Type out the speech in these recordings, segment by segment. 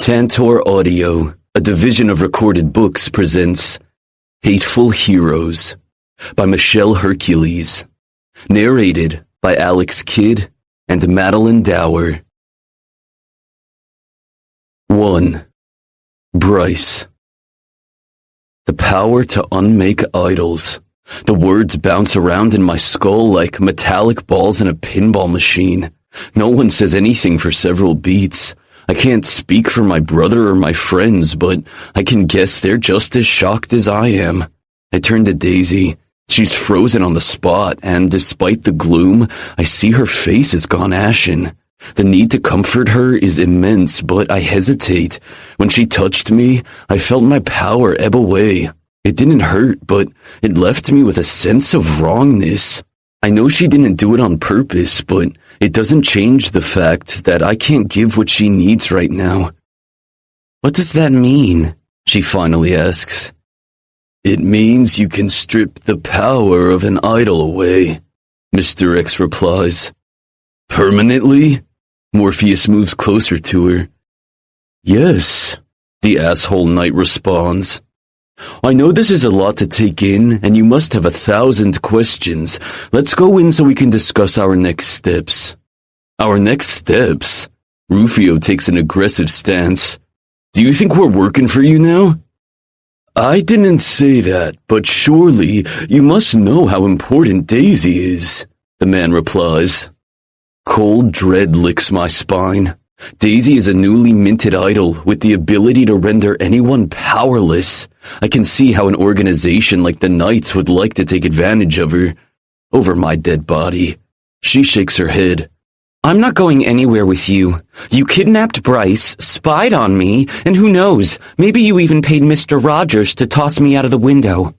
Tantor Audio, a division of Recorded Books, presents Hateful Heroes by Michelle Hercules, narrated by Alex Kidd and Madeline Dower. 1. Bryce. The power to unmake idols. The words bounce around in my skull like metallic balls in a pinball machine. No one says anything for several beats. I can't speak for my brother or my friends, but I can guess they're just as shocked as I am. I turn to Daisy. She's frozen on the spot, and despite the gloom, I see her face has gone ashen. The need to comfort her is immense, but I hesitate. When she touched me, I felt my power ebb away. It didn't hurt, but it left me with a sense of wrongness. I know she didn't do it on purpose, but it doesn't change the fact that I can't give what she needs right now. What does that mean? She finally asks. It means you can strip the power of an idol away, Mr. X replies. Permanently? Morpheus moves closer to her. Yes, the asshole knight responds. I know this is a lot to take in, and you must have 1,000 questions. Let's go in so we can discuss our next steps. Our next steps? Rufio takes an aggressive stance. Do you think we're working for you now? I didn't say that, but surely you must know how important Daisy is, the man replies. Cold dread licks my spine. Daisy is a newly minted idol with the ability to render anyone powerless. I can see how an organization like the Knights would like to take advantage of her. Over my dead body. She shakes her head. I'm not going anywhere with you. You kidnapped Bryce, spied on me, and who knows, maybe you even paid Mr. Rogers to toss me out of the window.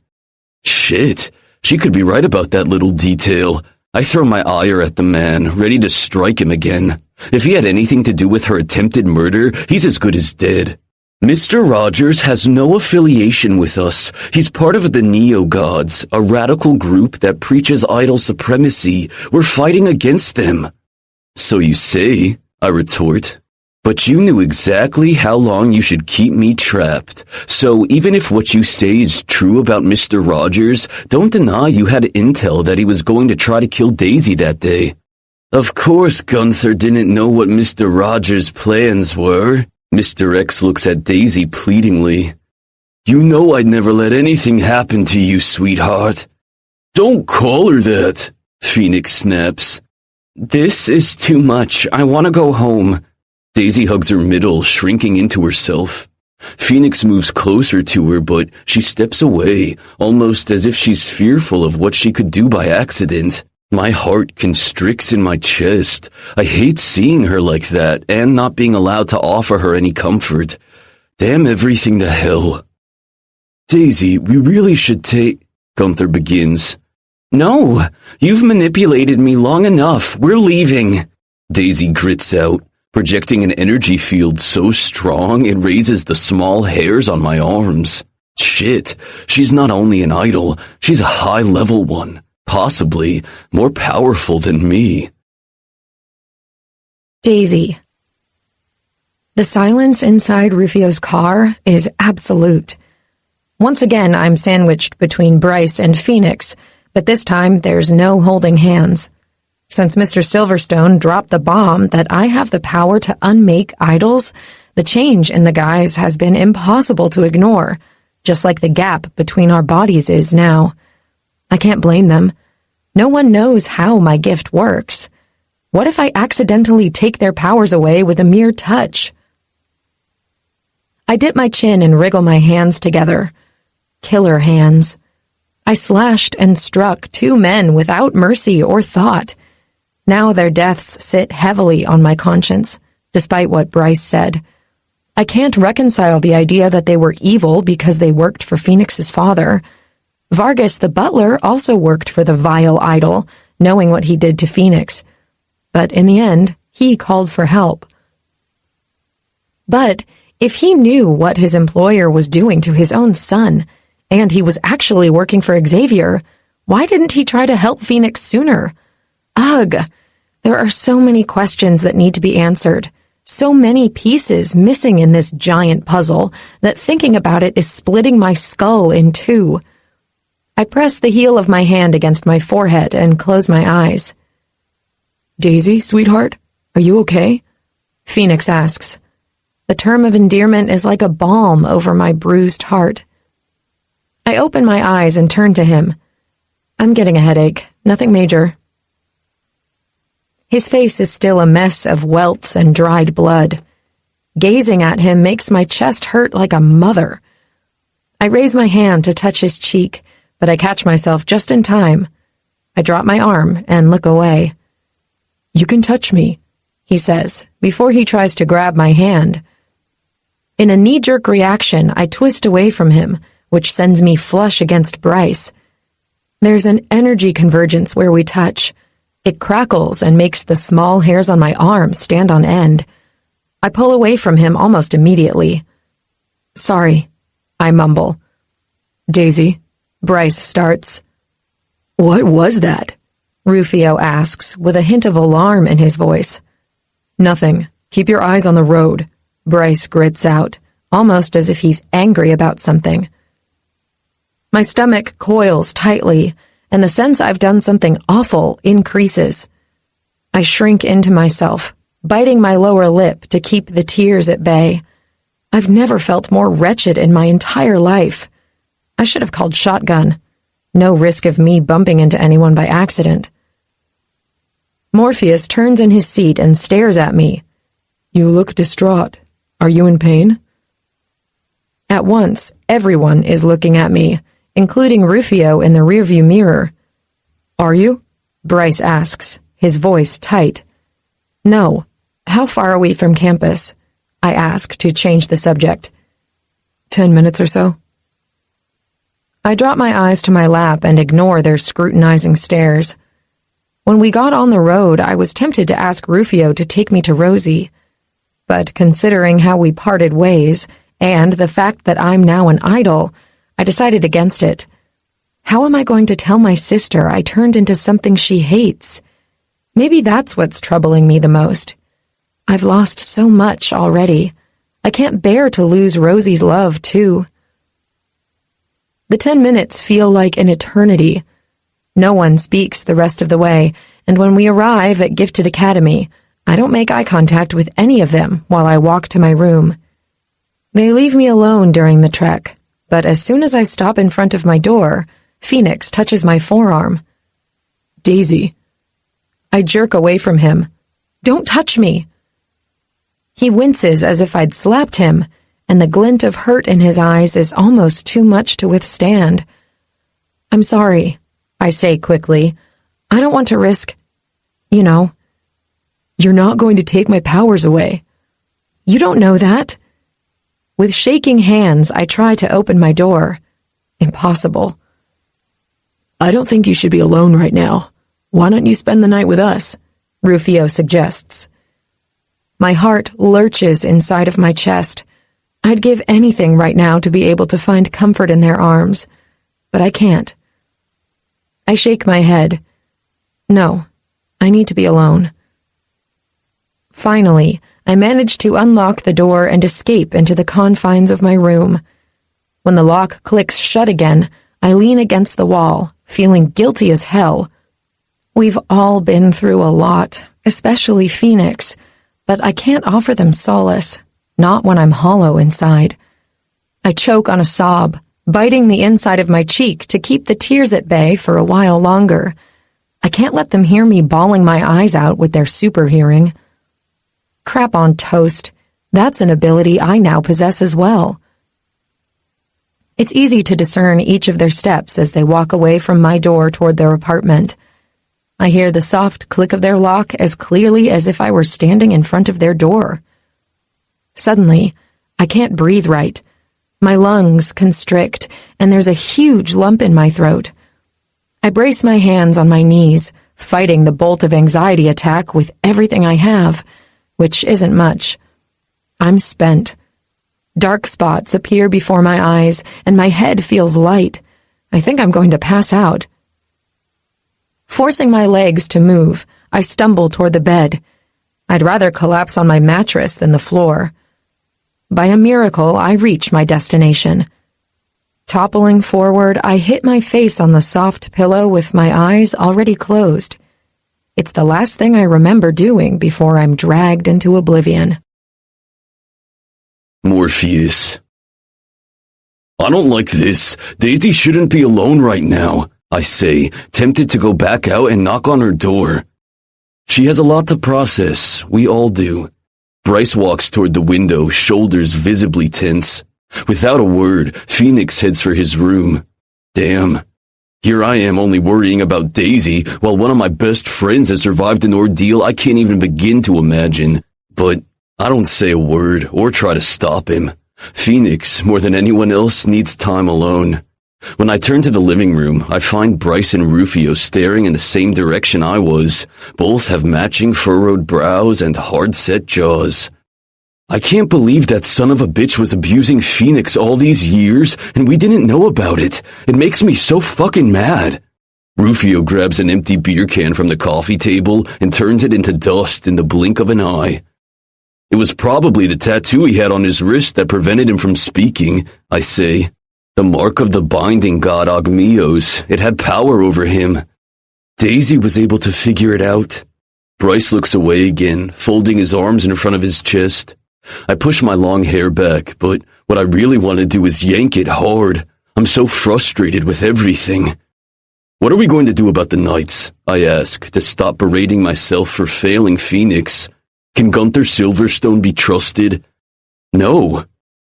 Shit, she could be right about that little detail. I throw my ire at the man, ready to strike him again. If he had anything to do with her attempted murder, he's as good as dead. Mr. Rogers has no affiliation with us. He's part of the Neo-Gods, a radical group that preaches idol supremacy. We're fighting against them. So you say, I retort. But you knew exactly how long you should keep me trapped. So even if what you say is true about Mr. Rogers, don't deny you had intel that he was going to try to kill Daisy that day. Of course Gunther didn't know what Mr. Rogers' plans were. Mr. X looks at Daisy pleadingly. You know I'd never let anything happen to you, sweetheart. Don't call her that, Phoenix snaps. This is too much. I want to go home. Daisy hugs her middle, shrinking into herself. Phoenix moves closer to her, but she steps away, almost as if she's fearful of what she could do by accident. My heart constricts in my chest. I hate seeing her like that, and not being allowed to offer her any comfort. Damn everything to hell. Daisy, we really should take... Gunther begins. No, you've manipulated me long enough. We're leaving. Daisy grits out, projecting an energy field so strong it raises the small hairs on my arms. Shit, she's not only an idol, she's a high-level one. Possibly more powerful than me. Daisy. The silence inside Rufio's car is absolute. Once again, I'm sandwiched between Bryce and Phoenix, but this time there's no holding hands. Since Mr. Silverstone dropped the bomb that I have the power to unmake idols, the change in the guys has been impossible to ignore, just like the gap between our bodies is now. I can't blame them. No one knows how my gift works. What if I accidentally take their powers away with a mere touch? I dip my chin and wriggle my hands together. Killer hands. I slashed and struck 2 men without mercy or thought. Now their deaths sit heavily on my conscience, despite what Bryce said. I can't reconcile the idea that they were evil because they worked for Phoenix's father. Vargas the butler also worked for the vile idol, knowing what he did to Phoenix. But in the end, he called for help. But if he knew what his employer was doing to his own son, and he was actually working for Xavier, why didn't he try to help Phoenix sooner? Ugh! There are so many questions that need to be answered. So many pieces missing in this giant puzzle that thinking about it is splitting my skull in two. I press the heel of my hand against my forehead and close my eyes. "Daisy, sweetheart, are you okay?" Phoenix asks. The term of endearment is like a balm over my bruised heart. I open my eyes and turn to him. "I'm getting a headache. Nothing major." His face is still a mess of welts and dried blood. Gazing at him makes my chest hurt like a mother. I raise my hand to touch his cheek, but I catch myself just in time. I drop my arm and look away. "You can touch me," he says, before he tries to grab my hand. In a knee-jerk reaction, I twist away from him, which sends me flush against Bryce. There's an energy convergence where we touch. It crackles and makes the small hairs on my arm stand on end. I pull away from him almost immediately. "Sorry," I mumble. "Daisy," Bryce starts. "What was that?" Rufio asks, with a hint of alarm in his voice. "Nothing. Keep your eyes on the road," Bryce grits out, almost as if he's angry about something. My stomach coils tightly, and the sense I've done something awful increases. I shrink into myself, biting my lower lip to keep the tears at bay. I've never felt more wretched in my entire life. I should have called shotgun. No risk of me bumping into anyone by accident. Morpheus turns in his seat and stares at me. "You look distraught. Are you in pain?" At once, everyone is looking at me, including Rufio in the rearview mirror. "Are you?" Bryce asks, his voice tight. "No. How far are we from campus?" I ask to change the subject. 10 minutes or so." I drop my eyes to my lap and ignore their scrutinizing stares. When we got on the road, I was tempted to ask Rufio to take me to Rosie. But considering how we parted ways, and the fact that I'm now an idol, I decided against it. How am I going to tell my sister I turned into something she hates? Maybe that's what's troubling me the most. I've lost so much already. I can't bear to lose Rosie's love, too. The 10 minutes feel like an eternity. No one speaks the rest of the way, and when we arrive at Gifted Academy, I don't make eye contact with any of them while I walk to my room. They leave me alone during the trek, but as soon as I stop in front of my door, Phoenix touches my forearm. "Daisy." I jerk away from him. "Don't touch me." He winces as if I'd slapped him, and the glint of hurt in his eyes is almost too much to withstand. "I'm sorry," I say quickly. "I don't want to risk, you know." "You're not going to take my powers away." "You don't know that." With shaking hands, I try to open my door. Impossible. "I don't think you should be alone right now. Why don't you spend the night with us?" Rufio suggests. My heart lurches inside of my chest. I'd give anything right now to be able to find comfort in their arms, but I can't. I shake my head. No, I need to be alone. Finally, I manage to unlock the door and escape into the confines of my room. When the lock clicks shut again, I lean against the wall, feeling guilty as hell. We've all been through a lot, especially Phoenix, but I can't offer them solace, not when I'm hollow inside. I choke on a sob, biting the inside of my cheek to keep the tears at bay for a while longer. I can't let them hear me bawling my eyes out with their super hearing. Crap on toast. That's an ability I now possess as well. It's easy to discern each of their steps as they walk away from my door toward their apartment. I hear the soft click of their lock as clearly as if I were standing in front of their door. Suddenly, I can't breathe right. My lungs constrict, and there's a huge lump in my throat. I brace my hands on my knees, fighting the bolt of anxiety attack with everything I have, which isn't much. I'm spent. Dark spots appear before my eyes, and my head feels light. I think I'm going to pass out. Forcing my legs to move, I stumble toward the bed. I'd rather collapse on my mattress than the floor. By a miracle, I reach my destination. Toppling forward, I hit my face on the soft pillow with my eyes already closed. It's the last thing I remember doing before I'm dragged into oblivion. Morpheus. I don't like this. Daisy shouldn't be alone right now, I say, tempted to go back out and knock on her door. She has a lot to process. We all do. Bryce walks toward the window, shoulders visibly tense. Without a word, Phoenix heads for his room. Damn. Here I am only worrying about Daisy, while one of my best friends has survived an ordeal I can't even begin to imagine. But I don't say a word or try to stop him. Phoenix, more than anyone else, needs time alone. When I turn to the living room, I find Bryce and Rufio staring in the same direction I was. Both have matching furrowed brows and hard-set jaws. I can't believe that son of a bitch was abusing Phoenix all these years, and we didn't know about it. It makes me so fucking mad. Rufio grabs an empty beer can from the coffee table and turns it into dust in the blink of an eye. It was probably the tattoo he had on his wrist that prevented him from speaking, I say. The mark of the binding god Ogmios. It had power over him. Daisy was able to figure it out. Bryce looks away again, folding his arms in front of his chest. I push my long hair back, but what I really want to do is yank it hard. I'm so frustrated with everything. What are we going to do about the Knights? I ask, to stop berating myself for failing Phoenix. Can Gunther Silverstone be trusted? No.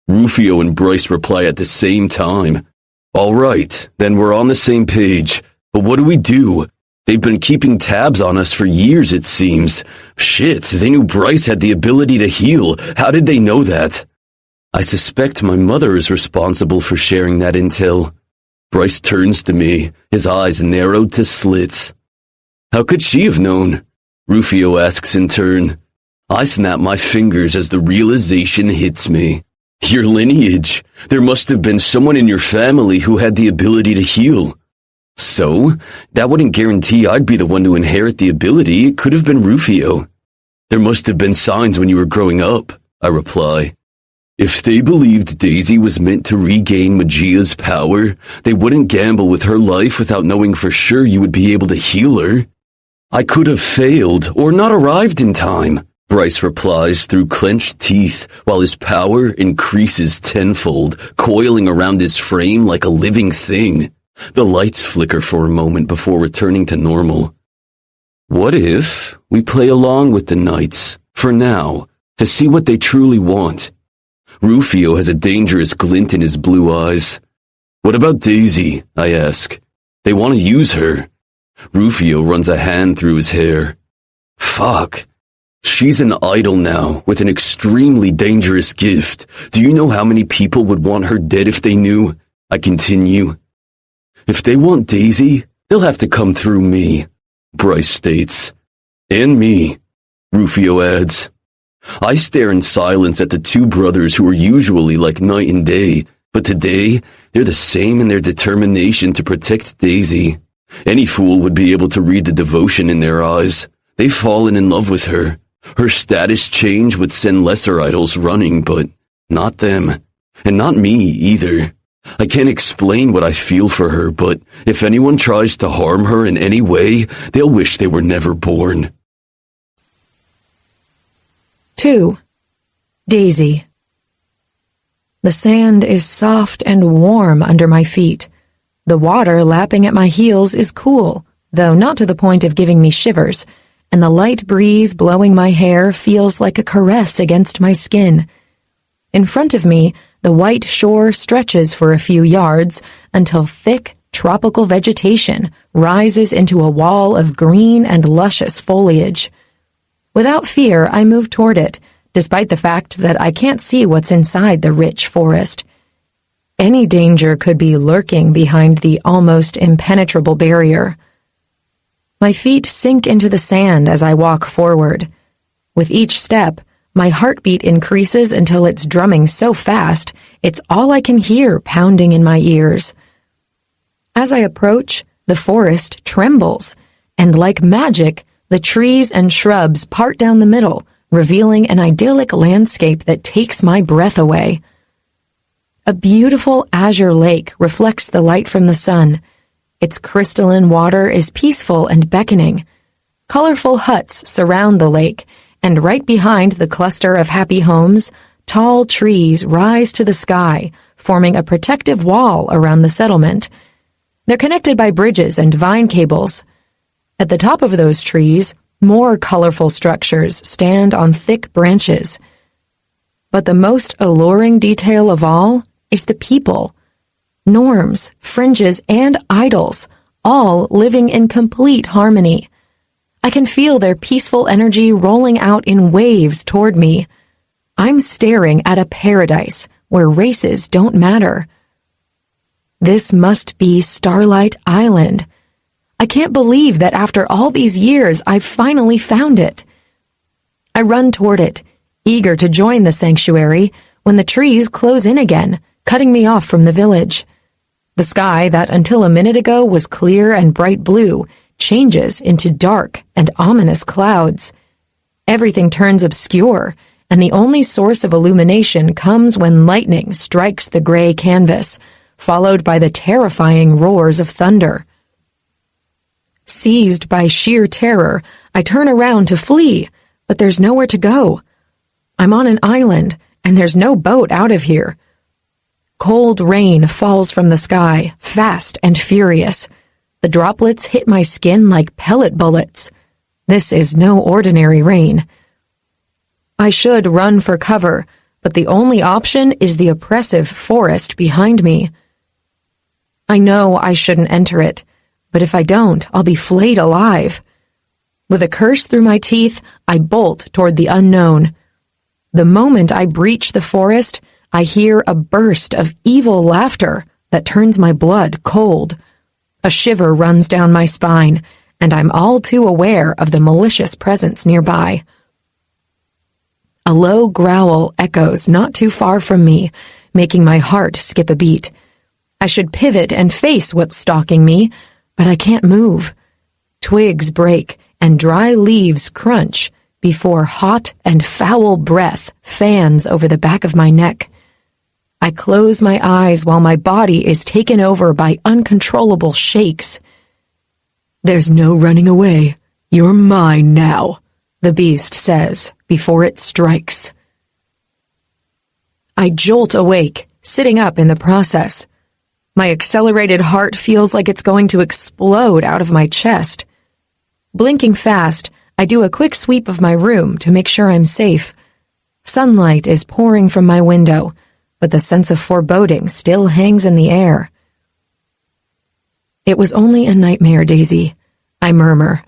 Rufio and Bryce reply at the same time. All right, then we're on the same page. But what do we do? They've been keeping tabs on us for years, it seems. Shit, they knew Bryce had the ability to heal. How did they know that? I suspect my mother is responsible for sharing that intel. Bryce turns to me, his eyes narrowed to slits. How could she have known? Rufio asks in turn. I snap my fingers as the realization hits me. Your lineage. There must have been someone in your family who had the ability to heal. So, that wouldn't guarantee I'd be the one to inherit the ability. It could have been Rufio. There must have been signs when you were growing up, I reply. If they believed Daisy was meant to regain Magia's power, they wouldn't gamble with her life without knowing for sure you would be able to heal her. I could have failed or not arrived in time, Bryce replies through clenched teeth while his power increases tenfold, coiling around his frame like a living thing. The lights flicker for a moment before returning to normal. What if we play along with the Knights, for now, to see what they truly want? Rufio has a dangerous glint in his blue eyes. What about Daisy? I ask. They want to use her. Rufio runs a hand through his hair. Fuck. She's an idol now, with an extremely dangerous gift. Do you know how many people would want her dead if they knew? I continue. If they want Daisy, they'll have to come through me, Bryce states. And me, Rufio adds. I stare in silence at the two brothers who are usually like night and day, but today, they're the same in their determination to protect Daisy. Any fool would be able to read the devotion in their eyes. They've fallen in love with her. Her status change would send lesser idols running, but not them. And not me, either. I can't explain what I feel for her, but if anyone tries to harm her in any way, they'll wish they were never born. 2. Daisy. The sand is soft and warm under my feet. The water lapping at my heels is cool, though not to the point of giving me shivers, and the light breeze blowing my hair feels like a caress against my skin. In front of me, the white shore stretches for a few yards until thick, tropical vegetation rises into a wall of green and luscious foliage. Without fear, I move toward it, despite the fact that I can't see what's inside the rich forest. Any danger could be lurking behind the almost impenetrable barrier. My feet sink into the sand as I walk forward. With each step, my heartbeat increases until it's drumming so fast, it's all I can hear pounding in my ears. As I approach, the forest trembles, and like magic, The trees and shrubs part down the middle, revealing an idyllic landscape that takes my breath away. A beautiful azure lake reflects the light from the sun. Its crystalline water is peaceful and beckoning. Colorful huts surround the lake, and right behind the cluster of happy homes, tall trees rise to the sky, forming a protective wall around the settlement. They're connected by bridges and vine cables. At the top of those trees, more colorful structures stand on thick branches. But the most alluring detail of all is the people. Norms, fringes, and idols, all living in complete harmony. I can feel their peaceful energy rolling out in waves toward me. I'm staring at a paradise where races don't matter. This must be Starlight Island. I can't believe that after all these years, I've finally found it. I run toward it, eager to join the sanctuary, when the trees close in again, cutting me off from the village. The sky that until a minute ago was clear and bright blue changes into dark and ominous clouds. Everything turns obscure, and the only source of illumination comes when lightning strikes the gray canvas, followed by the terrifying roars of thunder. Seized by sheer terror, I turn around to flee, but there's nowhere to go. I'm on an island, and there's no boat out of here. Cold rain falls from the sky, fast and furious. The droplets hit my skin like pellet bullets. This is no ordinary rain. I should run for cover, but the only option is the oppressive forest behind me. I know I shouldn't enter it, but if I don't, I'll be flayed alive. With a curse through my teeth, I bolt toward the unknown. The moment I breach the forest, I hear a burst of evil laughter that turns my blood cold. A shiver runs down my spine, and I'm all too aware of the malicious presence nearby. A low growl echoes not too far from me, making my heart skip a beat. I should pivot and face what's stalking me, but I can't move. Twigs break and dry leaves crunch before hot and foul breath fans over the back of my neck. I close my eyes while my body is taken over by uncontrollable shakes. "There's no running away. You're mine now," the beast says before it strikes. I jolt awake, sitting up in the process. My accelerated heart feels like it's going to explode out of my chest. Blinking fast, I do a quick sweep of my room to make sure I'm safe. Sunlight is pouring from my window, but the sense of foreboding still hangs in the air. "It was only a nightmare, Daisy," I murmur.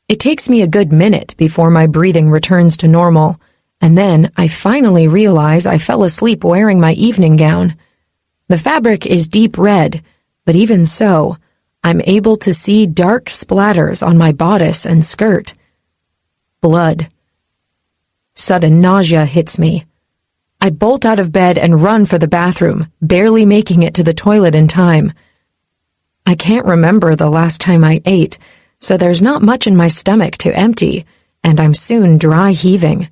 It takes me a good minute before my breathing returns to normal, and then I finally realize I fell asleep wearing my evening gown. The fabric is deep red, but even so, I'm able to see dark splatters on my bodice and skirt. Blood. Sudden nausea hits me. I bolt out of bed and run for the bathroom, barely making it to the toilet in time. I can't remember the last time I ate, so there's not much in my stomach to empty, and I'm soon dry heaving.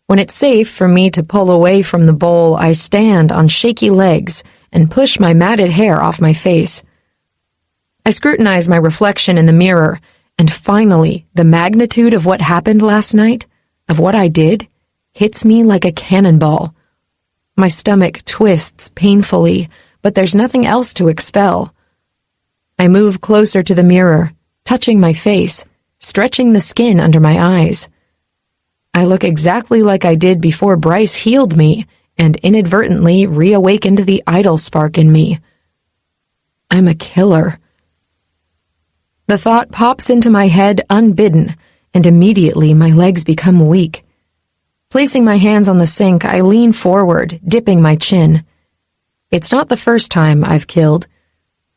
When it's safe for me to pull away from the bowl, I stand on shaky legs and push my matted hair off my face. I scrutinize my reflection in the mirror, and finally, the magnitude of what happened last night, of what I did, hits me like a cannonball. My stomach twists painfully, but there's nothing else to expel. I move closer to the mirror, touching my face, stretching the skin under my eyes. I look exactly like I did before Bryce healed me and inadvertently reawakened the idol spark in me. I'm a killer. The thought pops into my head unbidden, and immediately my legs become weak. Placing my hands on the sink, I lean forward, dipping my chin. It's not the first time I've killed,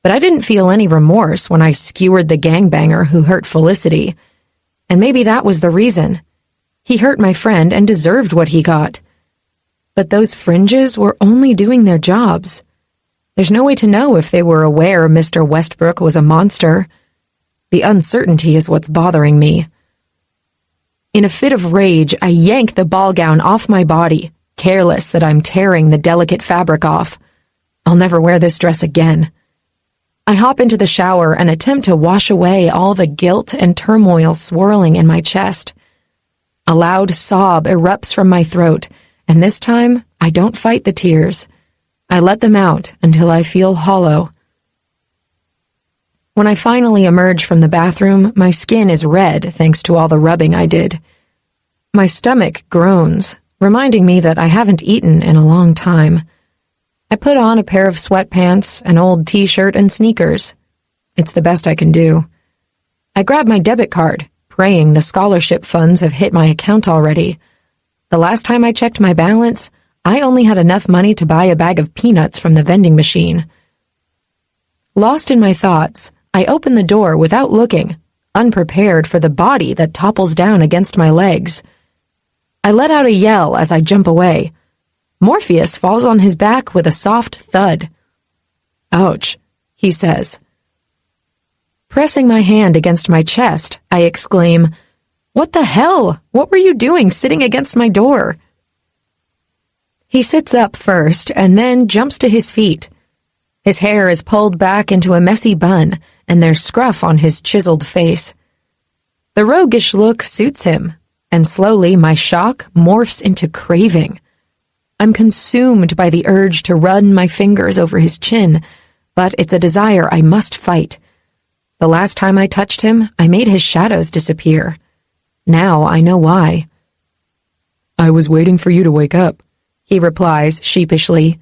but I didn't feel any remorse when I skewered the gangbanger who hurt Felicity. And maybe that was the reason. He hurt my friend and deserved what he got. But those fringes were only doing their jobs. There's no way to know if they were aware Mr. Westbrook was a monster. The uncertainty is what's bothering me. In a fit of rage, I yank the ball gown off my body, careless that I'm tearing the delicate fabric off. I'll never wear this dress again. I hop into the shower and attempt to wash away all the guilt and turmoil swirling in my chest. A loud sob erupts from my throat, and this time, I don't fight the tears. I let them out until I feel hollow. When I finally emerge from the bathroom, my skin is red thanks to all the rubbing I did. My stomach groans, reminding me that I haven't eaten in a long time. I put on a pair of sweatpants, an old t-shirt, and sneakers. It's the best I can do. I grab my debit card, praying the scholarship funds have hit my account already. The last time I checked my balance, I only had enough money to buy a bag of peanuts from the vending machine. Lost in my thoughts, I open the door without looking, unprepared for the body that topples down against my legs. I let out a yell as I jump away. Morpheus falls on his back with a soft thud. "Ouch," he says. Pressing my hand against my chest, I exclaim, "What the hell? What were you doing sitting against my door?" He sits up first and then jumps to his feet. His hair is pulled back into a messy bun, and there's scruff on his chiseled face. The roguish look suits him, and slowly my shock morphs into craving. I'm consumed by the urge to run my fingers over his chin, but it's a desire I must fight. The last time I touched him, I made his shadows disappear. Now I know why. "I was waiting for you to wake up," he replies sheepishly.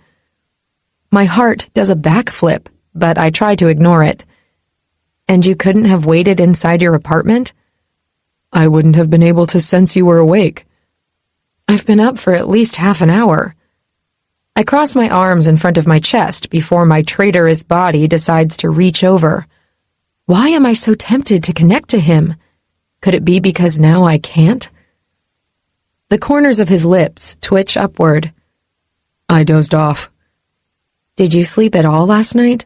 My heart does a backflip, but I try to ignore it. "And you couldn't have waited inside your apartment?" "I wouldn't have been able to sense you were awake." "I've been up for at least half an hour." I cross my arms in front of my chest before my traitorous body decides to reach over. Why am I so tempted to connect to him? Could it be because now I can't? The corners of his lips twitch upward. "I dozed off." "Did you sleep at all last night?"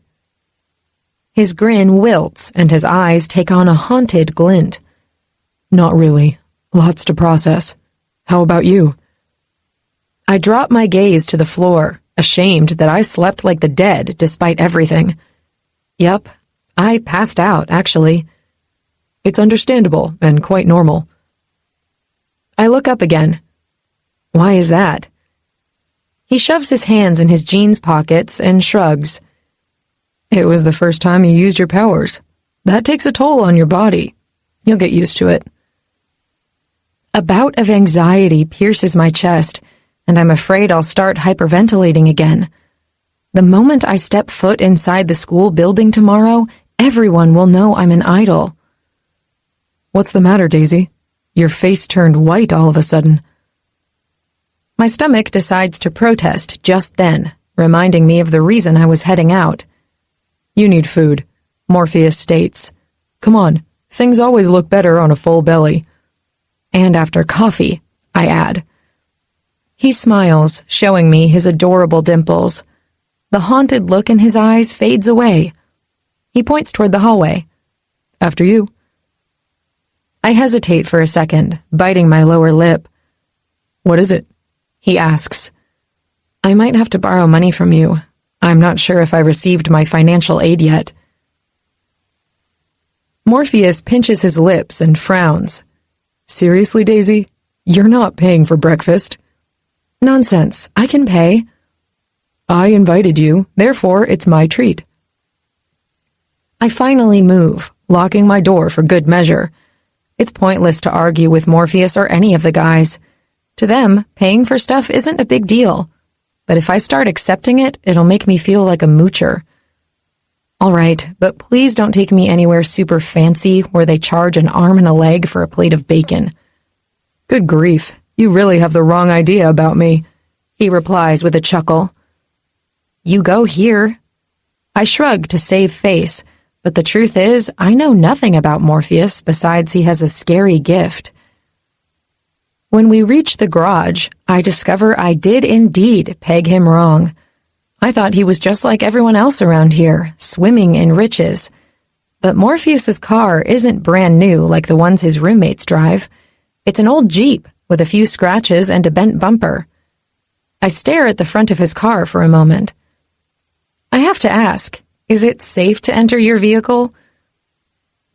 His grin wilts and his eyes take on a haunted glint. "Not really. Lots to process. How about you?" I drop my gaze to the floor, ashamed that I slept like the dead despite everything. Yup, I passed out, actually. "It's understandable and quite normal." I look up again. Why is that? He shoves his hands in his jeans pockets and shrugs. "It was the first time you used your powers. That takes a toll on your body. You'll get used to it." A bout of anxiety pierces my chest, and I'm afraid I'll start hyperventilating again. The moment I step foot inside the school building tomorrow, everyone will know I'm an idol. "What's the matter, Daisy? Your face turned white all of a sudden." My stomach decides to protest just then, reminding me of the reason I was heading out. "You need food," Morpheus states. "Come on, things always look better on a full belly." "And after coffee," I add. He smiles, showing me his adorable dimples. The haunted look in his eyes fades away. He points toward the hallway. "After you." I hesitate for a second, biting my lower lip. "What is it?" he asks. "I might have to borrow money from you. I'm not sure if I received my financial aid yet." Morpheus pinches his lips and frowns. "Seriously, Daisy? You're not paying for breakfast." "Nonsense. I can pay." "I invited you, therefore it's my treat." I finally move, locking my door for good measure. It's pointless to argue with Morpheus or any of the guys. To them, paying for stuff isn't a big deal. But if I start accepting it, it'll make me feel like a moocher. All right, but please don't take me anywhere super fancy where they charge an arm and a leg for a plate of bacon. "Good grief, you really have the wrong idea about me," he replies with a chuckle. "You go here." I shrug to save face, but the truth is, I know nothing about Morpheus besides he has a scary gift. When we reach the garage, I discover I did indeed peg him wrong. I thought he was just like everyone else around here, swimming in riches. But Morpheus's car isn't brand new like the ones his roommates drive. It's an old Jeep with a few scratches and a bent bumper. I stare at the front of his car for a moment. I have to ask, is it safe to enter your vehicle?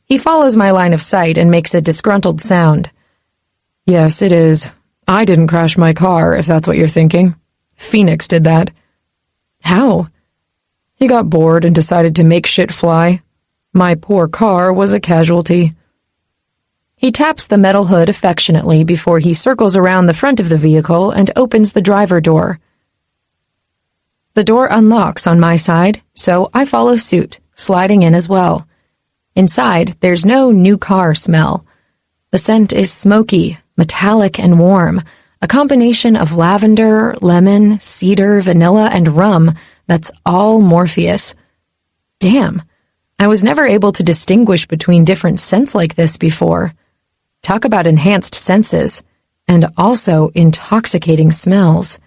He follows my line of sight and makes a disgruntled sound. Yes, it is. I didn't crash my car, if that's what you're thinking. Phoenix did that. How? He got bored and decided to make shit fly. My poor car was a casualty. He taps the metal hood affectionately before he circles around the front of the vehicle and opens the driver door. The door unlocks on my side, so I follow suit, sliding in as well. Inside, there's no new car smell. The scent is smoky, metallic, and warm, a combination of lavender, lemon, cedar, vanilla, and rum that's all Morpheus. Damn, I was never able to distinguish between different scents like this before. Talk about enhanced senses, and also intoxicating smells.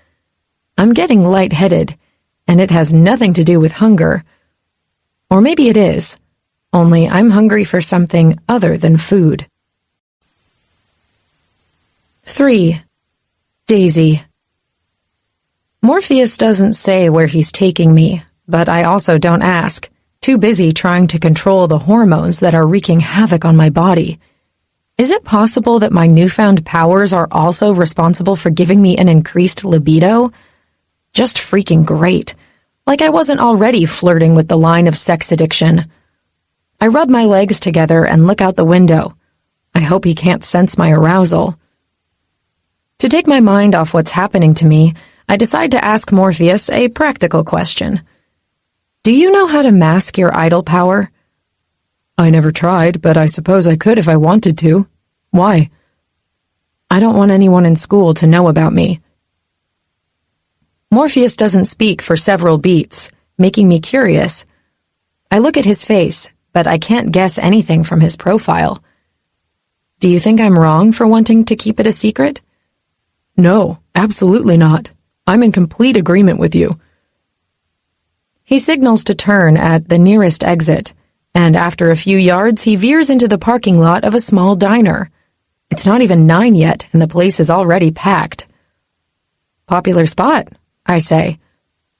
I'm getting lightheaded, and it has nothing to do with hunger. Or maybe it is, only I'm hungry for something other than food. 3. Daisy. Morpheus doesn't say where he's taking me, but I also don't ask, too busy trying to control the hormones that are wreaking havoc on my body. Is it possible that my newfound powers are also responsible for giving me an increased libido? Just freaking great. Like I wasn't already flirting with the line of sex addiction. I rub my legs together and look out the window. I hope he can't sense my arousal. To take my mind off what's happening to me, I decide to ask Morpheus a practical question. Do you know how to mask your idol power? I never tried, but I suppose I could if I wanted to. Why? I don't want anyone in school to know about me. Morpheus doesn't speak for several beats, making me curious. I look at his face, but I can't guess anything from his profile. Do you think I'm wrong for wanting to keep it a secret? No, absolutely not. I'm in complete agreement with you. He signals to turn at the nearest exit, and after a few yards, he veers into the parking lot of a small diner. It's not even 9 yet, and the place is already packed. Popular spot, I say.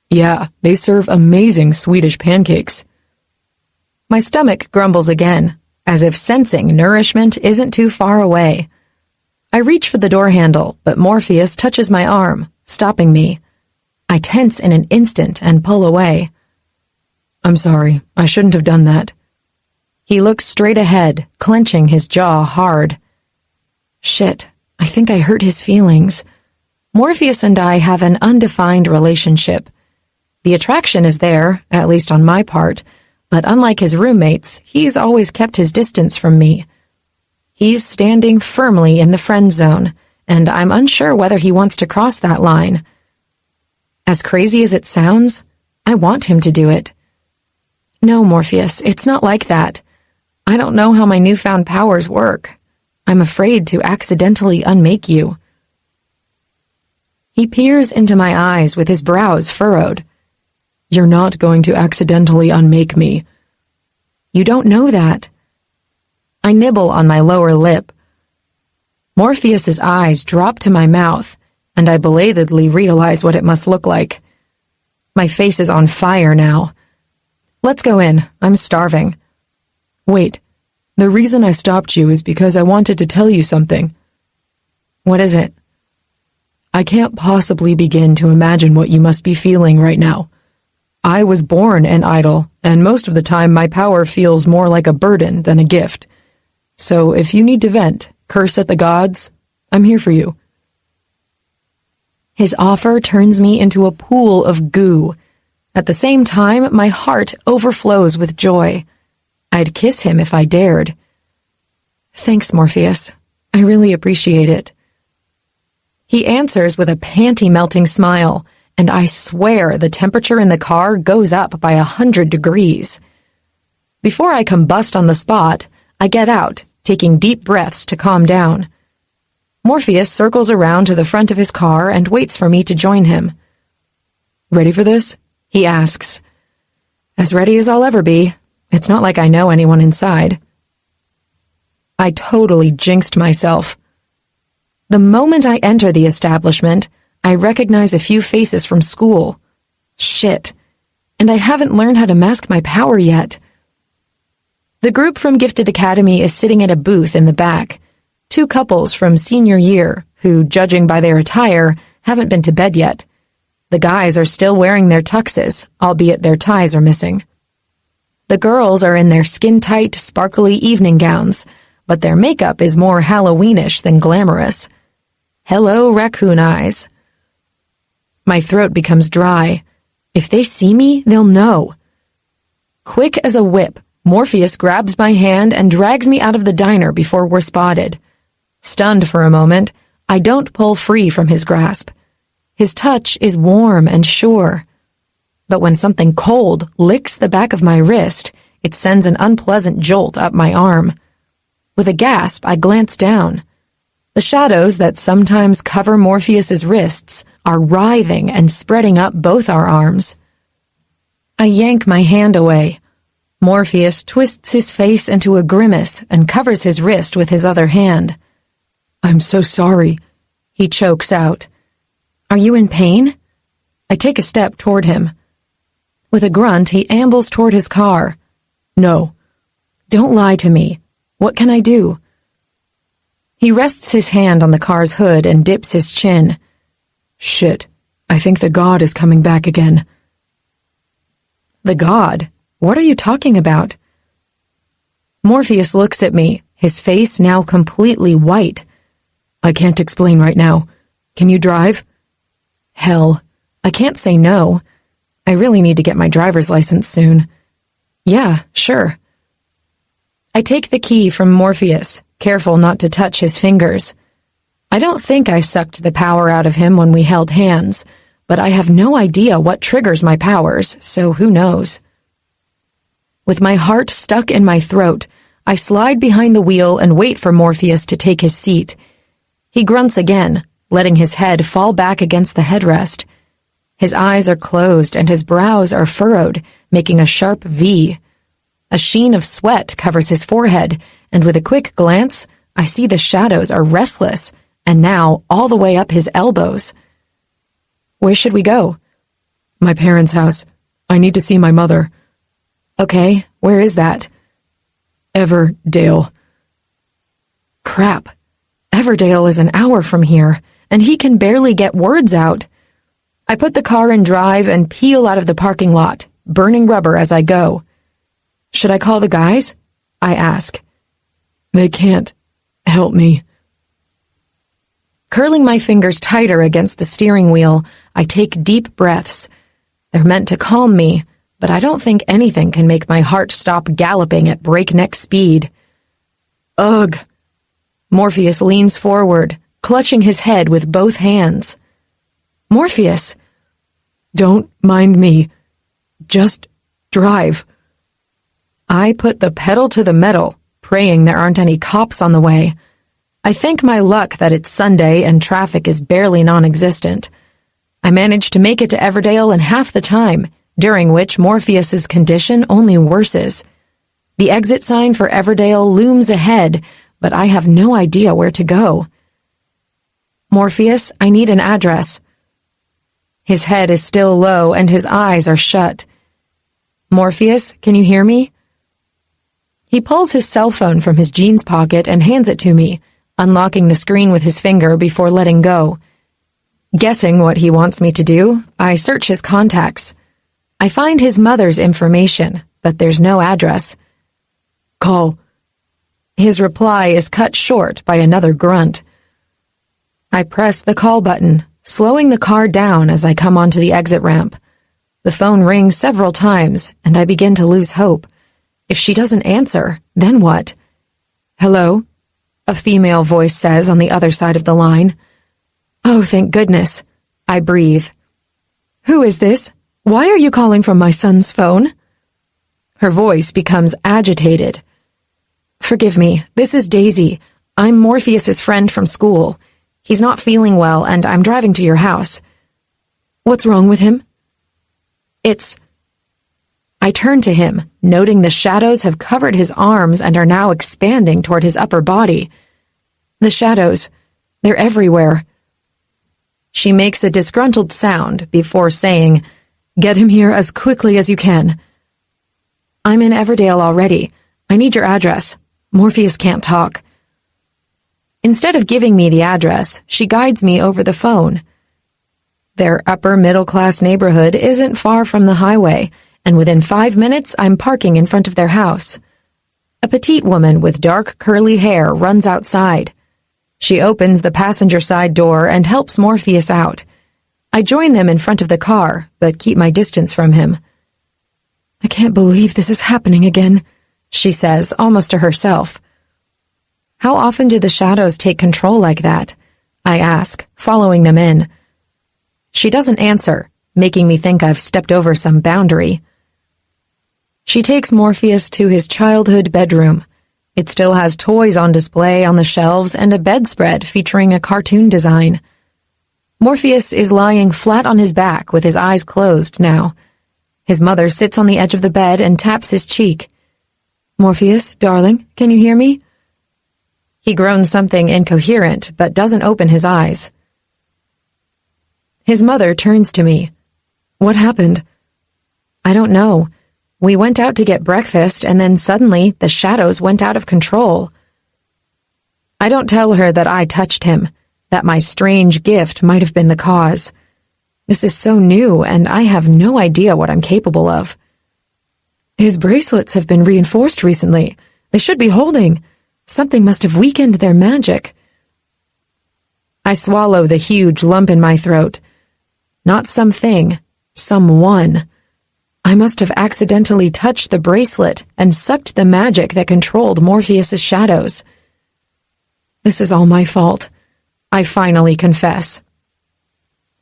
Yeah, they serve amazing Swedish pancakes. My stomach grumbles again, as if sensing nourishment isn't too far away. I reach for the door handle, but Morpheus touches my arm, stopping me. I tense in an instant and pull away. I'm sorry, I shouldn't have done that. He looks straight ahead, clenching his jaw hard. Shit, I think I hurt his feelings. Morpheus and I have an undefined relationship. The attraction is there, at least on my part, but unlike his roommates, he's always kept his distance from me. He's standing firmly in the friend zone, and I'm unsure whether he wants to cross that line. As crazy as it sounds, I want him to do it. No, Morpheus, it's not like that. I don't know how my newfound powers work. I'm afraid to accidentally unmake you. He peers into my eyes with his brows furrowed. You're not going to accidentally unmake me. You don't know that. I nibble on my lower lip. Morpheus's eyes drop to my mouth, and I belatedly realize what it must look like. My face is on fire now. Let's go in. I'm starving. Wait. The reason I stopped you is because I wanted to tell you something. What is it? I can't possibly begin to imagine what you must be feeling right now. I was born an idol, and most of the time my power feels more like a burden than a gift. So if you need to vent, curse at the gods, I'm here for you. His offer turns me into a pool of goo. At the same time, my heart overflows with joy. I'd kiss him if I dared. Thanks, Morpheus. I really appreciate it. He answers with a panty-melting smile, and I swear the temperature in the car goes up by 100 degrees. Before I combust on the spot, I get out, taking deep breaths to calm down. Morpheus circles around to the front of his car and waits for me to join him. Ready for this? He asks. As ready as I'll ever be. It's not like I know anyone inside. I totally jinxed myself. The moment I enter the establishment, I recognize a few faces from school. Shit. And I haven't learned how to mask my power yet. The group from Gifted Academy is sitting at a booth in the back. 2 couples from senior year who, judging by their attire, haven't been to bed yet. The guys are still wearing their tuxes, albeit their ties are missing. The girls are in their skin-tight, sparkly evening gowns, but their makeup is more Halloweenish than glamorous. Hello, raccoon eyes. My throat becomes dry. If they see me, they'll know. Quick as a whip, Morpheus grabs my hand and drags me out of the diner before we're spotted. Stunned for a moment, I don't pull free from his grasp. His touch is warm and sure. But when something cold licks the back of my wrist, it sends an unpleasant jolt up my arm. With a gasp, I glance down. The shadows that sometimes cover Morpheus's wrists are writhing and spreading up both our arms. I yank my hand away. Morpheus twists his face into a grimace and covers his wrist with his other hand. "I'm so sorry," he chokes out. "Are you in pain?" I take a step toward him. With a grunt, he ambles toward his car. "No." "Don't lie to me. What can I do?" He rests his hand on the car's hood and dips his chin. "Shit, I think the god is coming back again." "The god? What are you talking about?" Morpheus looks at me, his face now completely white. "I can't explain right now. Can you drive?" "Hell, I can't say no. I really need to get my driver's license soon." "Yeah, sure." I take the key from Morpheus, careful not to touch his fingers. I don't think I sucked the power out of him when we held hands, but I have no idea what triggers my powers, so who knows. With my heart stuck in my throat, I slide behind the wheel and wait for Morpheus to take his seat. He grunts again, letting his head fall back against the headrest. His eyes are closed and his brows are furrowed, making a sharp V. A sheen of sweat covers his forehead, and with a quick glance, I see the shadows are restless, and now all the way up his elbows. "Where should we go?" "My parents' house. I need to see my mother." "Okay, where is that?" "Everdale." Crap. Everdale is an hour from here, and he can barely get words out. I put the car in drive and peel out of the parking lot, burning rubber as I go. "Should I call the guys?" I ask. "They can't help me." Curling my fingers tighter against the steering wheel, I take deep breaths. They're meant to calm me, but I don't think anything can make my heart stop galloping at breakneck speed. "Ugh." Morpheus leans forward, clutching his head with both hands. "Morpheus!" "Don't mind me. Just drive." I put the pedal to the metal, praying there aren't any cops on the way. I thank my luck that it's Sunday and traffic is barely non-existent. I managed to make it to Everdale in half the time, during which Morpheus's condition only worsens. The exit sign for Everdale looms ahead, but I have no idea where to go. "Morpheus, I need an address." His head is still low and his eyes are shut. "Morpheus, can you hear me?" He pulls his cell phone from his jeans pocket and hands it to me, unlocking the screen with his finger before letting go. Guessing what he wants me to do, I search his contacts. I find his mother's information, but there's no address. "Call." His reply is cut short by another grunt. I press the call button, slowing the car down as I come onto the exit ramp. The phone rings several times, and I begin to lose hope. If she doesn't answer, then what? "Hello?" a female voice says on the other side of the line. "Oh, thank goodness." I breathe. "Who is this? Why are you calling from my son's phone?" Her voice becomes agitated. "Forgive me, this is Daisy. I'm Morpheus's friend from school. He's not feeling well, and I'm driving to your house." "What's wrong with him?" I turn to him, noting the shadows have covered his arms and are now expanding toward his upper body. The shadows, they're everywhere. She makes a disgruntled sound before saying, "Get him here as quickly as you can." "I'm in Everdale already. I need your address. Morpheus can't talk." Instead of giving me the address, she guides me over the phone. Their upper-middle-class neighborhood isn't far from the highway, and within 5 minutes I'm parking in front of their house. A petite woman with dark curly hair runs outside. She opens the passenger side door and helps Morpheus out. I join them in front of the car, but keep my distance from him. "I can't believe this is happening again," she says, almost to herself. "How often do the shadows take control like that?" I ask, following them in. She doesn't answer, making me think I've stepped over some boundary. She takes Morpheus to his childhood bedroom. It still has toys on display on the shelves and a bedspread featuring a cartoon design. Morpheus is lying flat on his back with his eyes closed now. His mother sits on the edge of the bed and taps his cheek. "Morpheus, darling, can you hear me?" He groans something incoherent, but doesn't open his eyes. His mother turns to me. "What happened?" "I don't know. We went out to get breakfast, and then suddenly the shadows went out of control." I don't tell her that I touched him, that my strange gift might have been the cause. This is so new, and I have no idea what I'm capable of. "His bracelets have been reinforced recently. They should be holding. Something must have weakened their magic." I swallow the huge lump in my throat. Not something, someone. I must have accidentally touched the bracelet and sucked the magic that controlled Morpheus's shadows. "This is all my fault," I finally confess.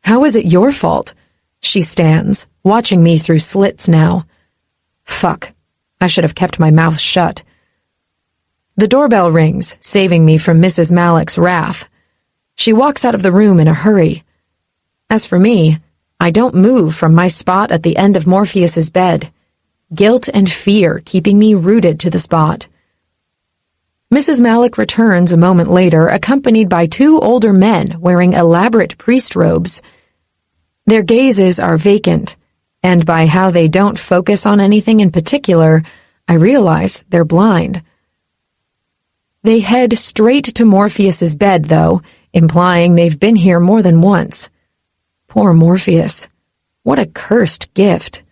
"How is it your fault?" She stands, watching me through slits now. Fuck. I should have kept my mouth shut. The doorbell rings, saving me from Mrs. Malek's wrath. She walks out of the room in a hurry. As for me, I don't move from my spot at the end of Morpheus's bed, guilt and fear keeping me rooted to the spot. Mrs. Malek returns a moment later, accompanied by 2 older men wearing elaborate priest robes. Their gazes are vacant, and by how they don't focus on anything in particular, I realize they're blind. They head straight to Morpheus's bed, though, implying they've been here more than once. Poor Morpheus. What a cursed gift.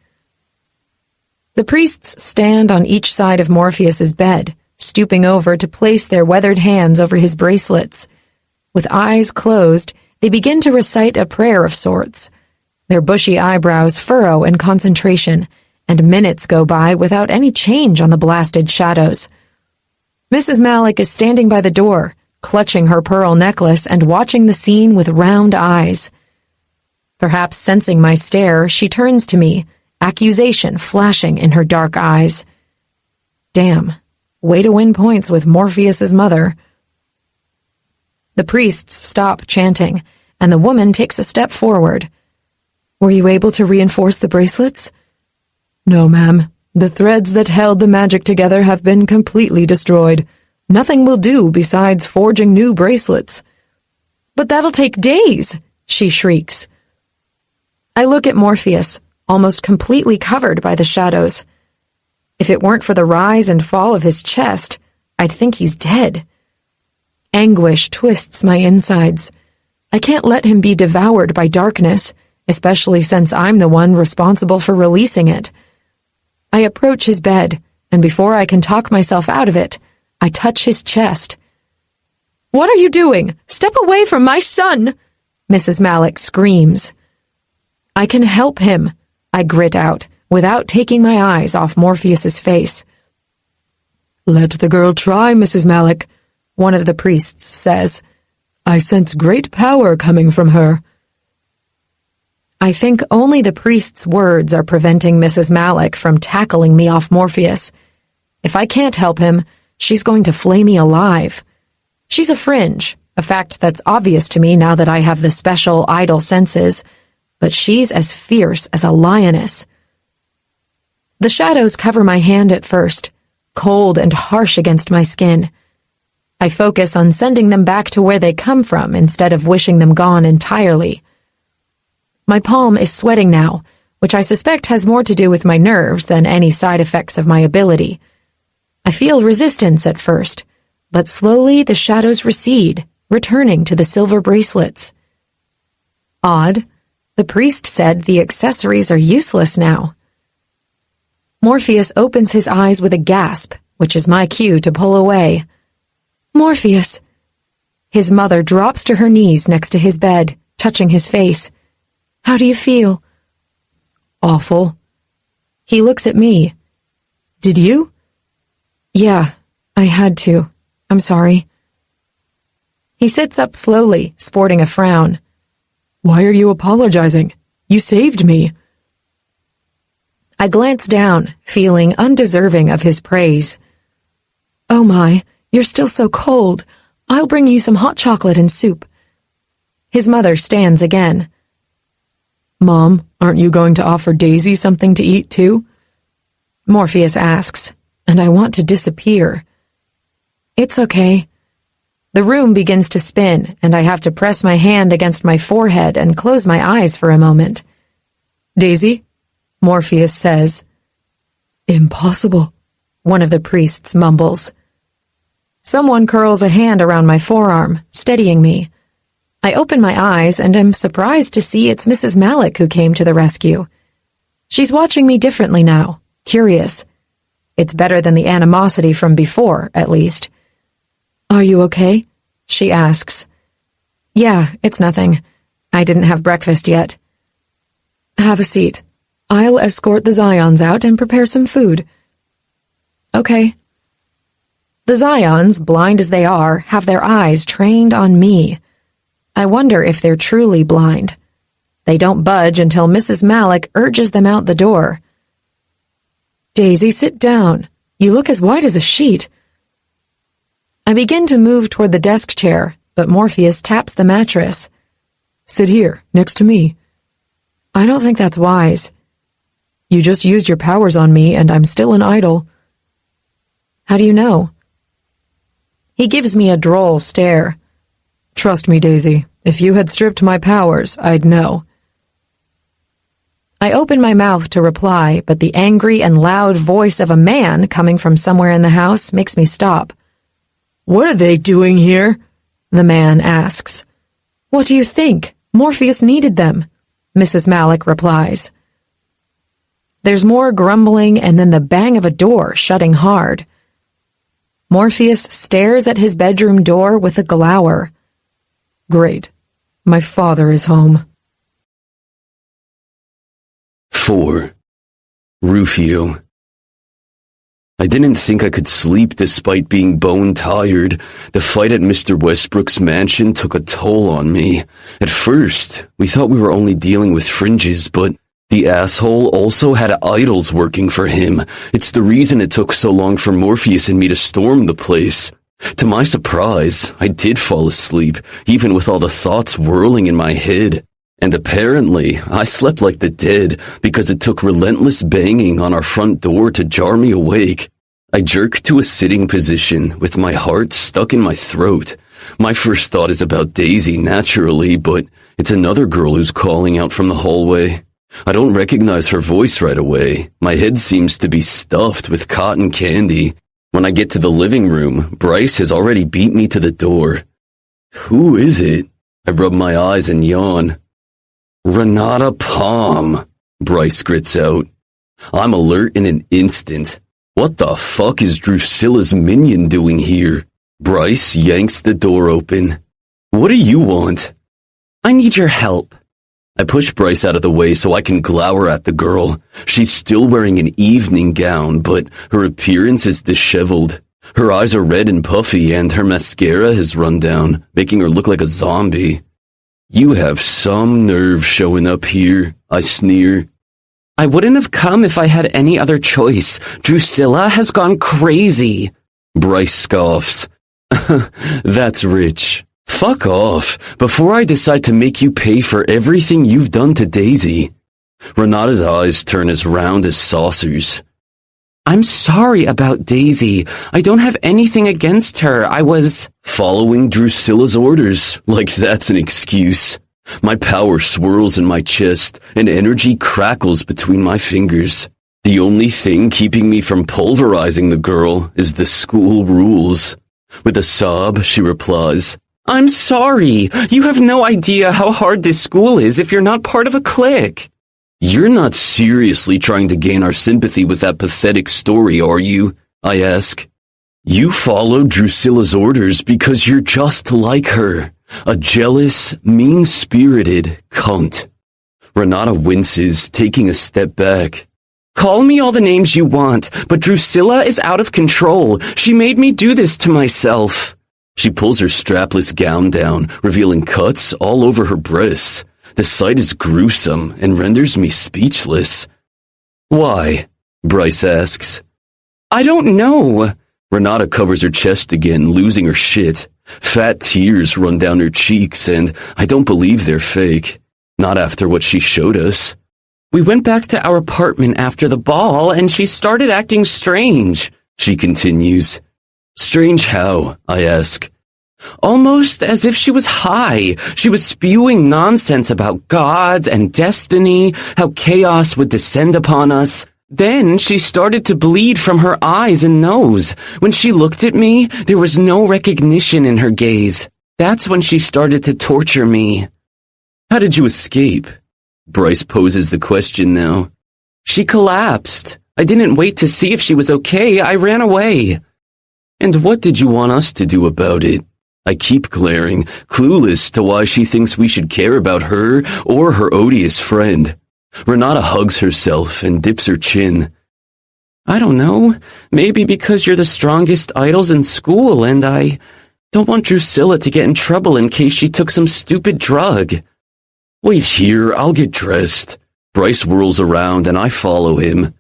The priests stand on each side of Morpheus's bed, stooping over to place their weathered hands over his bracelets. With eyes closed, they begin to recite a prayer of sorts. Their bushy eyebrows furrow in concentration, and minutes go by without any change on the blasted shadows. Mrs. Malek is standing by the door, clutching her pearl necklace and watching the scene with round eyes. Perhaps sensing my stare, she turns to me, accusation flashing in her dark eyes. Damn, way to win points with Morpheus's mother. The priests stop chanting, and the woman takes a step forward. "Were you able to reinforce the bracelets?" "No, ma'am. The threads that held the magic together have been completely destroyed. Nothing will do besides forging new bracelets." "But that'll take days," she shrieks. I look at Morpheus, almost completely covered by the shadows. If it weren't for the rise and fall of his chest, I'd think he's dead. Anguish twists my insides. I can't let him be devoured by darkness, especially since I'm the one responsible for releasing it. I approach his bed, and before I can talk myself out of it, I touch his chest. "What are you doing? Step away from my son!" Mrs. Malek screams. "I can help him," I grit out, without taking my eyes off Morpheus's face. "Let the girl try, Mrs. Malek," one of the priests says. "I sense great power coming from her." I think only the priest's words are preventing Mrs. Malek from tackling me off Morpheus. If I can't help him, she's going to flay me alive. She's a fringe, a fact that's obvious to me now that I have the special idol senses, but she's as fierce as a lioness. The shadows cover my hand at first, cold and harsh against my skin. I focus on sending them back to where they come from instead of wishing them gone entirely. My palm is sweating now, which I suspect has more to do with my nerves than any side effects of my ability. I feel resistance at first, but slowly the shadows recede, returning to the silver bracelets. Odd. The priest said the accessories are useless now. Morpheus opens his eyes with a gasp, which is my cue to pull away. Morpheus! His mother drops to her knees next to his bed, touching his face. How do you feel? Awful. He looks at me. Did you? Yeah, I had to. I'm sorry. He sits up slowly, sporting a frown. Why are you apologizing? You saved me. I glance down, feeling undeserving of his praise. Oh my, you're still so cold. I'll bring you some hot chocolate and soup. His mother stands again. Mom, aren't you going to offer Daisy something to eat too? Morpheus asks, and I want to disappear. It's okay. The room begins to spin, and I have to press my hand against my forehead and close my eyes for a moment. Daisy? Morpheus says. Impossible, one of the priests mumbles. Someone curls a hand around my forearm, steadying me. I open my eyes and am surprised to see it's Mrs. Malik who came to the rescue. She's watching me differently now, curious. It's better than the animosity from before, at least. Are you okay? She asks. Yeah, it's nothing. I didn't have breakfast yet. Have a seat. I'll escort the Zions out and prepare some food. Okay. The Zions, blind as they are, have their eyes trained on me. I wonder if they're truly blind. They don't budge until Mrs. Malik urges them out the door. Daisy, sit down. You look as white as a sheet. I begin to move toward the desk chair, but Morpheus taps the mattress. Sit here, next to me. I don't think that's wise. You just used your powers on me, and I'm still an idol. How do you know? He gives me a droll stare. Trust me, Daisy, if you had stripped my powers, I'd know. I open my mouth to reply, but the angry and loud voice of a man coming from somewhere in the house makes me stop. What are they doing here? The man asks. What do you think? Morpheus needed them, Mrs. Malik replies. There's more grumbling and then the bang of a door shutting hard. Morpheus stares at his bedroom door with a glower. Great. My father is home. 4. Rufio. I didn't think I could sleep despite being bone-tired. The fight at Mr. Westbrook's mansion took a toll on me. At first, we thought we were only dealing with fringes, but the asshole also had idols working for him. It's the reason it took so long for Morpheus and me to storm the place. To my surprise, I did fall asleep, even with all the thoughts whirling in my head. And apparently, I slept like the dead because it took relentless banging on our front door to jar me awake. I jerk to a sitting position with my heart stuck in my throat. My first thought is about Daisy, naturally, but it's another girl who's calling out from the hallway. I don't recognize her voice right away. My head seems to be stuffed with cotton candy. When I get to the living room, Bryce has already beat me to the door. Who is it? I rub my eyes and yawn. Renata Palm, Bryce grits out. I'm alert in an instant. What the fuck is Drusilla's minion doing here? Bryce yanks the door open. What do you want? I need your help. I push Bryce out of the way so I can glower at the girl. She's still wearing an evening gown, but her appearance is disheveled. Her eyes are red and puffy, and her mascara has run down, making her look like a zombie. You have some nerve showing up here, I sneer. I wouldn't have come if I had any other choice. Drusilla has gone crazy. Bryce scoffs. That's rich. Fuck off, before I decide to make you pay for everything you've done to Daisy. Renata's eyes turn as round as saucers. I'm sorry about Daisy. I don't have anything against her. I was following Drusilla's orders, like that's an excuse. My power swirls in my chest, and energy crackles between my fingers. The only thing keeping me from pulverizing the girl is the school rules. With a sob, she replies, I'm sorry. You have no idea how hard this school is if you're not part of a clique. You're not seriously trying to gain our sympathy with that pathetic story, are you? I ask. You followed Drusilla's orders because you're just like her. A jealous, mean-spirited cunt. Renata winces, taking a step back. Call me all the names you want, but Drusilla is out of control. She made me do this to myself. She pulls her strapless gown down, revealing cuts all over her breasts. The sight is gruesome and renders me speechless. Why? Bryce asks. I don't know. Renata covers her chest again, losing her shit. Fat tears run down her cheeks, and I don't believe they're fake. Not after what she showed us. We went back to our apartment after the ball, and she started acting strange, she continues. Strange how? I ask. Almost as if she was high. She was spewing nonsense about gods and destiny, how chaos would descend upon us. Then she started to bleed from her eyes and nose. When she looked at me, there was no recognition in her gaze. That's when she started to torture me. How did you escape? Bryce poses the question now. She collapsed. I didn't wait to see if she was okay. I ran away. And what did you want us to do about it? I keep glaring, clueless to why she thinks we should care about her or her odious friend. Renata hugs herself and dips her chin. I don't know. Maybe because you're the strongest idols in school and I don't want Drusilla to get in trouble in case she took some stupid drug. Wait here, I'll get dressed. Bryce whirls around and I follow him.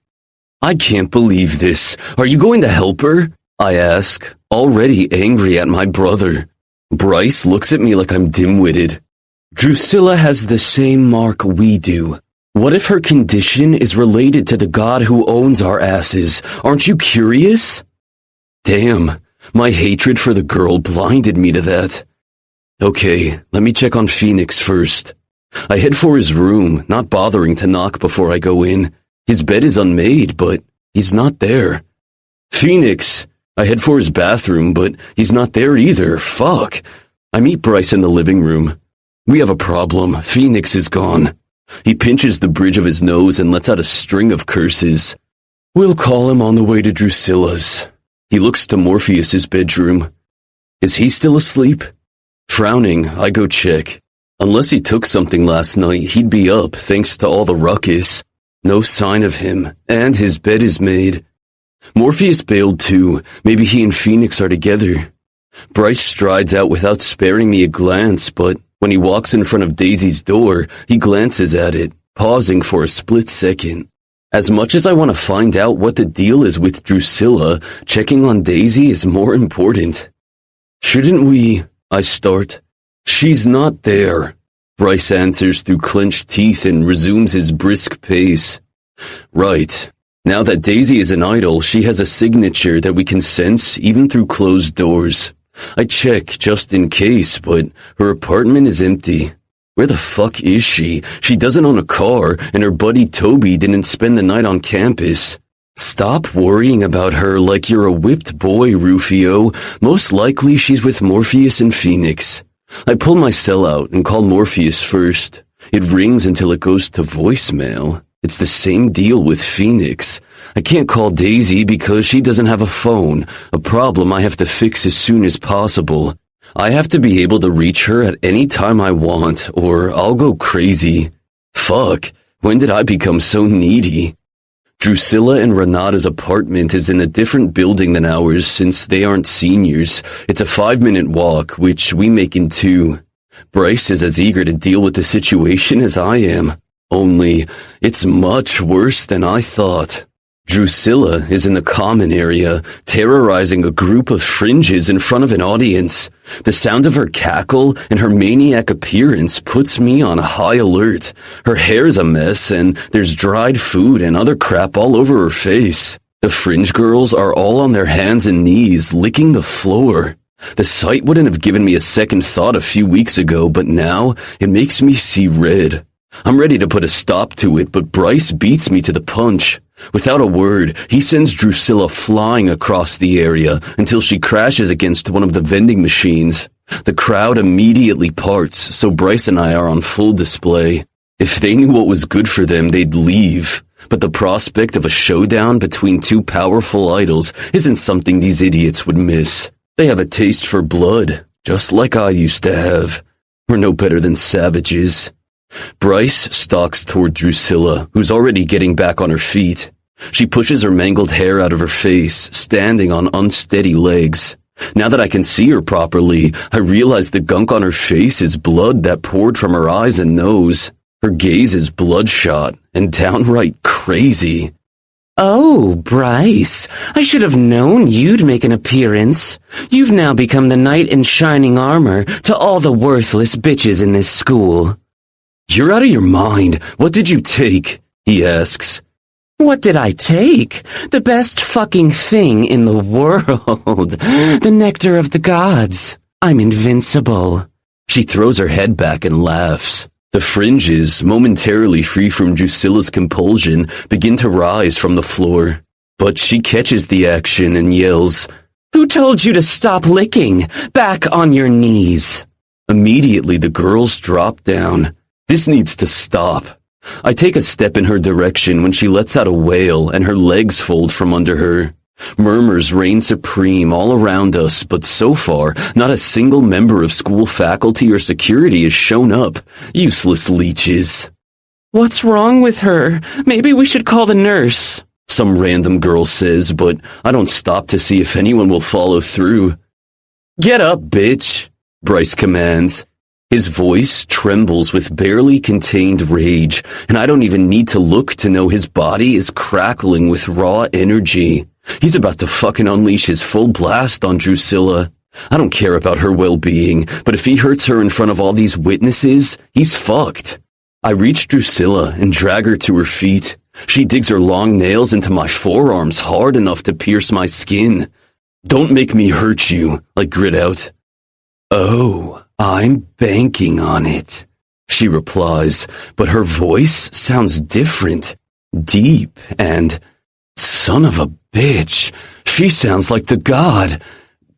I can't believe this. Are you going to help her? I ask, already angry at my brother. Bryce looks at me like I'm dim-witted. Drusilla has the same mark we do. What if her condition is related to the god who owns our asses? Aren't you curious? Damn, my hatred for the girl blinded me to that. Okay, let me check on Phoenix first. I head for his room, not bothering to knock before I go in. His bed is unmade, but he's not there. Phoenix! I head for his bathroom, but he's not there either. Fuck. I meet Bryce in the living room. We have a problem. Phoenix is gone. He pinches the bridge of his nose and lets out a string of curses. We'll call him on the way to Drusilla's. He looks to Morpheus's bedroom. Is he still asleep? Frowning, I go check. Unless he took something last night, he'd be up thanks to all the ruckus. No sign of him, and his bed is made. Morpheus bailed too. Maybe he and Phoenix are together. Bryce strides out without sparing me a glance, but when he walks in front of Daisy's door, he glances at it, pausing for a split second. As much as I want to find out what the deal is with Drusilla, checking on Daisy is more important. Shouldn't we? I start. She's not there. Bryce answers through clenched teeth and resumes his brisk pace. Right. Now that Daisy is an idol, she has a signature that we can sense even through closed doors. I check just in case, but her apartment is empty. Where the fuck is she? She doesn't own a car, and her buddy Toby didn't spend the night on campus. Stop worrying about her like you're a whipped boy, Rufio. Most likely she's with Morpheus and Phoenix. I pull my cell out and call Morpheus first. It rings until it goes to voicemail. It's the same deal with Phoenix. I can't call Daisy because she doesn't have a phone, a problem I have to fix as soon as possible. I have to be able to reach her at any time I want, or I'll go crazy. Fuck, when did I become so needy? Drusilla and Renata's apartment is in a different building than ours since they aren't seniors. It's a 5-minute walk, which we make in 2. Bryce is as eager to deal with the situation as I am. Only, it's much worse than I thought. Drusilla is in the common area, terrorizing a group of fringes in front of an audience. The sound of her cackle and her maniac appearance puts me on high alert. Her hair's a mess, and there's dried food and other crap all over her face. The fringe girls are all on their hands and knees, licking the floor. The sight wouldn't have given me a second thought a few weeks ago, but now it makes me see red. I'm ready to put a stop to it, but Bryce beats me to the punch. Without a word, he sends Drusilla flying across the area until she crashes against one of the vending machines. The crowd immediately parts, so Bryce and I are on full display. If they knew what was good for them, they'd leave. But the prospect of a showdown between two powerful idols isn't something these idiots would miss. They have a taste for blood, just like I used to have. We're no better than savages. Bryce stalks toward Drusilla, who's already getting back on her feet. She pushes her mangled hair out of her face, standing on unsteady legs. Now that I can see her properly, I realize the gunk on her face is blood that poured from her eyes and nose. Her gaze is bloodshot and downright crazy. Oh, Bryce, I should have known you'd make an appearance. You've now become the knight in shining armor to all the worthless bitches in this school. You're out of your mind. What did you take? He asks. What did I take? The best fucking thing in the world. The nectar of the gods. I'm invincible. She throws her head back and laughs. The fringes, momentarily free from Drusilla's compulsion, begin to rise from the floor. But she catches the action and yells, Who told you to stop licking? Back on your knees. Immediately the girls drop down. This needs to stop. I take a step in her direction when she lets out a wail and her legs fold from under her. Murmurs reign supreme all around us, but so far, not a single member of school faculty or security has shown up. Useless leeches. What's wrong with her? Maybe we should call the nurse. Some random girl says, but I don't stop to see if anyone will follow through. Get up, bitch, Bryce commands. His voice trembles with barely contained rage, and I don't even need to look to know his body is crackling with raw energy. He's about to fucking unleash his full blast on Drusilla. I don't care about her well-being, but if he hurts her in front of all these witnesses, he's fucked. I reach Drusilla and drag her to her feet. She digs her long nails into my forearms hard enough to pierce my skin. Don't make me hurt you, I grit out. Oh, I'm banking on it, she replies, but her voice sounds different, deep, and son of a bitch, she sounds like the god.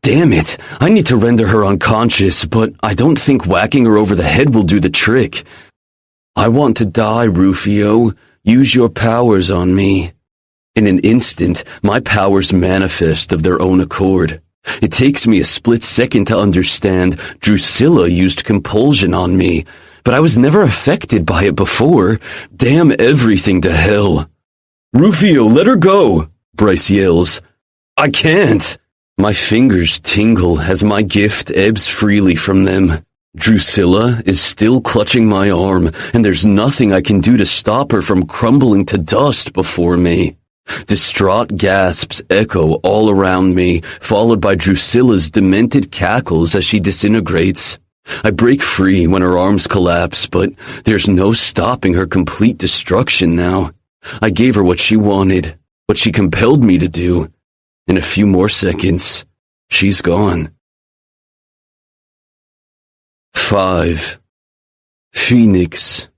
Damn it, I need to render her unconscious, but I don't think whacking her over the head will do the trick. I want to die, Rufio. Use your powers on me. In an instant, my powers manifest of their own accord. It takes me a split second to understand Drusilla used compulsion on me, but I was never affected by it before. Damn everything to hell. Rufio, let her go, Bryce yells. I can't. My fingers tingle as my gift ebbs freely from them. Drusilla is still clutching my arm, and there's nothing I can do to stop her from crumbling to dust before me. Distraught gasps echo all around me, followed by Drusilla's demented cackles as she disintegrates. I break free when her arms collapse, but there's no stopping her complete destruction now. I gave her what she wanted, what she compelled me to do. In a few more seconds, she's gone. 5. Phoenix.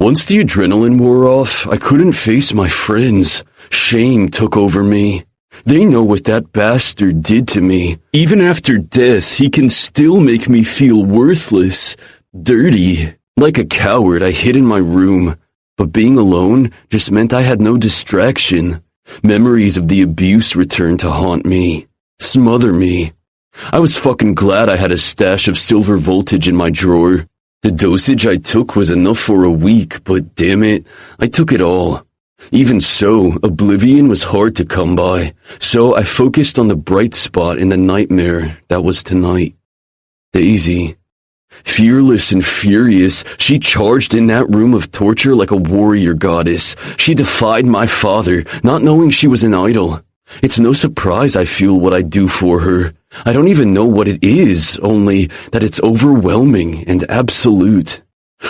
Once the adrenaline wore off, I couldn't face my friends. Shame took over me. They know what that bastard did to me. Even after death, he can still make me feel worthless, dirty. Like a coward, I hid in my room. But being alone just meant I had no distraction. Memories of the abuse returned to haunt me, smother me. I was fucking glad I had a stash of silver voltage in my drawer. The dosage I took was enough for a week, but damn it, I took it all. Even so, oblivion was hard to come by, so I focused on the bright spot in the nightmare that was tonight. Daisy. Fearless and furious, she charged in that room of torture like a warrior goddess. She defied my father, not knowing she was an idol. It's no surprise I feel what I do for her. I don't even know what it is, only that it's overwhelming and absolute.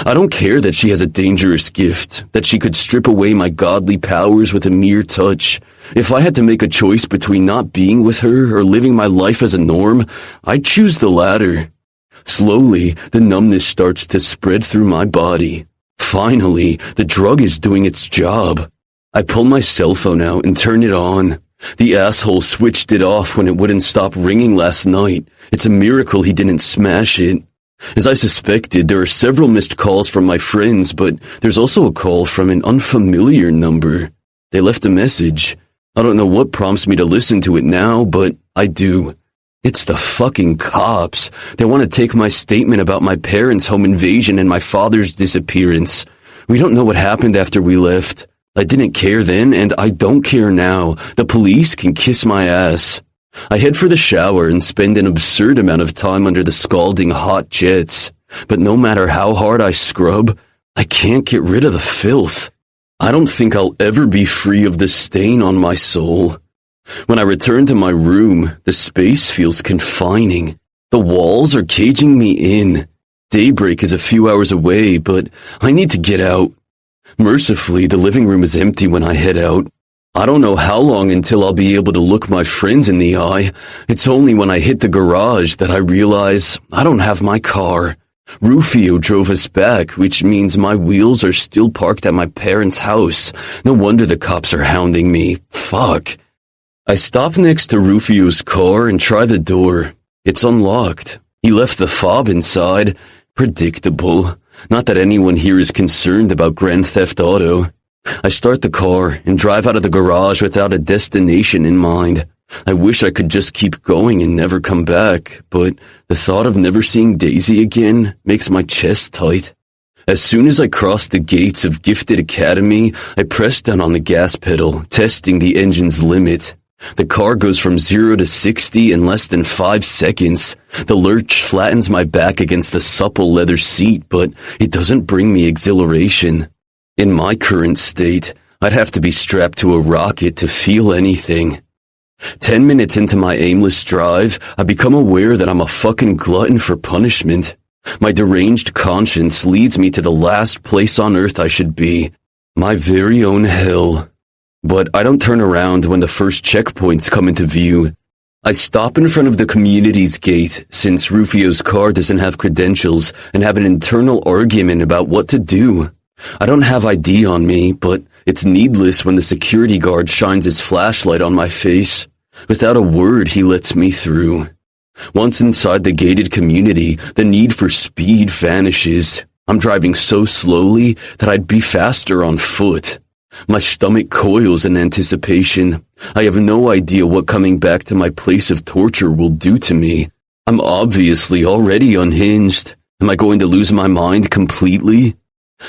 I don't care that she has a dangerous gift, that she could strip away my godly powers with a mere touch. If I had to make a choice between not being with her or living my life as a norm, I'd choose the latter. Slowly, the numbness starts to spread through my body. Finally, the drug is doing its job. I pull my cell phone out and turn it on. The asshole switched it off when it wouldn't stop ringing last night. It's a miracle he didn't smash it. As I suspected, there are several missed calls from my friends, but there's also a call from an unfamiliar number. They left a message. I don't know what prompts me to listen to it now, but I do. It's the fucking cops. They want to take my statement about my parents' home invasion and my father's disappearance. We don't know what happened after we left. I didn't care then, and I don't care now. The police can kiss my ass. I head for the shower and spend an absurd amount of time under the scalding hot jets. But no matter how hard I scrub, I can't get rid of the filth. I don't think I'll ever be free of the stain on my soul. When I return to my room, the space feels confining. The walls are caging me in. Daybreak is a few hours away, but I need to get out. Mercifully, the living room is empty when I head out. I don't know how long until I'll be able to look my friends in the eye. It's only when I hit the garage that I realize I don't have my car. Rufio drove us back, which means my wheels are still parked at my parents' house. No wonder the cops are hounding me. Fuck. I stop next to Rufio's car and try the door. It's unlocked. He left the fob inside. Predictable. Not that anyone here is concerned about Grand Theft Auto. I start the car and drive out of the garage without a destination in mind. I wish I could just keep going and never come back, but the thought of never seeing Daisy again makes my chest tight. As soon as I cross the gates of Gifted Academy, I press down on the gas pedal, testing the engine's limit. The car goes from 0 to 60 in less than 5 seconds. The lurch flattens my back against the supple leather seat, but it doesn't bring me exhilaration. In my current state, I'd have to be strapped to a rocket to feel anything. 10 minutes into my aimless drive, I become aware that I'm a fucking glutton for punishment. My deranged conscience leads me to the last place on earth I should be. My very own hell. But I don't turn around when the first checkpoints come into view. I stop in front of the community's gate, since Rufio's car doesn't have credentials, and have an internal argument about what to do. I don't have ID on me, but it's needless when the security guard shines his flashlight on my face. Without a word, he lets me through. Once inside the gated community, the need for speed vanishes. I'm driving so slowly that I'd be faster on foot. My stomach coils in anticipation. I have no idea what coming back to my place of torture will do to me. I'm obviously already unhinged. Am I going to lose my mind completely?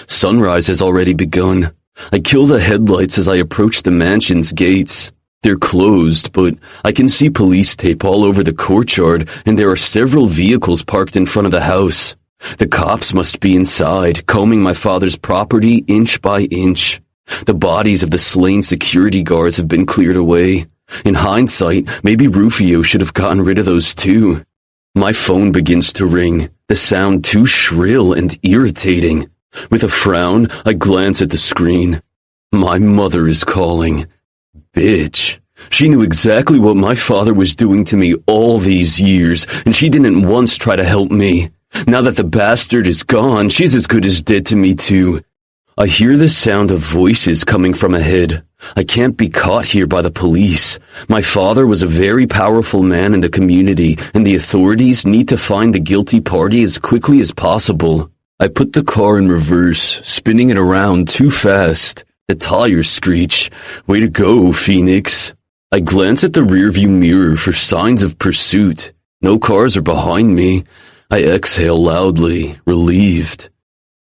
Sunrise has already begun. I kill the headlights as I approach the mansion's gates. They're closed, but I can see police tape all over the courtyard, and there are several vehicles parked in front of the house. The cops must be inside, combing my father's property inch by inch. The bodies of the slain security guards have been cleared away. In hindsight, maybe Rufio should have gotten rid of those too. My phone begins to ring, the sound too shrill and irritating. With a frown, I glance at the screen. My mother is calling. Bitch. She knew exactly what my father was doing to me all these years, and she didn't once try to help me. Now that the bastard is gone, she's as good as dead to me too. I hear the sound of voices coming from ahead. I can't be caught here by the police. My father was a very powerful man in the community, and the authorities need to find the guilty party as quickly as possible. I put the car in reverse, spinning it around too fast. The tires screech. Way to go, Phoenix. I glance at the rearview mirror for signs of pursuit. No cars are behind me. I exhale loudly, relieved.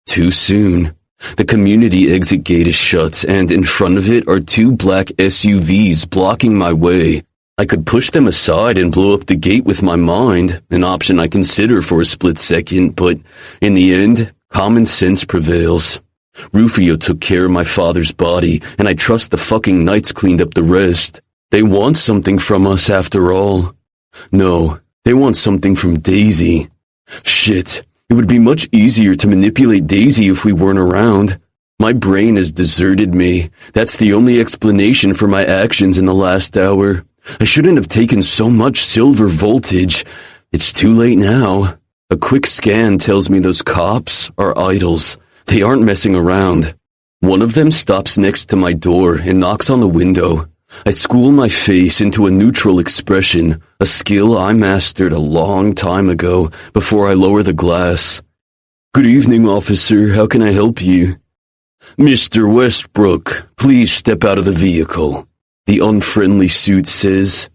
Too soon. The community exit gate is shut, and in front of it are 2 black SUVs blocking my way. I could push them aside and blow up the gate with my mind, an option I consider for a split second, but in the end, common sense prevails. Rufio took care of my father's body, and I trust the fucking knights cleaned up the rest. They want something from us after all. No, they want something from Daisy. Shit, it would be much easier to manipulate Daisy if we weren't around. My brain has deserted me. That's the only explanation for my actions in the last hour. I shouldn't have taken so much silver voltage. It's too late now. A quick scan tells me those cops are idols. They aren't messing around. One of them stops next to my door and knocks on the window. I school my face into a neutral expression, a skill I mastered a long time ago before I lower the glass. Good evening, officer. How can I help you? Mr. Westbrook, please step out of the vehicle, the unfriendly suit says.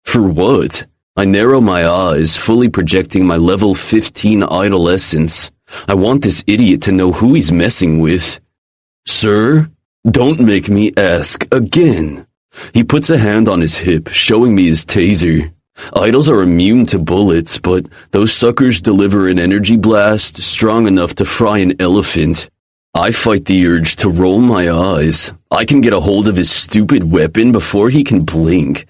For what? I narrow my eyes, fully projecting my level 15 idol essence. I want this idiot to know who he's messing with. Sir, don't make me ask again. He puts a hand on his hip, showing me his taser. Idols are immune to bullets, but those suckers deliver an energy blast strong enough to fry an elephant. I fight the urge to roll my eyes. I can get a hold of his stupid weapon before he can blink.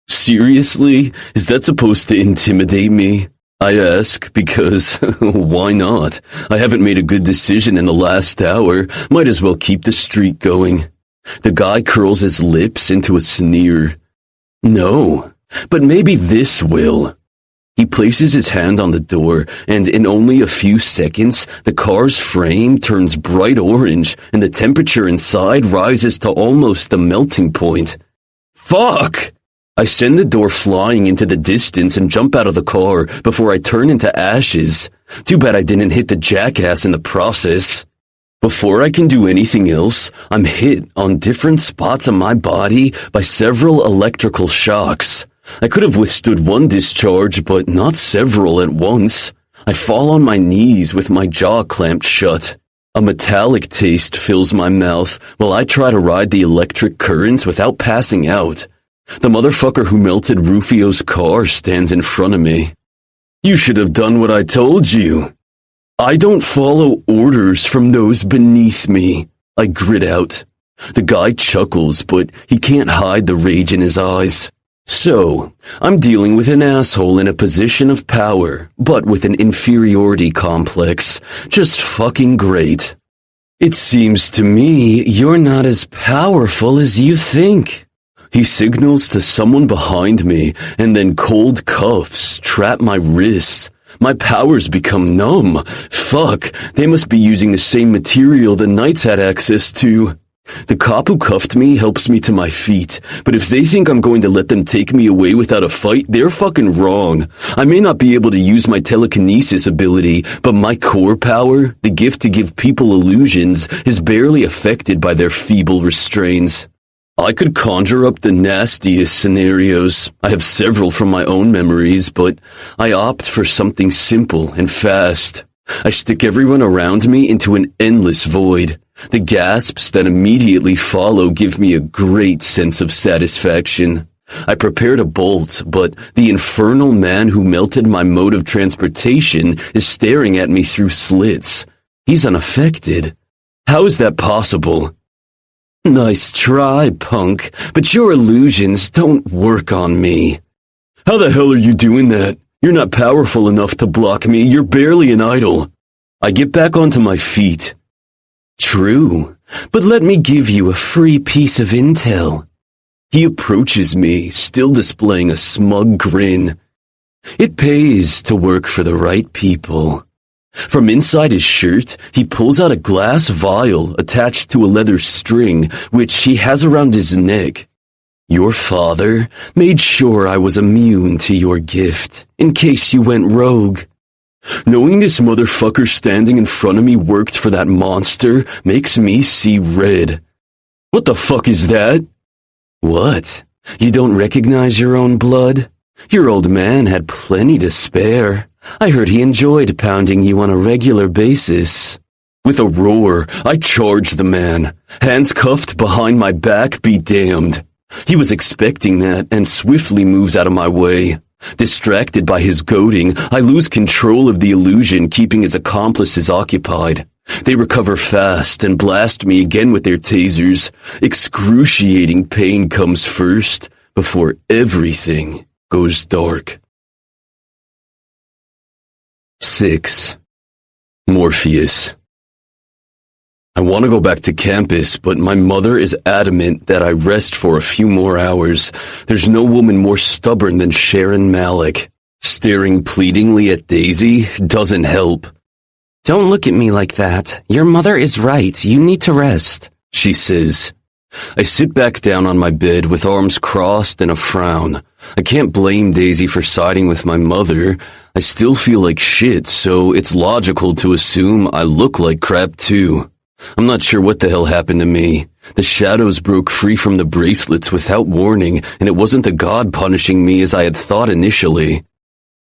Seriously? Is that supposed to intimidate me? I ask because, why not? I haven't made a good decision in the last hour. Might as well keep the streak going. The guy curls his lips into a sneer. No, but maybe this will. He places his hand on the door, and in only a few seconds, the car's frame turns bright orange, and the temperature inside rises to almost the melting point. Fuck! I send the door flying into the distance and jump out of the car before I turn into ashes. Too bad I didn't hit the jackass in the process. Before I can do anything else, I'm hit on different spots of my body by several electrical shocks. I could have withstood one discharge, but not several at once. I fall on my knees with my jaw clamped shut. A metallic taste fills my mouth while I try to ride the electric currents without passing out. The motherfucker who melted Rufio's car stands in front of me. You should have done what I told you. I don't follow orders from those beneath me, I grit out. The guy chuckles, but he can't hide the rage in his eyes. So, I'm dealing with an asshole in a position of power, but with an inferiority complex. Just fucking great. It seems to me you're not as powerful as you think. He signals to someone behind me, and then cold cuffs trap my wrists. My powers become numb. Fuck, they must be using the same material the knights had access to. The cop who cuffed me helps me to my feet, but if they think I'm going to let them take me away without a fight, they're fucking wrong. I may not be able to use my telekinesis ability, but my core power, the gift to give people illusions, is barely affected by their feeble restraints. I could conjure up the nastiest scenarios. I have several from my own memories, but I opt for something simple and fast. I stick everyone around me into an endless void. The gasps that immediately follow give me a great sense of satisfaction. I prepare to bolt, but the infernal man who melted my mode of transportation is staring at me through slits. He's unaffected. How is that possible? Nice try, punk, but your illusions don't work on me. How the hell are you doing that? You're not powerful enough to block me. You're barely an idol. I get back onto my feet. True, but let me give you a free piece of intel. He approaches me, still displaying a smug grin. It pays to work for the right people. From inside his shirt, he pulls out a glass vial attached to a leather string, which he has around his neck. Your father made sure I was immune to your gift, in case you went rogue. Knowing this motherfucker standing in front of me worked for that monster makes me see red. What the fuck is that? What? You don't recognize your own blood? Your old man had plenty to spare. I heard he enjoyed pounding you on a regular basis. With a roar, I charge the man. Hands cuffed behind my back, be damned. He was expecting that and swiftly moves out of my way. Distracted by his goading, I lose control of the illusion, keeping his accomplices occupied. They recover fast and blast me again with their tasers. Excruciating pain comes first before everything goes dark. 6. Morpheus. I want to go back to campus, but my mother is adamant that I rest for a few more hours. There's no woman more stubborn than Sharon Malik. Staring pleadingly at Daisy doesn't help. Don't look at me like that. Your mother is right. You need to rest, she says. I sit back down on my bed with arms crossed and a frown. I can't blame Daisy for siding with my mother. I still feel like shit, so it's logical to assume I look like crap too. I'm not sure what the hell happened to me. The shadows broke free from the bracelets without warning, and it wasn't the god punishing me as I had thought initially.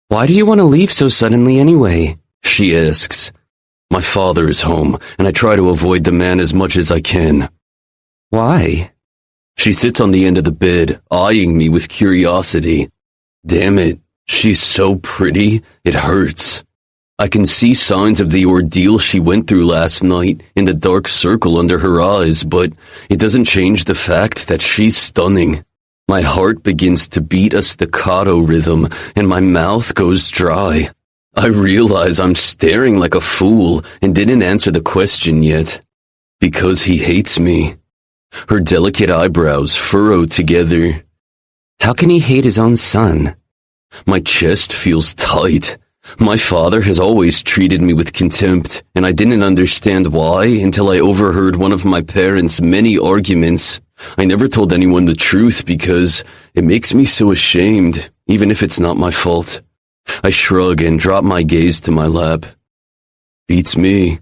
Why do you want to leave so suddenly anyway? She asks. My father is home, and I try to avoid the man as much as I can. Why? She sits on the end of the bed, eyeing me with curiosity. Damn it, she's so pretty, it hurts. I can see signs of the ordeal she went through last night in the dark circle under her eyes, but it doesn't change the fact that she's stunning. My heart begins to beat a staccato rhythm, and my mouth goes dry. I realize I'm staring like a fool and didn't answer the question yet. Because he hates me. Her delicate eyebrows furrow together. How can he hate his own son? My chest feels tight. My father has always treated me with contempt, and I didn't understand why until I overheard one of my parents' many arguments. I never told anyone the truth because it makes me so ashamed, even if it's not my fault. I shrug and drop my gaze to my lap. Beats me.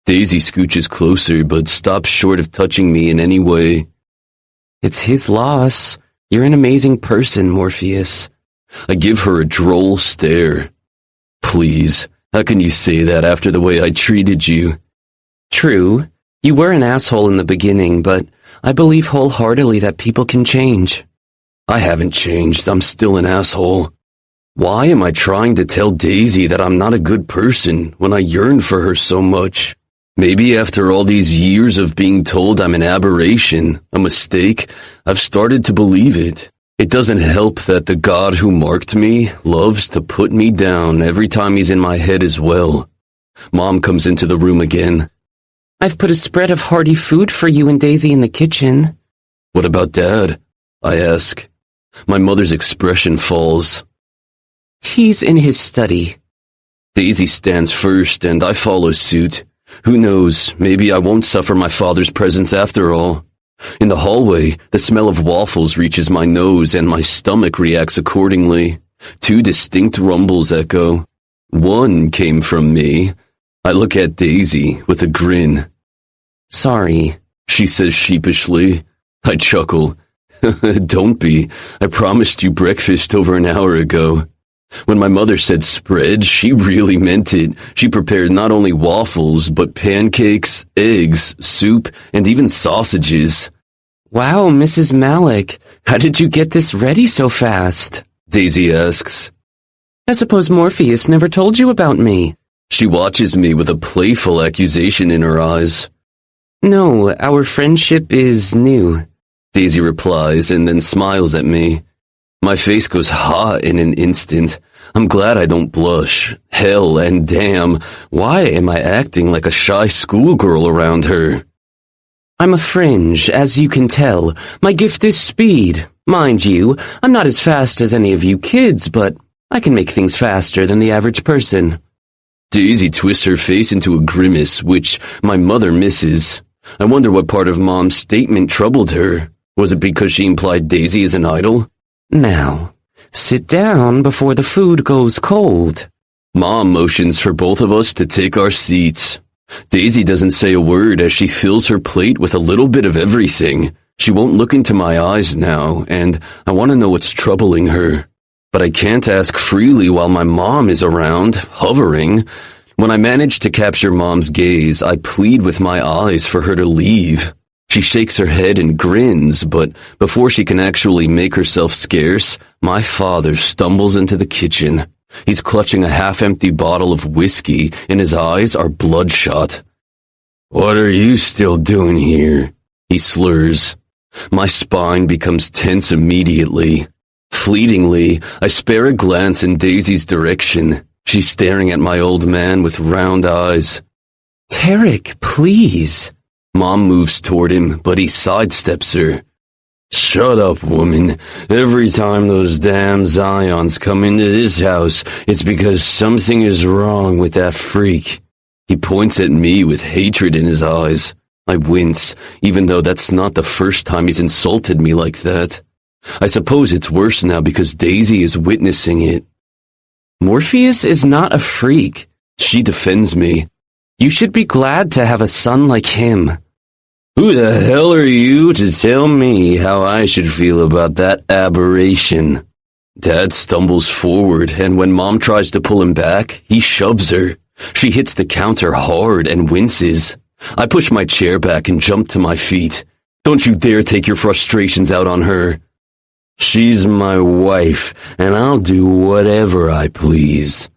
Daisy scooches closer, but stops short of touching me in any way. It's his loss. You're an amazing person, Morpheus. I give her a droll stare. Please, how can you say that after the way I treated you? True. You were an asshole in the beginning, but I believe wholeheartedly that people can change. I haven't changed. I'm still an asshole. Why am I trying to tell Daisy that I'm not a good person when I yearn for her so much? Maybe after all these years of being told I'm an aberration, a mistake, I've started to believe it. It doesn't help that the god who marked me loves to put me down every time he's in my head as well. Mom comes into the room again. I've put a spread of hearty food for you and Daisy in the kitchen. What about Dad? I ask. My mother's expression falls. He's in his study. Daisy stands first and I follow suit. Who knows, maybe I won't suffer my father's presence after all. In the hallway, the smell of waffles reaches my nose and my stomach reacts accordingly. 2 distinct rumbles echo. One came from me. I look at Daisy with a grin. Sorry, she says sheepishly. I chuckle. Don't be. I promised you breakfast over an hour ago. When my mother said spread, she really meant it. She prepared not only waffles, but pancakes, eggs, soup, and even sausages. Wow, Mrs. Malik, how did you get this ready so fast? Daisy asks. I suppose Morpheus never told you about me. She watches me with a playful accusation in her eyes. No, our friendship is new, Daisy replies and then smiles at me. My face goes hot in an instant. I'm glad I don't blush. Hell and damn, why am I acting like a shy schoolgirl around her? I'm a fringe, as you can tell. My gift is speed. Mind you, I'm not as fast as any of you kids, but I can make things faster than the average person. Daisy twists her face into a grimace, which my mother misses. I wonder what part of Mom's statement troubled her. Was it because she implied Daisy is an idol? Now, sit down before the food goes cold. Mom motions for both of us to take our seats. Daisy doesn't say a word as she fills her plate with a little bit of everything. She won't look into my eyes now, and I want to know what's troubling her. But I can't ask freely while my mom is around, hovering. When I manage to capture Mom's gaze, I plead with my eyes for her to leave. She shakes her head and grins, but before she can actually make herself scarce, my father stumbles into the kitchen. He's clutching a half-empty bottle of whiskey, and his eyes are bloodshot. "What are you still doing here?" he slurs. My spine becomes tense immediately. Fleetingly, I spare a glance in Daisy's direction. She's staring at my old man with round eyes. "Tarek, please." Mom moves toward him, but he sidesteps her. "Shut up, woman. Every time those damn Zions come into this house, it's because something is wrong with that freak." He points at me with hatred in his eyes. I wince, even though that's not the first time he's insulted me like that. I suppose it's worse now because Daisy is witnessing it. "Morpheus is not a freak." She defends me. "You should be glad to have a son like him." "Who the hell are you to tell me how I should feel about that aberration?" Dad stumbles forward, and when Mom tries to pull him back, he shoves her. She hits the counter hard and winces. I push my chair back and jump to my feet. "Don't you dare take your frustrations out on her." "She's my wife, and I'll do whatever I please."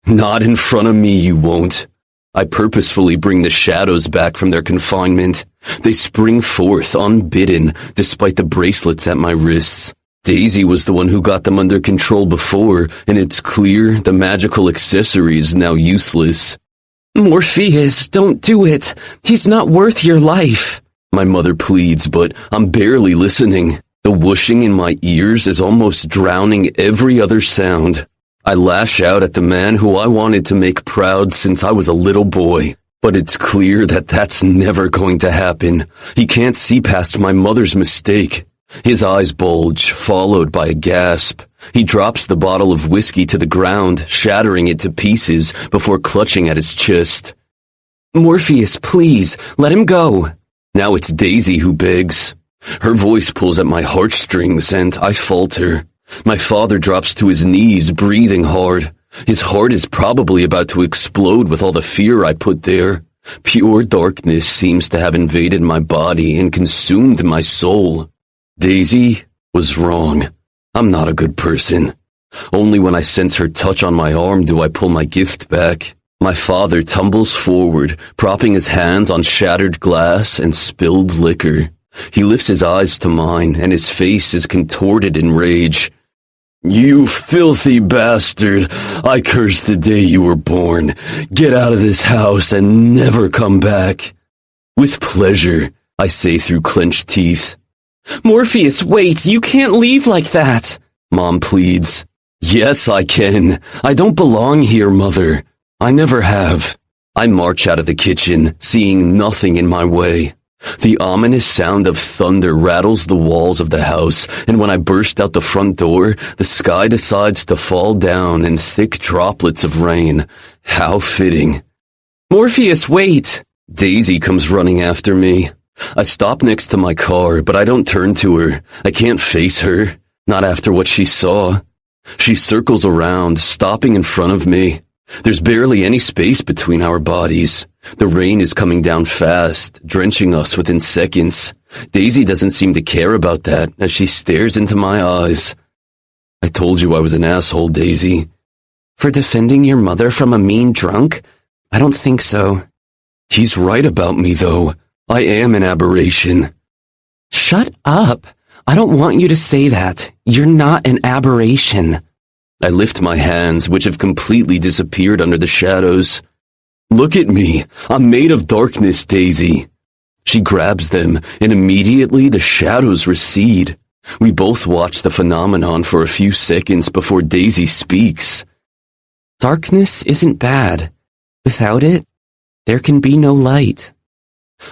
"Not in front of me, you won't." I purposefully bring the shadows back from their confinement. They spring forth unbidden, despite the bracelets at my wrists. Daisy was the one who got them under control before, and it's clear the magical accessory is now useless. "Morpheus, don't do it. He's not worth your life," my mother pleads, but I'm barely listening. The whooshing in my ears is almost drowning every other sound. I lash out at the man who I wanted to make proud since I was a little boy. But it's clear that that's never going to happen. He can't see past my mother's mistake. His eyes bulge, followed by a gasp. He drops the bottle of whiskey to the ground, shattering it to pieces before clutching at his chest. "Morpheus, please, let him go." Now it's Daisy who begs. Her voice pulls at my heartstrings, and I falter. My father drops to his knees, breathing hard. His heart is probably about to explode with all the fear I put there. Pure darkness seems to have invaded my body and consumed my soul. Daisy was wrong. I'm not a good person. Only when I sense her touch on my arm do I pull my gift back. My father tumbles forward, propping his hands on shattered glass and spilled liquor. He lifts his eyes to mine, and his face is contorted in rage. "You filthy bastard! I curse the day you were born. Get out of this house and never come back." "With pleasure," I say through clenched teeth. "Morpheus, wait, you can't leave like that," Mom pleads. "Yes, I can. I don't belong here, Mother. I never have." I march out of the kitchen, seeing nothing in my way. The ominous sound of thunder rattles the walls of the house, and when I burst out the front door, the sky decides to fall down in thick droplets of rain. How fitting. "Morpheus, wait!" Daisy comes running after me. I stop next to my car, but I don't turn to her. I can't face her, not after what she saw. She circles around, stopping in front of me. There's barely any space between our bodies. The rain is coming down fast, drenching us within seconds. Daisy doesn't seem to care about that as she stares into my eyes. "I told you I was an asshole, Daisy." "For defending your mother from a mean drunk? I don't think so." "He's right about me, though. I am an aberration." "Shut up. I don't want you to say that. You're not an aberration." I lift my hands, which have completely disappeared under the shadows. "Look at me. I'm made of darkness, Daisy." She grabs them, and immediately the shadows recede. We both watch the phenomenon for a few seconds before Daisy speaks. "Darkness isn't bad. Without it, there can be no light."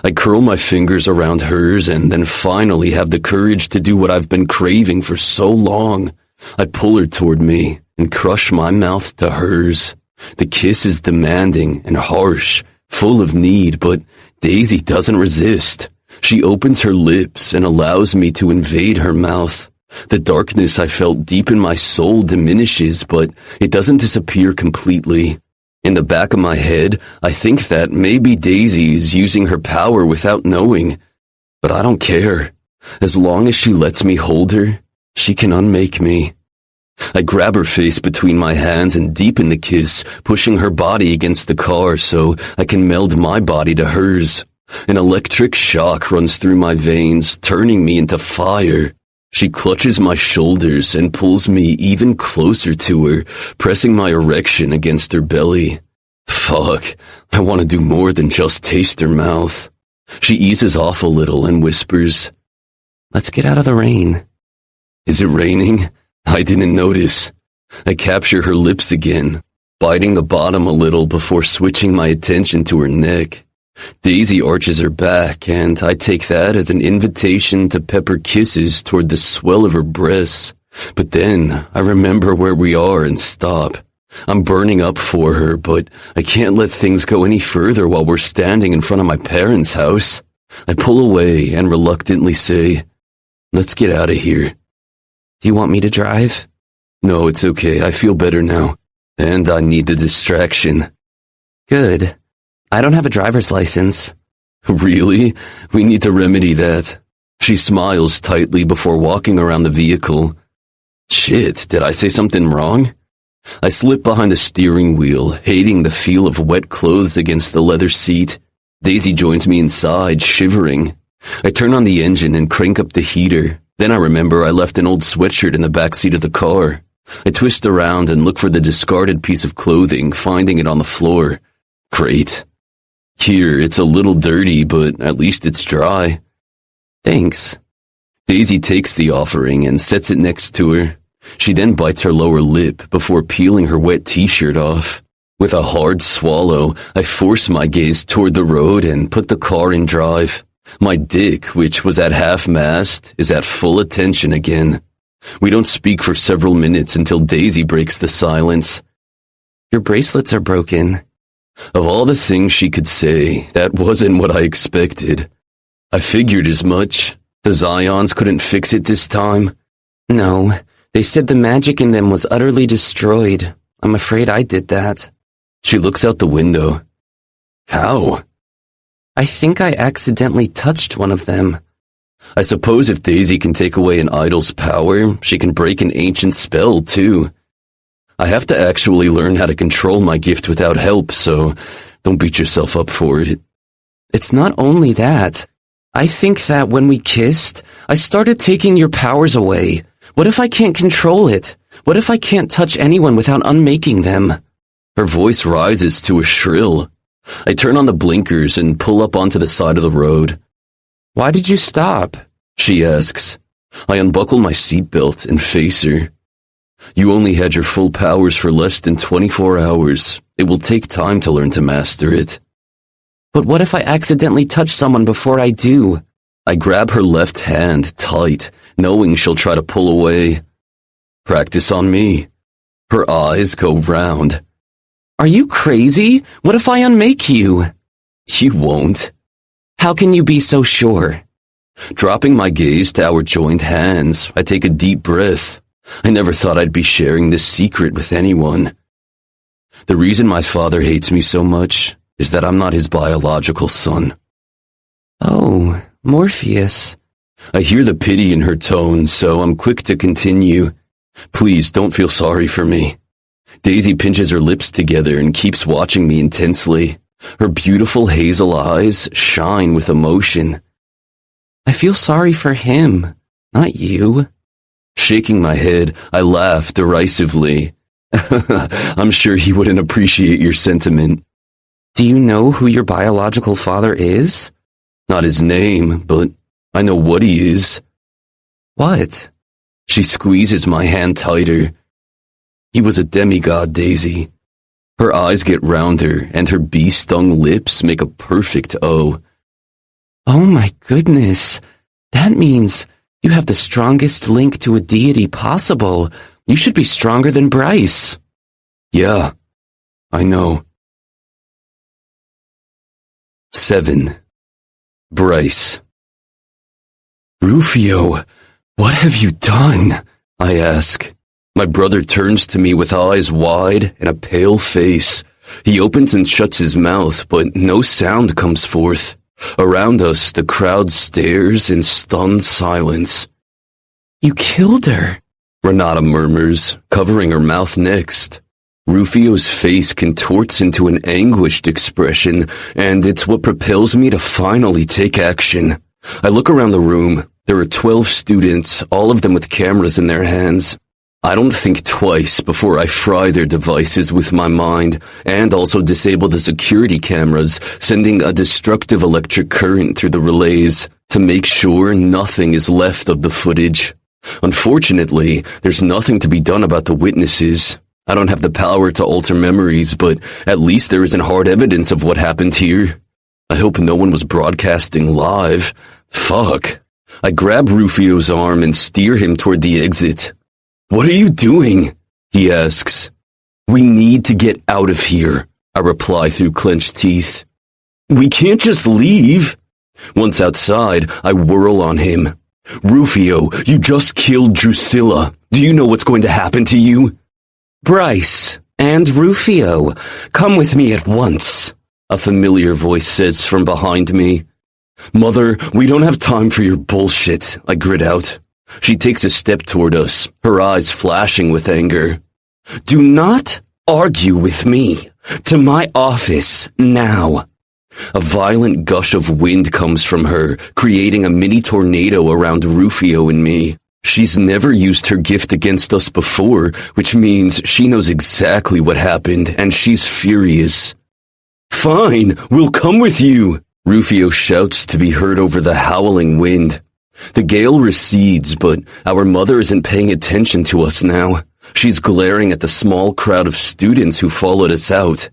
I curl my fingers around hers and then finally have the courage to do what I've been craving for so long. I pull her toward me and crush my mouth to hers. The kiss is demanding and harsh, full of need, but Daisy doesn't resist. She opens her lips and allows me to invade her mouth. The darkness I felt deep in my soul diminishes, but it doesn't disappear completely. In the back of my head, I think that maybe Daisy is using her power without knowing. But I don't care. As long as she lets me hold her, she can unmake me. I grab her face between my hands and deepen the kiss, pushing her body against the car so I can meld my body to hers. An electric shock runs through my veins, turning me into fire. She clutches my shoulders and pulls me even closer to her, pressing my erection against her belly. Fuck, I want to do more than just taste her mouth. She eases off a little and whispers, "Let's get out of the rain." Is it raining? I didn't notice. I capture her lips again, biting the bottom a little before switching my attention to her neck. Daisy arches her back, and I take that as an invitation to pepper kisses toward the swell of her breasts. But then I remember where we are and stop. I'm burning up for her, but I can't let things go any further while we're standing in front of my parents' house. I pull away and reluctantly say, "Let's get out of here." Do you want me to drive? No, it's okay. I feel better now. And I need the distraction. Good. I don't have a driver's license. Really? We need to remedy that. She smiles tightly before walking around the vehicle. Shit, did I say something wrong? I slip behind the steering wheel, hating the feel of wet clothes against the leather seat. Daisy joins me inside, shivering. I turn on the engine and crank up the heater. Then I remember I left an old sweatshirt in the back seat of the car. I twist around and look for the discarded piece of clothing, finding it on the floor. Great. Here, it's a little dirty, but at least it's dry. Thanks. Daisy takes the offering and sets it next to her. She then bites her lower lip before peeling her wet t-shirt off. With a hard swallow, I force my gaze toward the road and put the car in drive. My dick, which was at half-mast, is at full attention again. We don't speak for several minutes until Daisy breaks the silence. Your bracelets are broken. Of all the things she could say, that wasn't what I expected. I figured as much. The Zions couldn't fix it this time. No, they said the magic in them was utterly destroyed. I'm afraid I did that. She looks out the window. How? I think I accidentally touched one of them. I suppose if Daisy can take away an idol's power, she can break an ancient spell, too. I have to actually learn how to control my gift without help, so don't beat yourself up for it. It's not only that. I think that when we kissed, I started taking your powers away. What if I can't control it? What if I can't touch anyone without unmaking them? Her voice rises to a shrill. I turn on the blinkers and pull up onto the side of the road. Why did you stop? She asks. I unbuckle my seatbelt and face her. You only had your full powers for less than 24 hours. It will take time to learn to master it. But what if I accidentally touch someone before I do? I grab her left hand tight, knowing she'll try to pull away. Practice on me. Her eyes go round. Are you crazy? What if I unmake you? You won't. How can you be so sure? Dropping my gaze to our joined hands, I take a deep breath. I never thought I'd be sharing this secret with anyone. The reason my father hates me so much is that I'm not his biological son. Oh, Morpheus. I hear the pity in her tone, so I'm quick to continue. Please don't feel sorry for me. Daisy pinches her lips together and keeps watching me intensely. Her beautiful hazel eyes shine with emotion. I feel sorry for him, not you. Shaking my head, I laugh derisively. I'm sure he wouldn't appreciate your sentiment. Do you know who your biological father is? Not his name, but I know what he is. What? She squeezes my hand tighter. He was a demigod, Daisy. Her eyes get rounder, and her bee-stung lips make a perfect O. Oh my goodness. That means you have the strongest link to a deity possible. You should be stronger than Bryce. Yeah, I know. 7. Bryce. Rufio, what have you done? I ask. My brother turns to me with eyes wide and a pale face. He opens and shuts his mouth, but no sound comes forth. Around us, the crowd stares in stunned silence. You killed her, Renata murmurs, covering her mouth next. Rufio's face contorts into an anguished expression, and it's what propels me to finally take action. I look around the room. There are 12 students, all of them with cameras in their hands. I don't think twice before I fry their devices with my mind, and also disable the security cameras, sending a destructive electric current through the relays to make sure nothing is left of the footage. Unfortunately, there's nothing to be done about the witnesses. I don't have the power to alter memories, but at least there isn't hard evidence of what happened here. I hope no one was broadcasting live. Fuck. I grab Rufio's arm and steer him toward the exit. What are you doing? He asks. We need to get out of here, I reply through clenched teeth. We can't just leave. Once outside, I whirl on him. Rufio, you just killed Drusilla. Do you know what's going to happen to you? Bryce and Rufio, come with me at once, a familiar voice says from behind me. Mother, we don't have time for your bullshit, I grit out. She takes a step toward us, her eyes flashing with anger. Do not argue with me. To my office, now. A violent gush of wind comes from her, creating a mini tornado around Rufio and me. She's never used her gift against us before, which means she knows exactly what happened, and she's furious. Fine, we'll come with you, Rufio shouts to be heard over the howling wind. The gale recedes, but our mother isn't paying attention to us now. She's glaring at the small crowd of students who followed us out.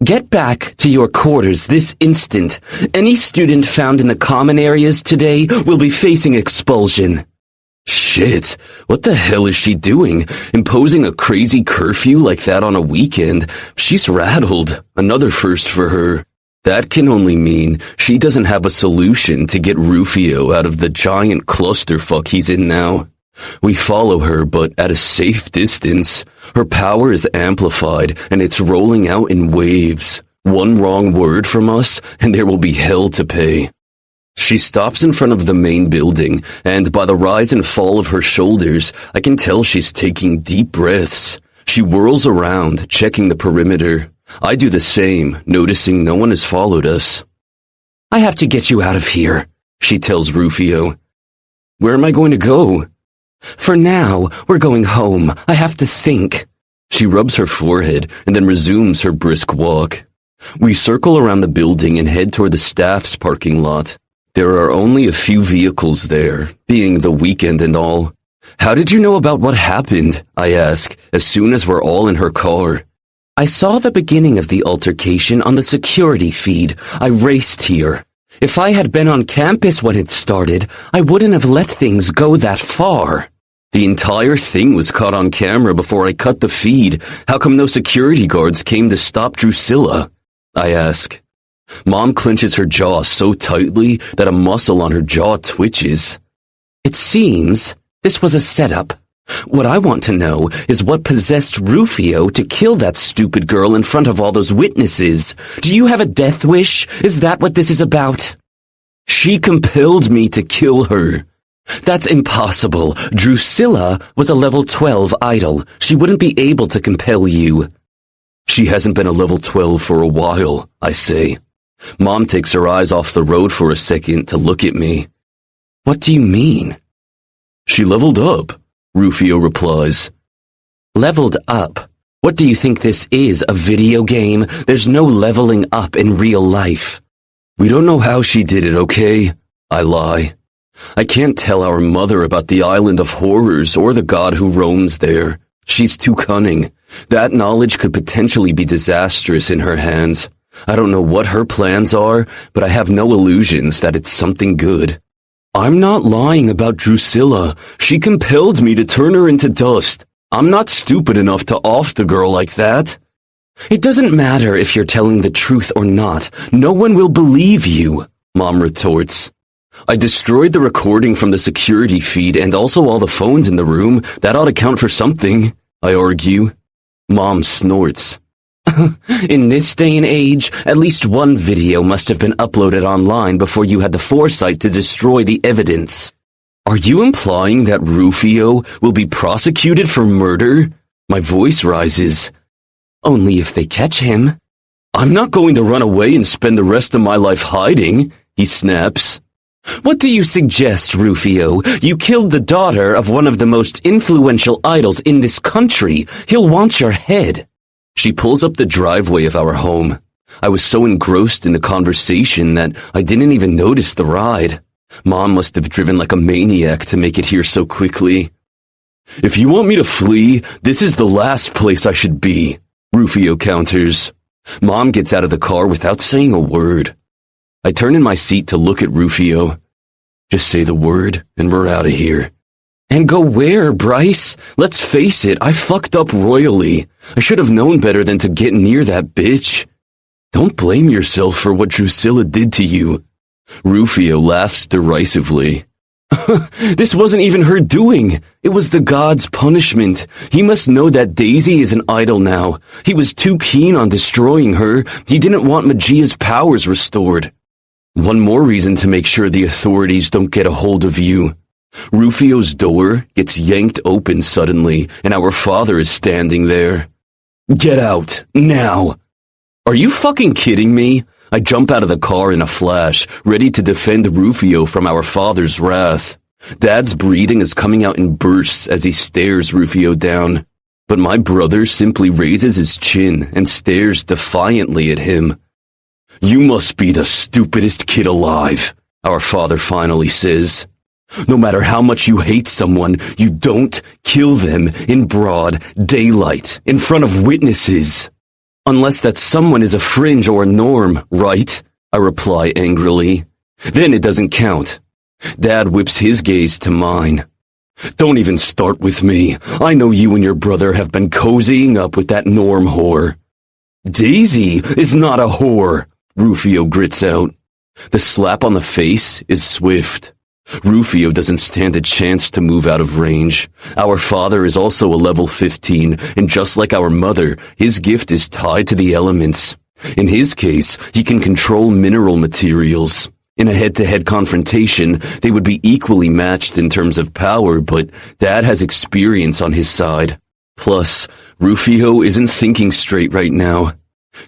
Get back to your quarters this instant. Any student found in the common areas today will be facing expulsion. Shit, what the hell is she doing? Imposing a crazy curfew like that on a weekend? She's rattled. Another first for her. That can only mean she doesn't have a solution to get Rufio out of the giant clusterfuck he's in now. We follow her, but at a safe distance. Her power is amplified, and it's rolling out in waves. One wrong word from us, and there will be hell to pay. She stops in front of the main building, and by the rise and fall of her shoulders, I can tell she's taking deep breaths. She whirls around, checking the perimeter. I do the same, noticing no one has followed us. I have to get you out of here, she tells Rufio. Where am I going to go? For now, we're going home. I have to think. She rubs her forehead and then resumes her brisk walk. We circle around the building and head toward the staff's parking lot. There are only a few vehicles there, being the weekend and all. How did you know about what happened? I ask, as soon as we're all in her car. I saw the beginning of the altercation on the security feed. I raced here. If I had been on campus when it started, I wouldn't have let things go that far. The entire thing was caught on camera before I cut the feed. How come no security guards came to stop Drusilla? I ask. Mom clenches her jaw so tightly that a muscle on her jaw twitches. It seems this was a setup. What I want to know is what possessed Rufio to kill that stupid girl in front of all those witnesses. Do you have a death wish? Is that what this is about? She compelled me to kill her. That's impossible. Drusilla was a level 12 idol. She wouldn't be able to compel you. She hasn't been a level 12 for a while, I say. Mom takes her eyes off the road for a second to look at me. What do you mean? She leveled up, Rufio replies. Leveled up? What do you think this is, a video game? There's no leveling up in real life. We don't know how she did it, okay? I lie. I can't tell our mother about the island of horrors or the god who roams there. She's too cunning. That knowledge could potentially be disastrous in her hands. I don't know what her plans are, but I have no illusions that it's something good. I'm not lying about Drusilla. She compelled me to turn her into dust. I'm not stupid enough to off the girl like that. It doesn't matter if you're telling the truth or not. No one will believe you, Mom retorts. I destroyed the recording from the security feed and also all the phones in the room. That ought to count for something, I argue. Mom snorts. In this day and age, at least one video must have been uploaded online before you had the foresight to destroy the evidence. Are you implying that Rufio will be prosecuted for murder? My voice rises. Only if they catch him. I'm not going to run away and spend the rest of my life hiding, he snaps. What do you suggest, Rufio? You killed the daughter of one of the most influential idols in this country. He'll want your head. She pulls up the driveway of our home. I was so engrossed in the conversation that I didn't even notice the ride. Mom must have driven like a maniac to make it here so quickly. If you want me to flee, this is the last place I should be, Rufio counters. Mom gets out of the car without saying a word. I turn in my seat to look at Rufio. Just say the word and we're out of here. And go where, Bryce? Let's face it, I fucked up royally. I should have known better than to get near that bitch. Don't blame yourself for what Drusilla did to you. Rufio laughs derisively. This wasn't even her doing. It was the god's punishment. He must know that Daisy is an idol now. He was too keen on destroying her. He didn't want Magia's powers restored. One more reason to make sure the authorities don't get a hold of you. Rufio's door gets yanked open suddenly, and our father is standing there. Get out, now! Are you fucking kidding me? I jump out of the car in a flash, ready to defend Rufio from our father's wrath. Dad's breathing is coming out in bursts as he stares Rufio down. But my brother simply raises his chin and stares defiantly at him. You must be the stupidest kid alive, our father finally says. No matter how much you hate someone, you don't kill them in broad daylight, in front of witnesses. Unless that someone is a fringe or a norm, right? I reply angrily. Then it doesn't count. Dad whips his gaze to mine. Don't even start with me. I know you and your brother have been cozying up with that norm whore. Daisy is not a whore, Rufio grits out. The slap on the face is swift. Rufio doesn't stand a chance to move out of range. Our father is also a level 15, and just like our mother, his gift is tied to the elements. In his case, he can control mineral materials. In a head-to-head confrontation, they would be equally matched in terms of power, but Dad has experience on his side. Plus, Rufio isn't thinking straight right now.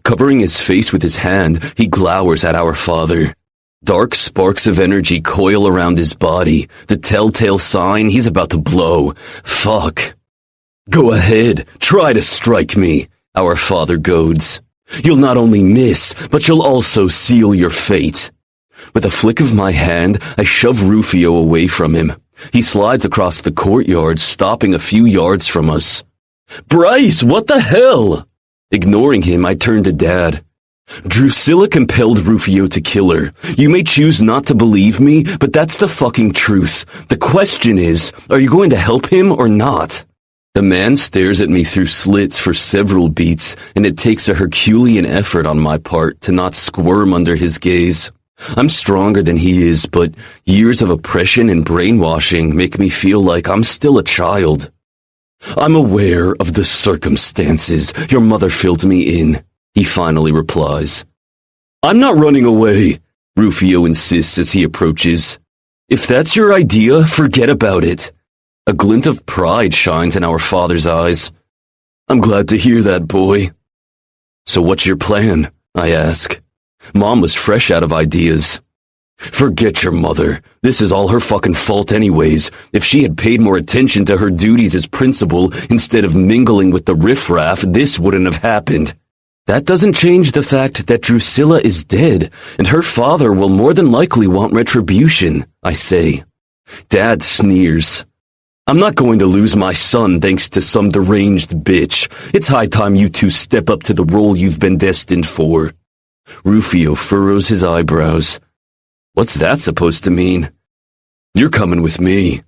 Covering his face with his hand, he glowers at our father. Dark sparks of energy coil around his body, the telltale sign he's about to blow. Fuck. Go ahead, try to strike me, our father goads. You'll not only miss, but you'll also seal your fate. With a flick of my hand, I shove Rufio away from him. He slides across the courtyard, stopping a few yards from us. Bryce, what the hell? Ignoring him, I turn to Dad. Drusilla compelled Rufio to kill her. You may choose not to believe me, but that's the fucking truth. The question is, are you going to help him or not? The man stares at me through slits for several beats, and it takes a Herculean effort on my part to not squirm under his gaze. I'm stronger than he is, but years of oppression and brainwashing make me feel like I'm still a child. I'm aware of the circumstances your mother filled me in, he finally replies. I'm not running away, Rufio insists as he approaches. If that's your idea, forget about it. A glint of pride shines in our father's eyes. I'm glad to hear that, boy. So what's your plan? I ask. Mom was fresh out of ideas. Forget your mother. This is all her fucking fault anyways. If she had paid more attention to her duties as principal instead of mingling with the riffraff, this wouldn't have happened. That doesn't change the fact that Drusilla is dead, and her father will more than likely want retribution, I say. Dad sneers. I'm not going to lose my son thanks to some deranged bitch. It's high time you two step up to the role you've been destined for. Rufio furrows his eyebrows. What's that supposed to mean? You're coming with me.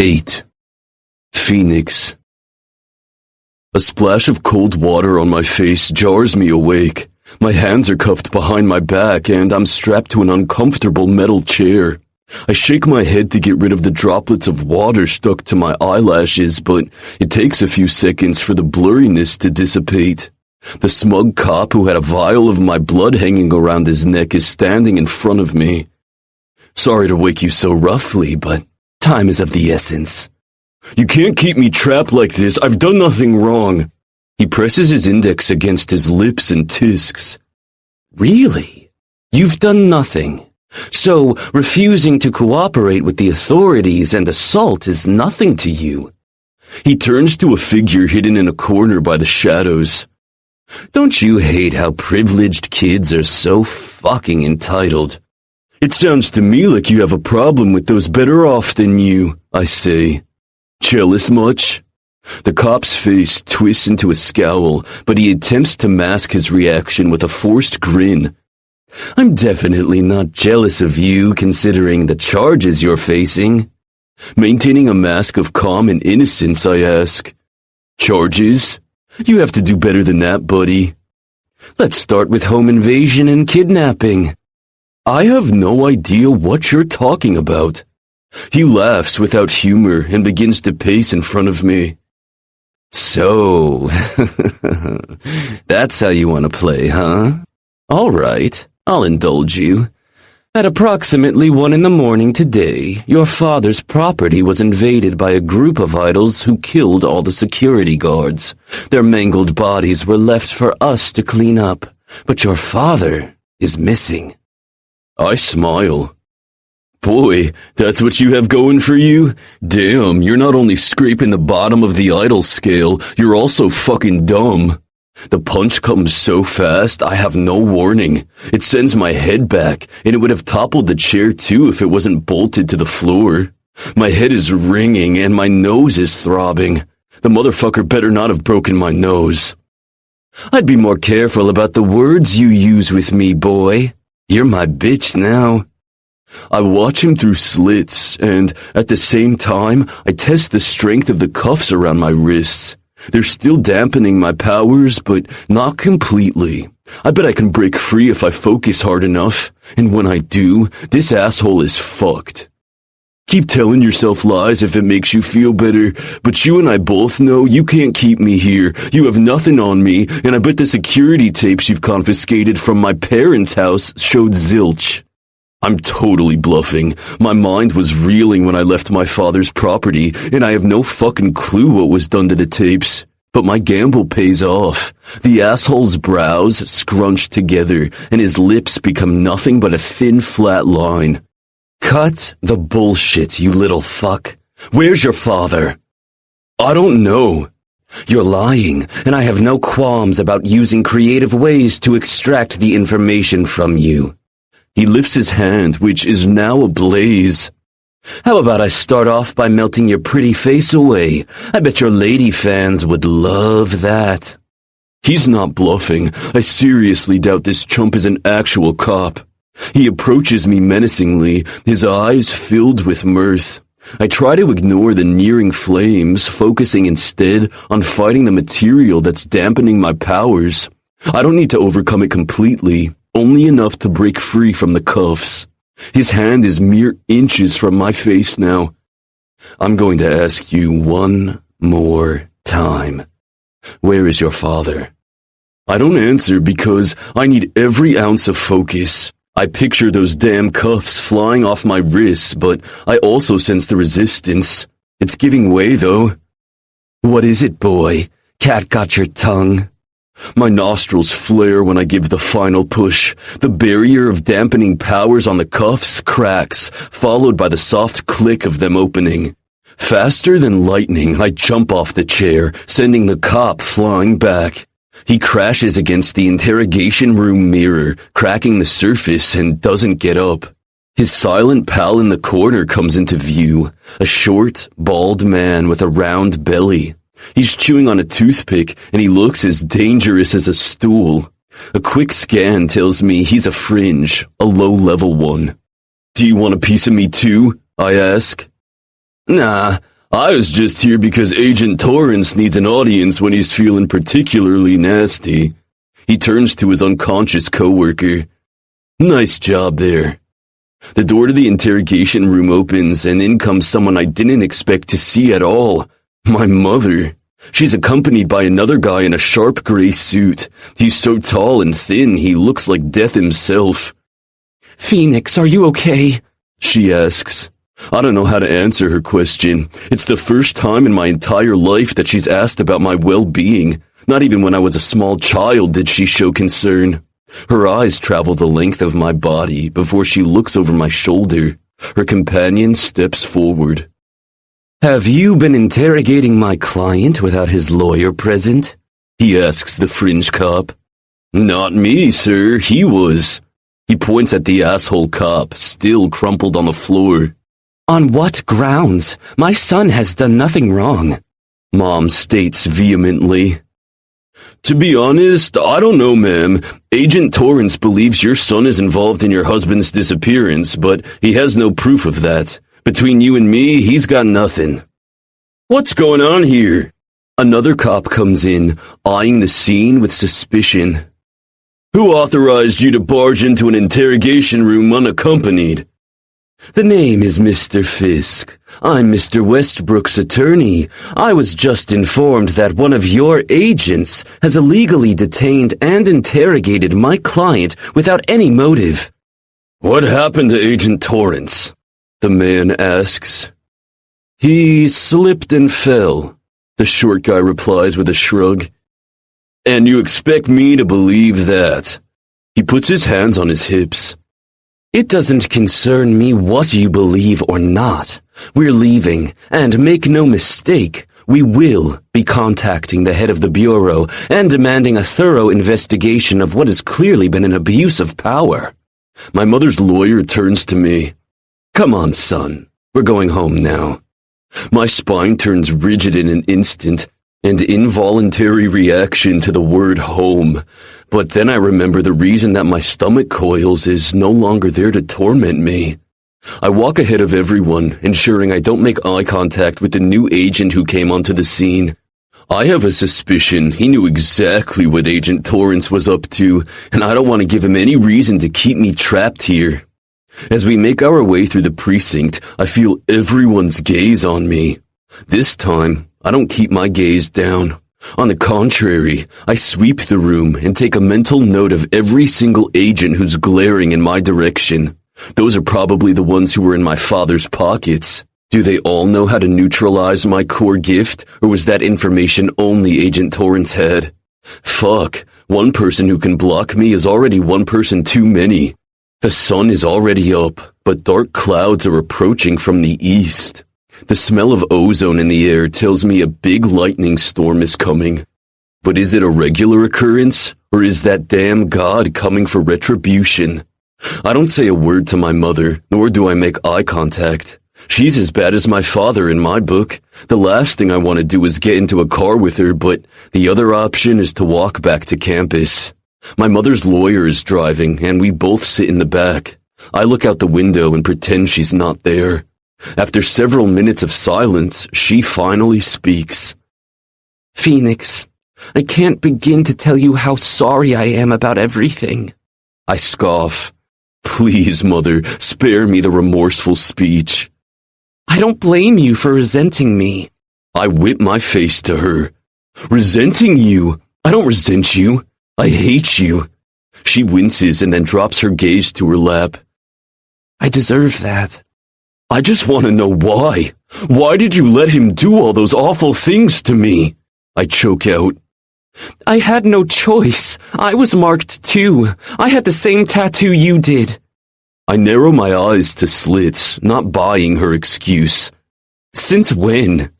8. Phoenix. A splash of cold water on my face jars me awake. My hands are cuffed behind my back and I'm strapped to an uncomfortable metal chair. I shake my head to get rid of the droplets of water stuck to my eyelashes, but it takes a few seconds for the blurriness to dissipate. The smug cop who had a vial of my blood hanging around his neck is standing in front of me. Sorry to wake you so roughly, but time is of the essence. You can't keep me trapped like this. I've done nothing wrong. He presses his index against his lips and tisks. Really? You've done nothing. So, refusing to cooperate with the authorities and assault is nothing to you. He turns to a figure hidden in a corner by the shadows. Don't you hate how privileged kids are so fucking entitled? It sounds to me like you have a problem with those better off than you, I say. Jealous much? The cop's face twists into a scowl, but he attempts to mask his reaction with a forced grin. I'm definitely not jealous of you, considering the charges you're facing. Maintaining a mask of calm and innocence, I ask. Charges? You have to do better than that, buddy. Let's start with home invasion and kidnapping. I have no idea what you're talking about. He laughs without humor and begins to pace in front of me. So, that's how you want to play, huh? All right, I'll indulge you. At approximately 1 a.m. today, your father's property was invaded by a group of idols who killed all the security guards. Their mangled bodies were left for us to clean up, but your father is missing. I smile. Boy, that's what you have going for you? Damn, you're not only scraping the bottom of the idol scale, you're also fucking dumb. The punch comes so fast, I have no warning. It sends my head back, and it would have toppled the chair too if it wasn't bolted to the floor. My head is ringing, and my nose is throbbing. The motherfucker better not have broken my nose. I'd be more careful about the words you use with me, boy. You're my bitch now. I watch him through slits, and at the same time, I test the strength of the cuffs around my wrists. They're still dampening my powers, but not completely. I bet I can break free if I focus hard enough, and when I do, this asshole is fucked. Keep telling yourself lies if it makes you feel better, but you and I both know you can't keep me here. You have nothing on me, and I bet the security tapes you've confiscated from my parents' house showed zilch. I'm totally bluffing. My mind was reeling when I left my father's property, and I have no fucking clue what was done to the tapes. But my gamble pays off. The asshole's brows scrunch together, and his lips become nothing but a thin, flat line. Cut the bullshit, you little fuck. Where's your father? I don't know. You're lying, and I have no qualms about using creative ways to extract the information from you. He lifts his hand, which is now ablaze. How about I start off by melting your pretty face away? I bet your lady fans would love that. He's not bluffing. I seriously doubt this chump is an actual cop. He approaches me menacingly, his eyes filled with mirth. I try to ignore the nearing flames, focusing instead on fighting the material that's dampening my powers. I don't need to overcome it completely, only enough to break free from the cuffs. His hand is mere inches from my face now. I'm going to ask you one more time. Where is your father? I don't answer because I need every ounce of focus. I picture those damn cuffs flying off my wrists, but I also sense the resistance. It's giving way, though. What is it, boy? Cat got your tongue? My nostrils flare when I give the final push. The barrier of dampening powers on the cuffs cracks, followed by the soft click of them opening. Faster than lightning, I jump off the chair, sending the cop flying back. He crashes against the interrogation room mirror, cracking the surface, and doesn't get up. His silent pal in the corner comes into view, a short, bald man with a round belly. He's chewing on a toothpick, and he looks as dangerous as a stool. A quick scan tells me he's a fringe, a low-level one. Do you want a piece of me too? I ask. Nah, I was just here because Agent Torrance needs an audience when he's feeling particularly nasty. He turns to his unconscious coworker. Nice job there. The door to the interrogation room opens, and in comes someone I didn't expect to see at all. My mother. She's accompanied by another guy in a sharp gray suit. He's so tall and thin, he looks like death himself. "Phoenix, are you okay?" she asks. I don't know how to answer her question. It's the first time in my entire life that she's asked about my well-being. Not even when I was a small child did she show concern. Her eyes travel the length of my body before she looks over my shoulder. Her companion steps forward. "Have you been interrogating my client without his lawyer present?" he asks the fringe cop. Not me, sir, he was. He points at the asshole cop, still crumpled on the floor. "On what grounds? My son has done nothing wrong," Mom states vehemently. To be honest, I don't know, ma'am. Agent Torrance believes your son is involved in your husband's disappearance, but he has no proof of that. Between you and me, he's got nothing. What's going on here? Another cop comes in, eyeing the scene with suspicion. Who authorized you to barge into an interrogation room unaccompanied? The name is Mr. Fisk. I'm Mr. Westbrook's attorney. I was just informed that one of your agents has illegally detained and interrogated my client without any motive. What happened to Agent Torrance? The man asks. He slipped and fell, the short guy replies with a shrug. And you expect me to believe that? He puts his hands on his hips. It doesn't concern me what you believe or not. We're leaving, and make no mistake, we will be contacting the head of the Bureau and demanding a thorough investigation of what has clearly been an abuse of power. My mother's lawyer turns to me. Come on, son. We're going home now. My spine turns rigid in an instant, an involuntary reaction to the word home. But then I remember the reason that my stomach coils is no longer there to torment me. I walk ahead of everyone, ensuring I don't make eye contact with the new agent who came onto the scene. I have a suspicion he knew exactly what Agent Torrance was up to, and I don't want to give him any reason to keep me trapped here. As we make our way through the precinct, I feel everyone's gaze on me. This time, I don't keep my gaze down. On the contrary, I sweep the room and take a mental note of every single agent who's glaring in my direction. Those are probably the ones who were in my father's pockets. Do they all know how to neutralize my core gift, or was that information only Agent Torrance had? Fuck, one person who can block me is already one person too many. The sun is already up, but dark clouds are approaching from the east. The smell of ozone in the air tells me a big lightning storm is coming. But is it a regular occurrence, or is that damn God coming for retribution? I don't say a word to my mother, nor do I make eye contact. She's as bad as my father in my book. The last thing I want to do is get into a car with her, but the other option is to walk back to campus. My mother's lawyer is driving, and we both sit in the back. I look out the window and pretend she's not there. After several minutes of silence, she finally speaks. Phoenix, I can't begin to tell you how sorry I am about everything. I scoff. Please, Mother, spare me the remorseful speech. I don't blame you for resenting me. I whip my face to her. Resenting you? I don't resent you. I hate you. She winces and then drops her gaze to her lap. I deserve that. I just want to know why. Why did you let him do all those awful things to me? I choke out. I had no choice. I was marked too. I had the same tattoo you did. I narrow my eyes to slits, not buying her excuse. Since when?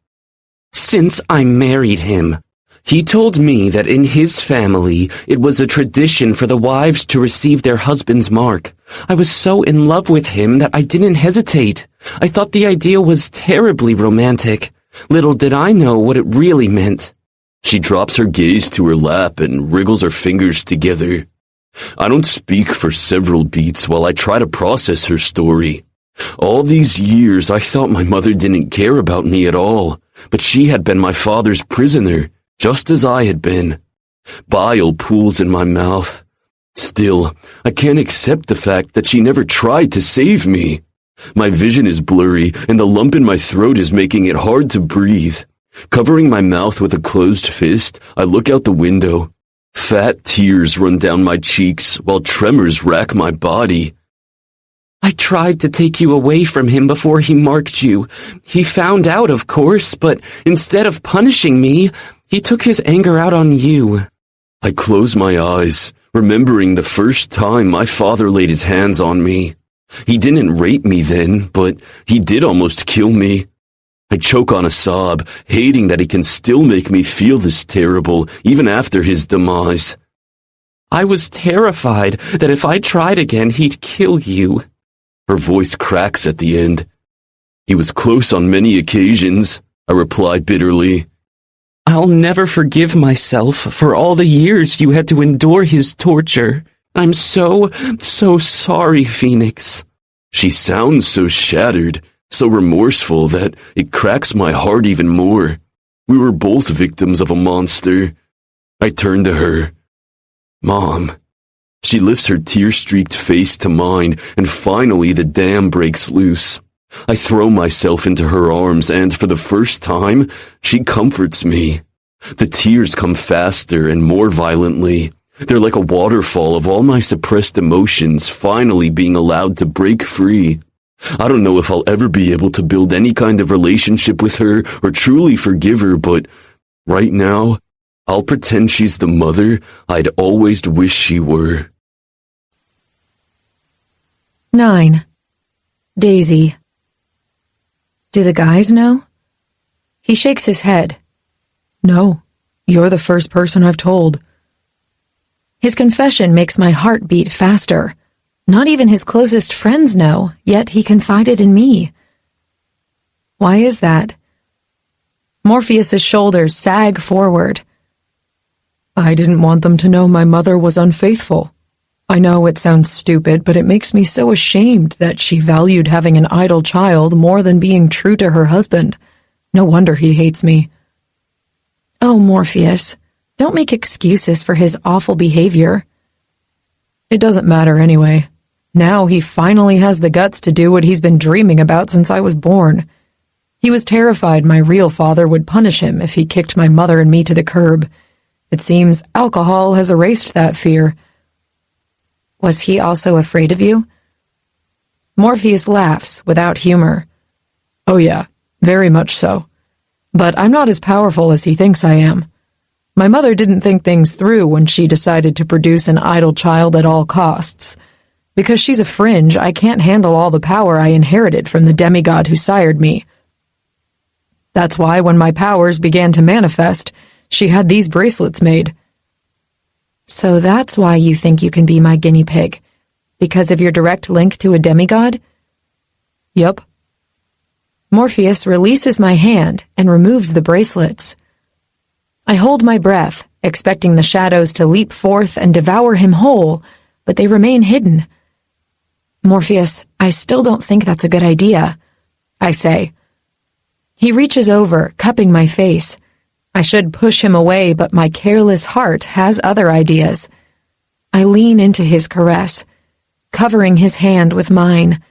Since I married him. He told me that in his family, it was a tradition for the wives to receive their husband's mark. I was so in love with him that I didn't hesitate. I thought the idea was terribly romantic. Little did I know what it really meant. She drops her gaze to her lap and wriggles her fingers together. I don't speak for several beats while I try to process her story. All these years I thought my mother didn't care about me at all, but she had been my father's prisoner, just as I had been. Bile pools in my mouth. Still, I can't accept the fact that she never tried to save me. My vision is blurry, and the lump in my throat is making it hard to breathe. Covering my mouth with a closed fist, I look out the window. Fat tears run down my cheeks, while tremors rack my body. I tried to take you away from him before he marked you. He found out, of course, but instead of punishing me, he took his anger out on you. I close my eyes, remembering the first time my father laid his hands on me. He didn't rape me then, but he did almost kill me. I choke on a sob, hating that he can still make me feel this terrible, even after his demise. I was terrified that if I tried again, he'd kill you. Her voice cracks at the end. He was close on many occasions, I reply bitterly. I'll never forgive myself for all the years you had to endure his torture. I'm so sorry, Phoenix. She sounds so shattered, so remorseful that it cracks my heart even more. We were both victims of a monster. I turn to her. Mom. She lifts her tear-streaked face to mine, and finally the dam breaks loose. I throw myself into her arms, and for the first time, she comforts me. The tears come faster and more violently. They're like a waterfall of all my suppressed emotions finally being allowed to break free. I don't know if I'll ever be able to build any kind of relationship with her or truly forgive her, but right now, I'll pretend she's the mother I'd always wished she were. 9. Daisy. Do the guys know? He shakes his head. No, you're the first person I've told. His confession makes my heart beat faster. Not even his closest friends know, yet he confided in me. Why is that? Morpheus's shoulders sag forward. I didn't want them to know my mother was unfaithful. I know it sounds stupid, but it makes me so ashamed that she valued having an idle child more than being true to her husband. No wonder he hates me. Oh, Morpheus, don't make excuses for his awful behavior. It doesn't matter anyway. Now he finally has the guts to do what he's been dreaming about since I was born. He was terrified my real father would punish him if he kicked my mother and me to the curb. It seems alcohol has erased that fear. Was he also afraid of you? Morpheus laughs without humor. Oh yeah, very much so. But I'm not as powerful as he thinks I am. My mother didn't think things through when she decided to produce an idle child at all costs. Because she's a fringe, I can't handle all the power I inherited from the demigod who sired me. That's why when my powers began to manifest, she had these bracelets made. So that's why you think you can be my guinea pig? Because of your direct link to a demigod? Yup. Morpheus releases my hand and removes the bracelets. I hold my breath, expecting the shadows to leap forth and devour him whole, but they remain hidden. Morpheus, I still don't think that's a good idea, I say. He reaches over, cupping my face. I should push him away, but my careless heart has other ideas. I lean into his caress, covering his hand with mine.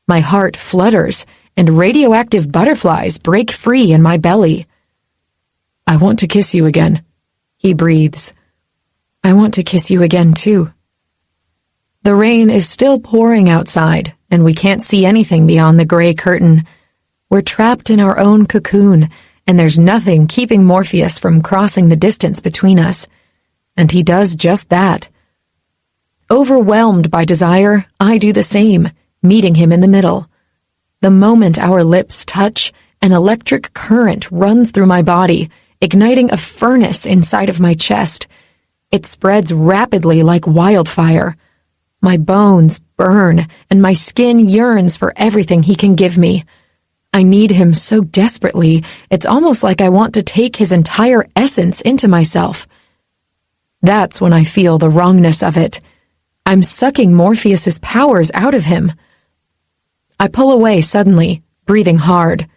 My heart flutters, and radioactive butterflies break free in my belly. I want to kiss you again, he breathes. I want to kiss you again, too. The rain is still pouring outside, and we can't see anything beyond the gray curtain. We're trapped in our own cocoon, and there's nothing keeping Morpheus from crossing the distance between us. And he does just that. Overwhelmed by desire, I do the same, meeting him in the middle. The moment our lips touch, an electric current runs through my body, igniting a furnace inside of my chest. It spreads rapidly like wildfire. My bones burn, and my skin yearns for everything he can give me. I need him so desperately, it's almost like I want to take his entire essence into myself. That's when I feel the wrongness of it. I'm sucking Morpheus's powers out of him. I pull away suddenly, breathing hard.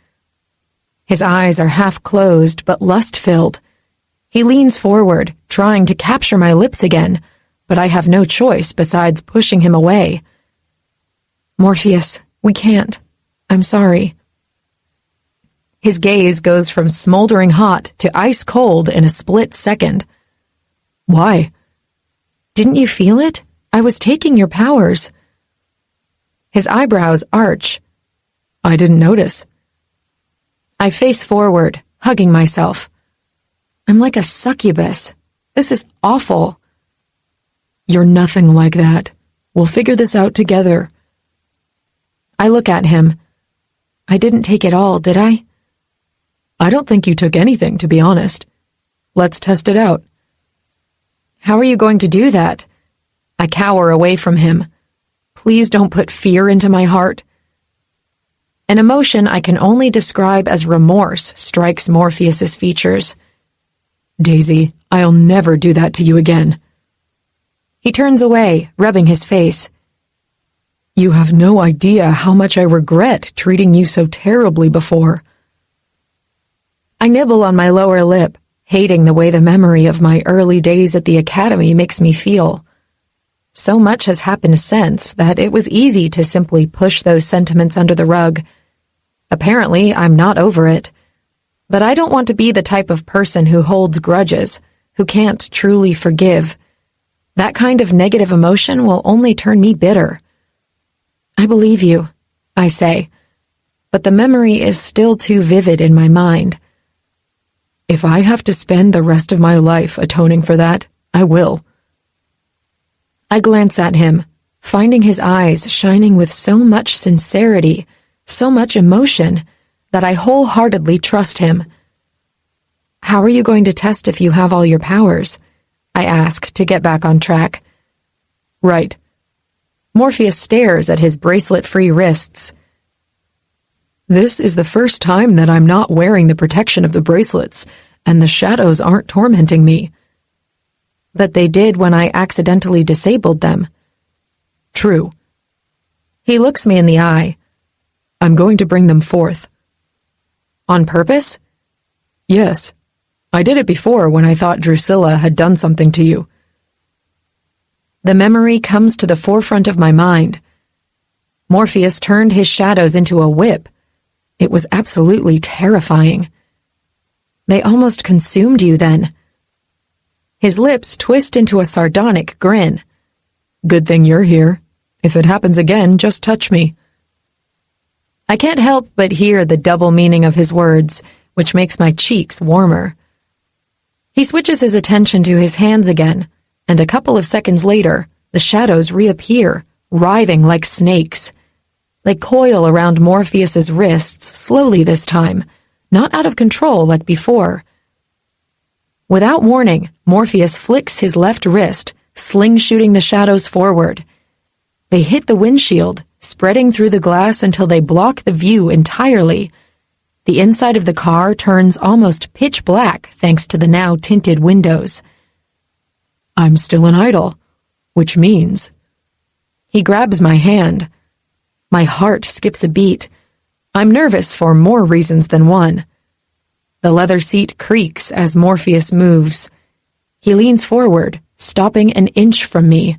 His eyes are half closed but lust-filled. He leans forward, trying to capture my lips again, but I have no choice besides pushing him away. Morpheus, we can't. I'm sorry. His gaze goes from smoldering hot to ice cold in a split second. Why? Didn't you feel it? I was taking your powers. His eyebrows arch. I didn't notice. I face forward, hugging myself. I'm like a succubus. This is awful. You're nothing like that. We'll figure this out together. I look at him. I didn't take it all, did I? I don't think you took anything, to be honest. Let's test it out. How are you going to do that? I cower away from him. Please don't put fear into my heart. An emotion I can only describe as remorse strikes Morpheus's features. Daisy, I'll never do that to you again. He turns away, rubbing his face. You have no idea how much I regret treating you so terribly before. I nibble on my lower lip, hating the way the memory of my early days at the academy makes me feel. So much has happened since that it was easy to simply push those sentiments under the rug. Apparently, I'm not over it. But I don't want to be the type of person who holds grudges, who can't truly forgive. That kind of negative emotion will only turn me bitter. I believe you, I say, but the memory is still too vivid in my mind. If I have to spend the rest of my life atoning for that, I will. I glance at him, finding his eyes shining with so much sincerity, so much emotion, that I wholeheartedly trust him. How are you going to test if you have all your powers? I ask to get back on track. Right. Morpheus stares at his bracelet-free wrists. This is the first time that I'm not wearing the protection of the bracelets, and the shadows aren't tormenting me. But they did when I accidentally disabled them. True. He looks me in the eye. I'm going to bring them forth. On purpose? Yes. I did it before when I thought Drusilla had done something to you. The memory comes to the forefront of my mind. Morpheus turned his shadows into a whip. It was absolutely terrifying. They almost consumed you then. His lips twist into a sardonic grin. Good thing you're here. If it happens again, just touch me. I can't help but hear the double meaning of his words, which makes my cheeks warmer. He switches his attention to his hands again, and a couple of seconds later, the shadows reappear, writhing like snakes. They coil around Morpheus's wrists, slowly this time, not out of control like before. Without warning, Morpheus flicks his left wrist, sling-shooting the shadows forward. They hit the windshield, spreading through the glass until they block the view entirely. The inside of the car turns almost pitch black thanks to the now tinted windows. I'm still an idol, which means... He grabs my hand. My heart skips a beat. I'm nervous for more reasons than one. The leather seat creaks as Morpheus moves. He leans forward, stopping an inch from me.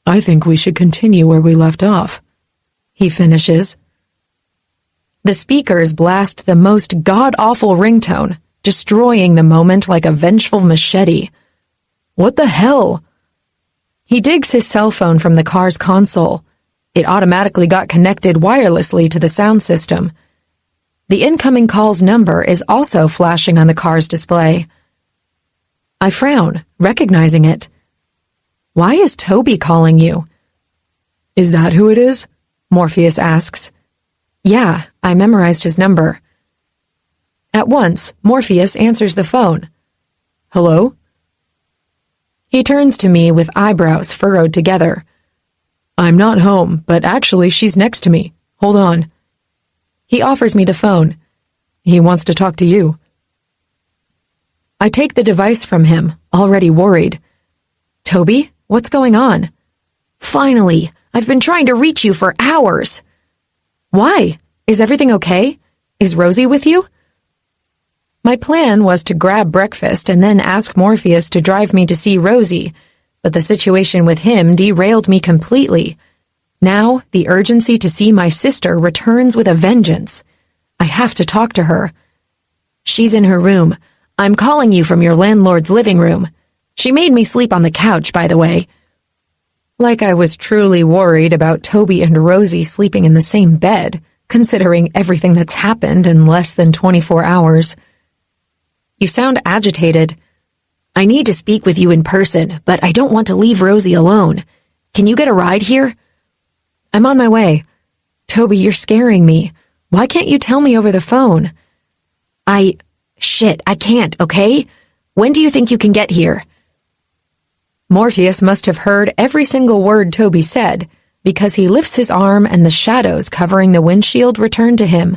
I think we should continue where we left off. He finishes. The speakers blast the most god-awful ringtone, destroying the moment like a vengeful machete. What the hell? He digs his cell phone from the car's console. It automatically got connected wirelessly to the sound system. The incoming call's number is also flashing on the car's display. I frown, recognizing it. Why is Toby calling you? Is that who it is? Morpheus asks. Yeah, I memorized his number. At once, Morpheus answers the phone. Hello? He turns to me with eyebrows furrowed together. I'm not home, but actually she's next to me. Hold on. He offers me the phone. He wants to talk to you. I take the device from him, already worried. Toby, what's going on? Finally, I've been trying to reach you for hours. Why? Is everything okay? Is Rosie with you? My plan was to grab breakfast and then ask Morpheus to drive me to see Rosie, but the situation with him derailed me completely. Now, the urgency to see my sister returns with a vengeance. I have to talk to her. She's in her room. I'm calling you from your landlord's living room. She made me sleep on the couch, by the way. Like I was truly worried about Toby and Rosie sleeping in the same bed, considering everything that's happened in less than 24 hours. You sound agitated. I need to speak with you in person, but I don't want to leave Rosie alone. Can you get a ride here? I'm on my way. Toby, you're scaring me. Why can't you tell me over the phone? I can't, okay? When do you think you can get here? Morpheus must have heard every single word Toby said, because he lifts his arm and the shadows covering the windshield return to him.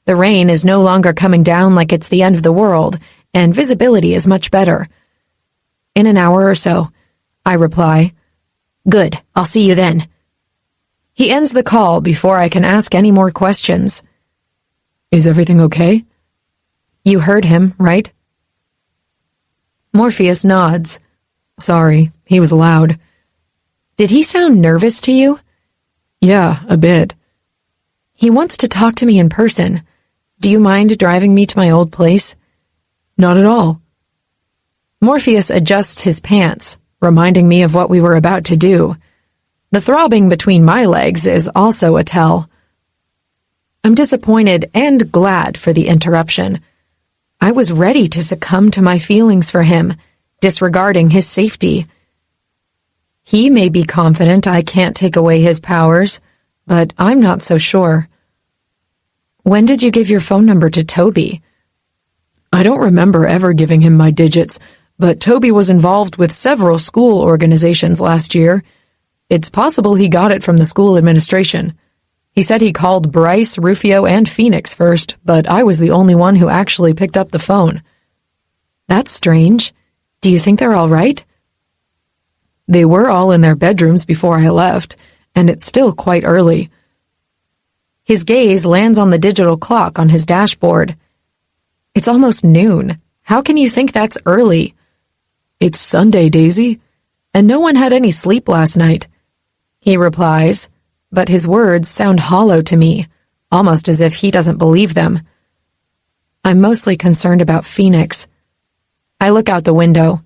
The rain is no longer coming down like it's the end of the world, and visibility is much better. In an hour or so, I reply. Good, I'll see you then. He ends the call before I can ask any more questions. Is everything okay? You heard him, right? Morpheus nods. Sorry, he was loud. Did he sound nervous to you? Yeah, a bit. He wants to talk to me in person. Do you mind driving me to my old place? Not at all. Morpheus adjusts his pants, reminding me of what we were about to do. The throbbing between my legs is also a tell. I'm disappointed and glad for the interruption. I was ready to succumb to my feelings for him, disregarding his safety. He may be confident I can't take away his powers, but I'm not so sure. When did you give your phone number to Toby? I don't remember ever giving him my digits, but Toby was involved with several school organizations last year. It's possible he got it from the school administration. He said he called Bryce, Rufio, and Phoenix first, but I was the only one who actually picked up the phone. That's strange. Do you think they're all right? They were all in their bedrooms before I left, and it's still quite early. His gaze lands on the digital clock on his dashboard. It's almost noon. How can you think that's early? It's Sunday, Daisy, and no one had any sleep last night. He replies, but his words sound hollow to me, almost as if he doesn't believe them. I'm mostly concerned about Phoenix. I look out the window.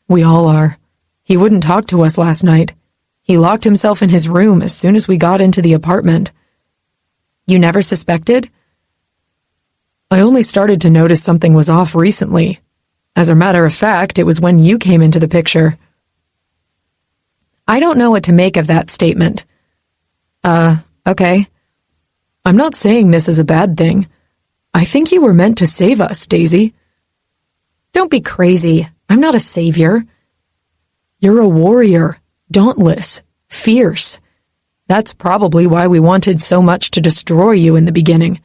We all are. He wouldn't talk to us last night. He locked himself in his room as soon as we got into the apartment. You never suspected? I only started to notice something was off recently. As a matter of fact, it was when you came into the picture. I don't know what to make of that statement. Okay. I'm not saying this is a bad thing. I think you were meant to save us, Daisy. Don't be crazy. I'm not a savior. You're a warrior, dauntless, fierce. That's probably why we wanted so much to destroy you in the beginning.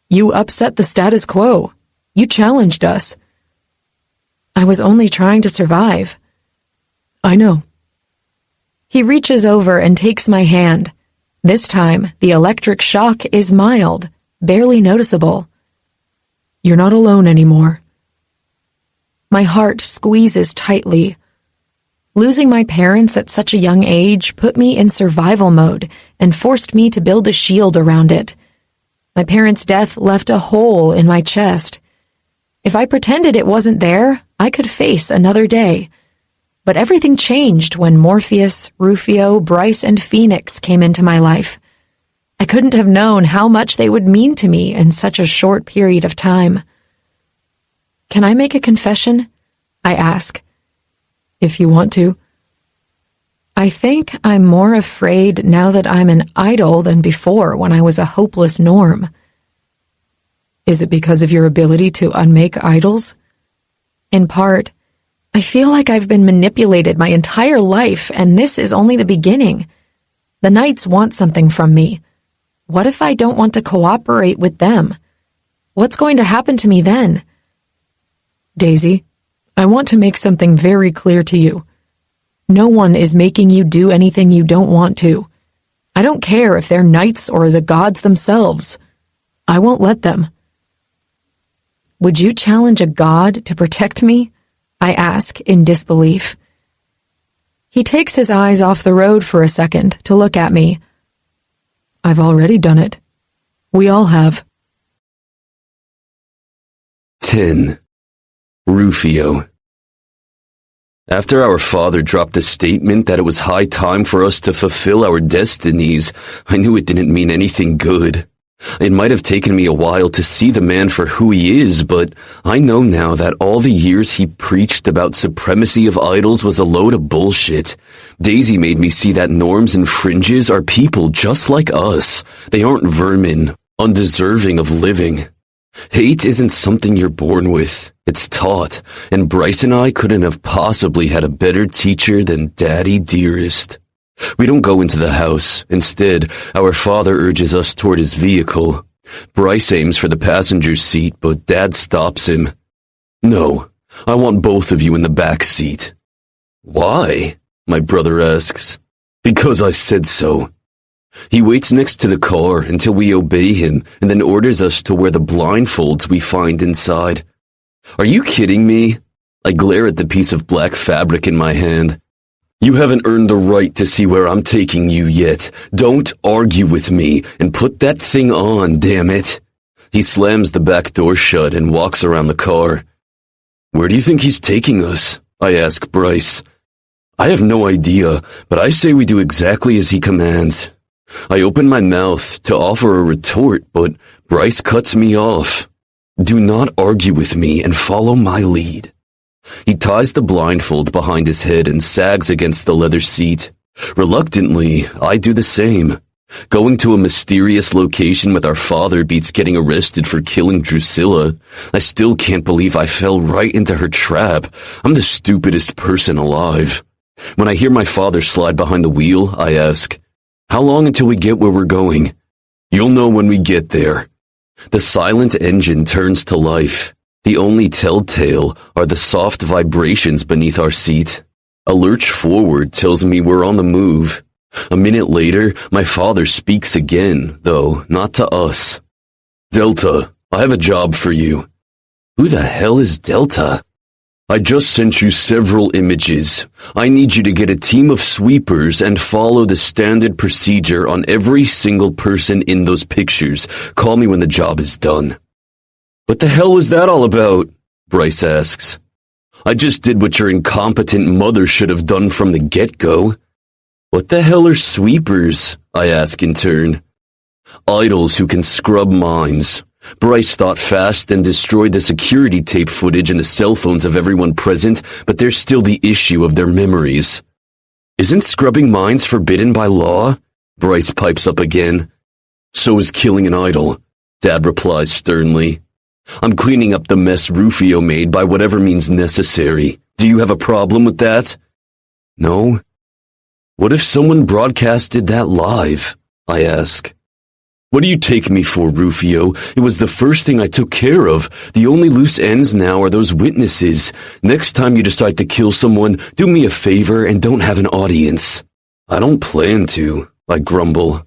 You upset the status quo. You challenged us. I was only trying to survive. I know. He reaches over and takes my hand. This time, the electric shock is mild, barely noticeable. You're not alone anymore. My heart squeezes tightly. Losing my parents at such a young age put me in survival mode and forced me to build a shield around it. My parents' death left a hole in my chest. If I pretended it wasn't there, I could face another day. But everything changed when Morpheus, Rufio, Bryce, and Phoenix came into my life. I couldn't have known how much they would mean to me in such a short period of time. Can I make a confession? I ask. If you want to. I think I'm more afraid now that I'm an idol than before when I was a hopeless norm. Is it because of your ability to unmake idols? In part. I feel like I've been manipulated my entire life, and this is only the beginning. The Knights want something from me. What if I don't want to cooperate with them? What's going to happen to me then? Daisy, I want to make something very clear to you. No one is making you do anything you don't want to. I don't care if they're knights or the gods themselves. I won't let them. Would you challenge a god to protect me? I ask in disbelief. He takes his eyes off the road for a second to look at me. I've already done it. We all have. 10. Rufio. After our father dropped the statement that it was high time for us to fulfill our destinies, I knew it didn't mean anything good. It might have taken me a while to see the man for who he is, but I know now that all the years he preached about supremacy of idols was a load of bullshit. Daisy made me see that norms and fringes are people just like us. They aren't vermin, undeserving of living. Hate isn't something you're born with. It's taught, and Bryce and I couldn't have possibly had a better teacher than Daddy Dearest. We don't go into the house. Instead, our father urges us toward his vehicle. Bryce aims for the passenger seat, but Dad stops him. No, I want both of you in the back seat. Why? My brother asks. Because I said so. He waits next to the car until we obey him and then orders us to wear the blindfolds we find inside. Are you kidding me? I glare at the piece of black fabric in my hand. You haven't earned the right to see where I'm taking you yet. Don't argue with me and put that thing on, damn it. He slams the back door shut and walks around the car. Where do you think he's taking us? I ask Bryce. I have no idea, but I say we do exactly as he commands. I open my mouth to offer a retort, but Bryce cuts me off. Do not argue with me and follow my lead. He ties the blindfold behind his head and sags against the leather seat. Reluctantly, I do the same. Going to a mysterious location with our father beats getting arrested for killing Drusilla. I still can't believe I fell right into her trap. I'm the stupidest person alive. When I hear my father slide behind the wheel, I ask, how long until we get where we're going? You'll know when we get there. The silent engine turns to life. The only telltale are the soft vibrations beneath our seat. A lurch forward tells me we're on the move. A minute later, my father speaks again, though not to us. Delta, I have a job for you. Who the hell is Delta? I just sent you several images. I need you to get a team of sweepers and follow the standard procedure on every single person in those pictures. Call me when the job is done. What the hell was that all about? Bryce asks. I just did what your incompetent mother should have done from the get-go. What the hell are sweepers? I ask in turn. Idols who can scrub minds. Bryce thought fast and destroyed the security tape footage and the cell phones of everyone present, but there's still the issue of their memories. Isn't scrubbing minds forbidden by law? Bryce pipes up again. So is killing an idol, Dad replies sternly. I'm cleaning up the mess Rufio made by whatever means necessary. Do you have a problem with that? No. What if someone broadcasted that live? I ask. What do you take me for, Rufio? It was the first thing I took care of. The only loose ends now are those witnesses. Next time you decide to kill someone, do me a favor and don't have an audience. I don't plan to, I grumble.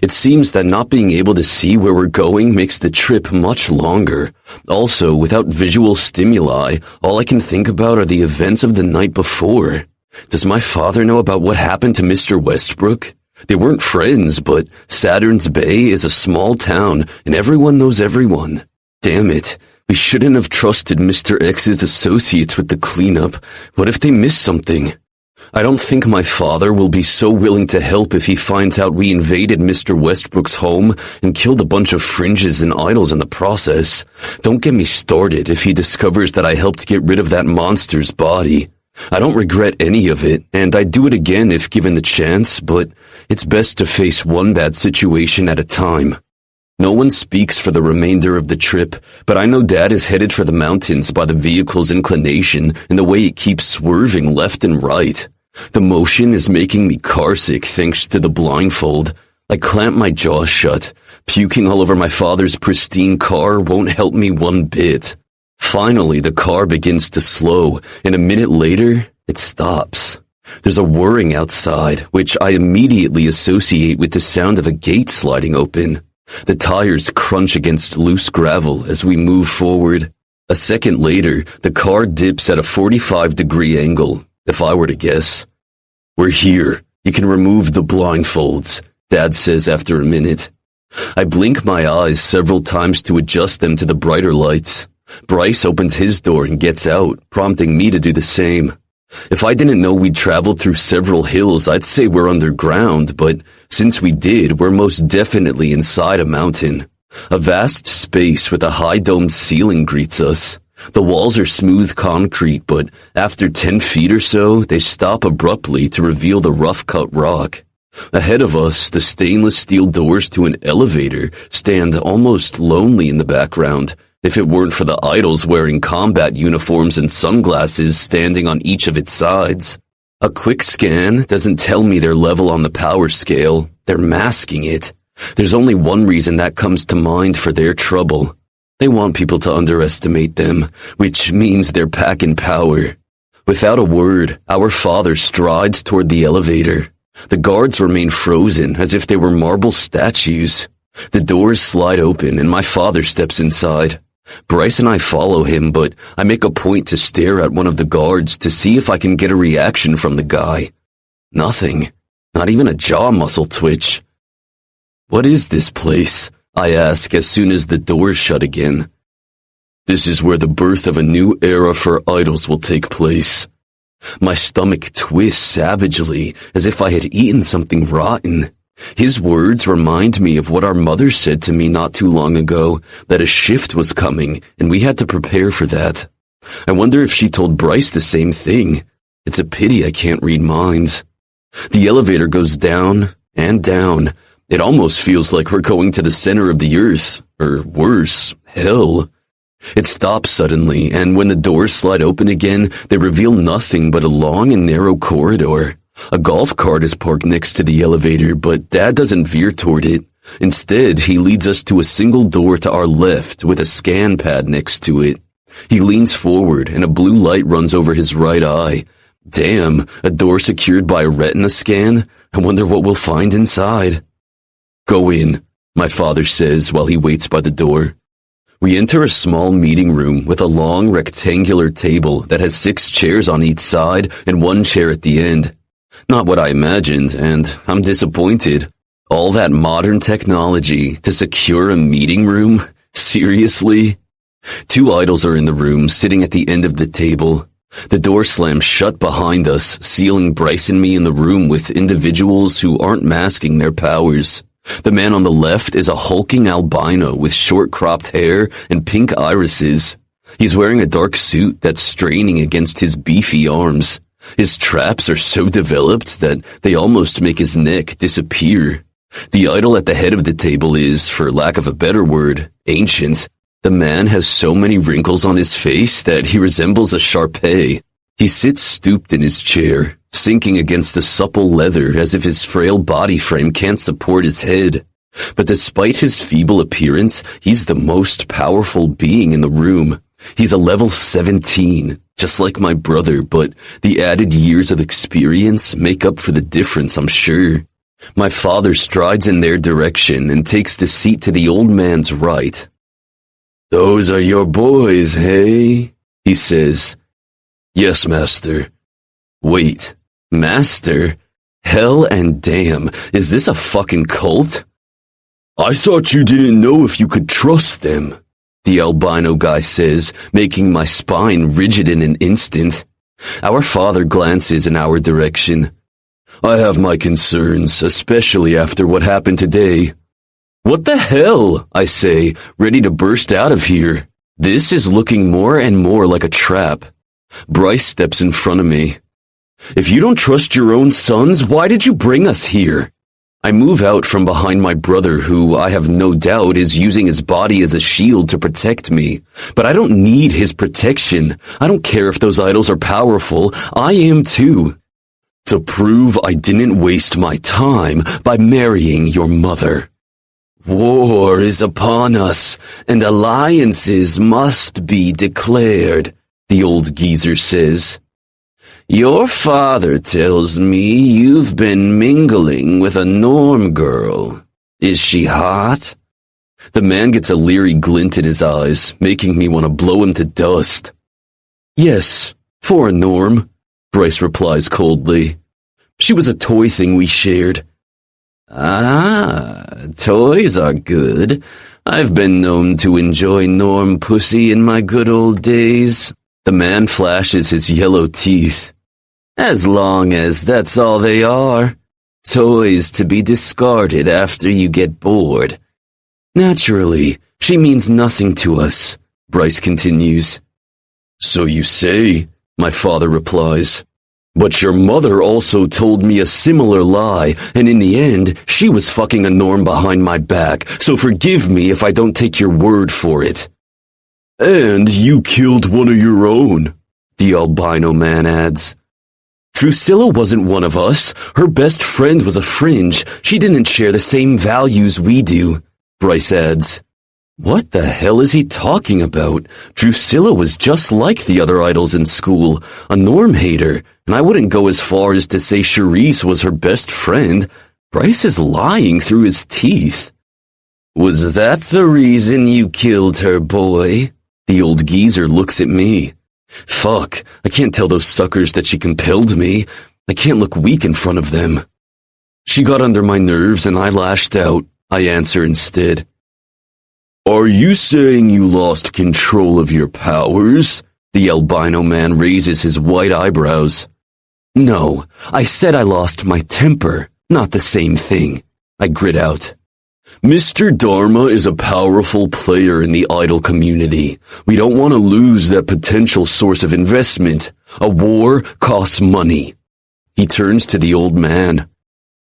It seems that not being able to see where we're going makes the trip much longer. Also, without visual stimuli, all I can think about are the events of the night before. Does my father know about what happened to Mr. Westbrook? They weren't friends, but Saturn's Bay is a small town, and everyone knows everyone. Damn it, we shouldn't have trusted Mr. X's associates with the cleanup. What if they miss something? I don't think my father will be so willing to help if he finds out we invaded Mr. Westbrook's home and killed a bunch of fringes and idols in the process. Don't get me started if he discovers that I helped get rid of that monster's body. I don't regret any of it, and I'd do it again if given the chance, but it's best to face one bad situation at a time. No one speaks for the remainder of the trip, but I know Dad is headed for the mountains by the vehicle's inclination and the way it keeps swerving left and right. The motion is making me carsick thanks to the blindfold. I clamp my jaw shut. Puking all over my father's pristine car won't help me one bit. Finally, the car begins to slow, and a minute later, it stops. There's a whirring outside, which I immediately associate with the sound of a gate sliding open. The tires crunch against loose gravel as we move forward. A second later, the car dips at a 45-degree angle, if I were to guess. We're here. You can remove the blindfolds, Dad says after a minute. I blink my eyes several times to adjust them to the brighter lights. Bryce opens his door and gets out, prompting me to do the same. If I didn't know we'd traveled through several hills, I'd say we're underground, but since we did, we're most definitely inside a mountain. A vast space with a high-domed ceiling greets us. The walls are smooth concrete, but after 10 feet or so, they stop abruptly to reveal the rough-cut rock. Ahead of us, the stainless steel doors to an elevator stand almost lonely in the background, if it weren't for the idols wearing combat uniforms and sunglasses standing on each of its sides. A quick scan doesn't tell me their level on the power scale. They're masking it. There's only one reason that comes to mind for their trouble. They want people to underestimate them, which means they're packing power. Without a word, our father strides toward the elevator. The guards remain frozen, as if they were marble statues. The doors slide open, and my father steps inside. Bryce and I follow him, but I make a point to stare at one of the guards to see if I can get a reaction from the guy. Nothing. Not even a jaw muscle twitch. "What is this place?" I ask as soon as the doors shut again. "This is where the birth of a new era for idols will take place." My stomach twists savagely, as if I had eaten something rotten. His words remind me of what our mother said to me not too long ago, that a shift was coming, and we had to prepare for that. I wonder if she told Bryce the same thing. It's a pity I can't read minds. The elevator goes down and down. It almost feels like we're going to the center of the earth, or worse, hell. It stops suddenly, and when the doors slide open again, they reveal nothing but a long and narrow corridor. A golf cart is parked next to the elevator, but Dad doesn't veer toward it. Instead, he leads us to a single door to our left with a scan pad next to it. He leans forward, and a blue light runs over his right eye. Damn, a door secured by a retina scan? I wonder what we'll find inside. "Go in," my father says while he waits by the door. We enter a small meeting room with a long rectangular table that has 6 chairs on each side and 1 chair at the end. Not what I imagined, and I'm disappointed. All that modern technology to secure a meeting room? Seriously? 2 idols are in the room, sitting at the end of the table. The door slams shut behind us, sealing Bryce and me in the room with individuals who aren't masking their powers. The man on the left is a hulking albino with short-cropped hair and pink irises. He's wearing a dark suit that's straining against his beefy arms. His traps are so developed that they almost make his neck disappear. The idol at the head of the table is, for lack of a better word, ancient. The man has so many wrinkles on his face that he resembles a Shar-Pei. He sits stooped in his chair, sinking against the supple leather as if his frail body frame can't support his head. But despite his feeble appearance, he's the most powerful being in the room. He's a level 17, just like my brother, but the added years of experience make up for the difference, I'm sure. My father strides in their direction and takes the seat to the old man's right. "Those are your boys, hey?" he says. "Yes, master." Wait, master? Hell and damn, is this a fucking cult? "I thought you didn't know if you could trust them," the albino guy says, making my spine rigid in an instant. Our father glances in our direction. "I have my concerns, especially after what happened today." "What the hell?" I say, ready to burst out of here. This is looking more and more like a trap. Bryce steps in front of me. "If you don't trust your own sons, why did you bring us here?" I move out from behind my brother, who I have no doubt is using his body as a shield to protect me. But I don't need his protection. I don't care if those idols are powerful. I am too. To prove I didn't waste my time by marrying your mother. War is upon us, and alliances must be declared, the old geezer says. Your father tells me you've been mingling with a Norm girl. Is she hot? The man gets a leery glint in his eyes, making me want to blow him to dust. Yes, for a Norm, Bryce replies coldly. She was a toy thing we shared. Ah, toys are good. I've been known to enjoy Norm pussy in my good old days. The man flashes his yellow teeth. As long as that's all they are. Toys to be discarded after you get bored. Naturally, she means nothing to us, Bryce continues. So you say, my father replies. But your mother also told me a similar lie, and in the end, she was fucking a Norm behind my back, so forgive me if I don't take your word for it. And you killed one of your own, the albino man adds. Drusilla wasn't one of us. Her best friend was a fringe. She didn't share the same values we do, Bryce adds. What the hell is he talking about? Drusilla was just like the other idols in school, a Norm hater, and I wouldn't go as far as to say Charisse was her best friend. Bryce is lying through his teeth. Was that the reason you killed her, boy? The old geezer looks at me. Fuck, I can't tell those suckers that she compelled me. I can't look weak in front of them. She got under my nerves and I lashed out, I answer instead. Are you saying you lost control of your powers? The albino man raises his white eyebrows. No, I said I lost my temper, not the same thing. I grit out. Mr. Dharma is a powerful player in the idol community. We don't want to lose that potential source of investment. A war costs money. He turns to the old man.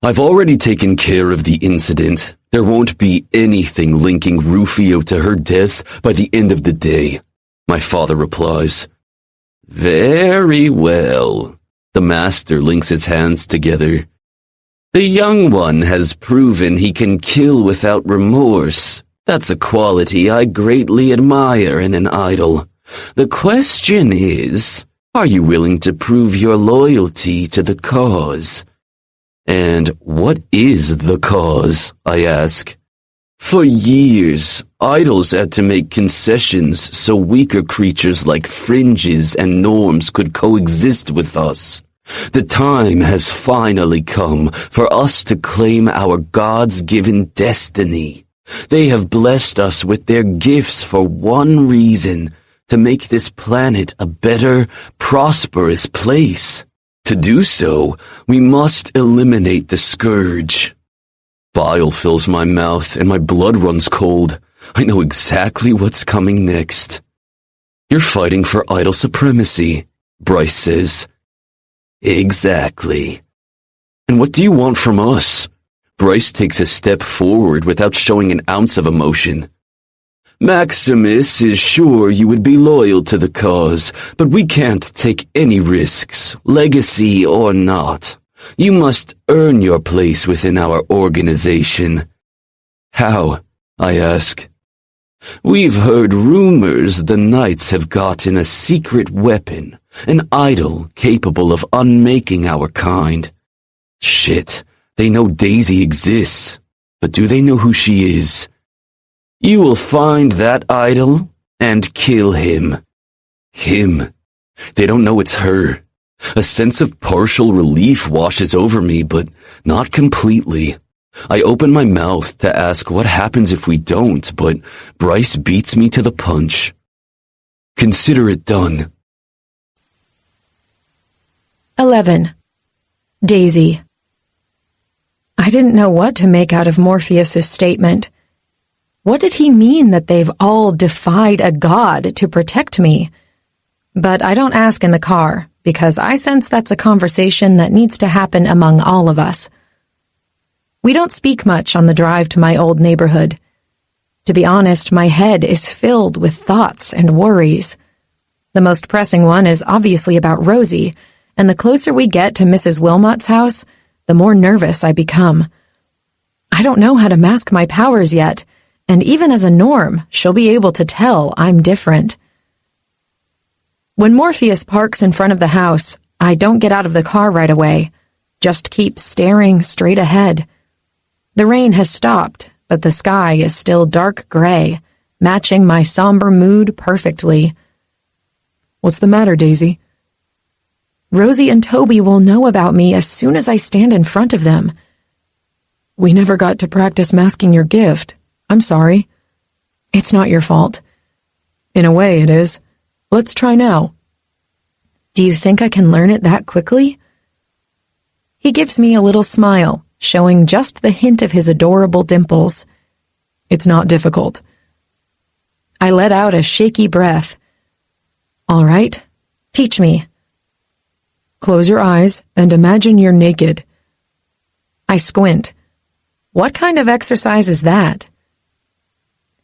I've already taken care of the incident. There won't be anything linking Rufio to her death by the end of the day, my father replies. Very well. The master links his hands together. The young one has proven he can kill without remorse. That's a quality I greatly admire in an idol. The question is, are you willing to prove your loyalty to the cause? And what is the cause, I ask. For years, idols had to make concessions so weaker creatures like fringes and norms could coexist with us. The time has finally come for us to claim our gods-given destiny. They have blessed us with their gifts for one reason, to make this planet a better, prosperous place. To do so, we must eliminate the scourge. Bile fills my mouth and my blood runs cold. I know exactly what's coming next. You're fighting for idol supremacy, Bryce says. Exactly. And what do you want from us? Bryce takes a step forward without showing an ounce of emotion. Maximus is sure you would be loyal to the cause, but we can't take any risks, legacy or not. You must earn your place within our organization. How? I ask. We've heard rumors the Knights have gotten a secret weapon, an idol capable of unmaking our kind. Shit, they know Daisy exists, but do they know who she is? You will find that idol and kill him. Him. They don't know it's her. A sense of partial relief washes over me, but not completely. I open my mouth to ask what happens if we don't, but Bryce beats me to the punch. Consider it done. 11. Daisy. I didn't know what to make out of Morpheus's statement. What did he mean that they've all defied a god to protect me? But I don't ask in the car, because I sense that's a conversation that needs to happen among all of us. We don't speak much on the drive to my old neighborhood. To be honest, my head is filled with thoughts and worries. The most pressing one is obviously about Rosie, and the closer we get to Mrs. Wilmot's house, the more nervous I become. I don't know how to mask my powers yet, and even as a norm, she'll be able to tell I'm different. When Morpheus parks in front of the house, I don't get out of the car right away, just keep staring straight ahead. The rain has stopped, but the sky is still dark gray, matching my somber mood perfectly. What's the matter, Daisy? Rosie and Toby will know about me as soon as I stand in front of them. We never got to practice masking your gift. I'm sorry. It's not your fault. In a way, it is. Let's try now. Do you think I can learn it that quickly? He gives me a little smile, showing just the hint of his adorable dimples. It's not difficult. I let out a shaky breath. All right, teach me. Close your eyes and imagine you're naked. I squint. What kind of exercise is that?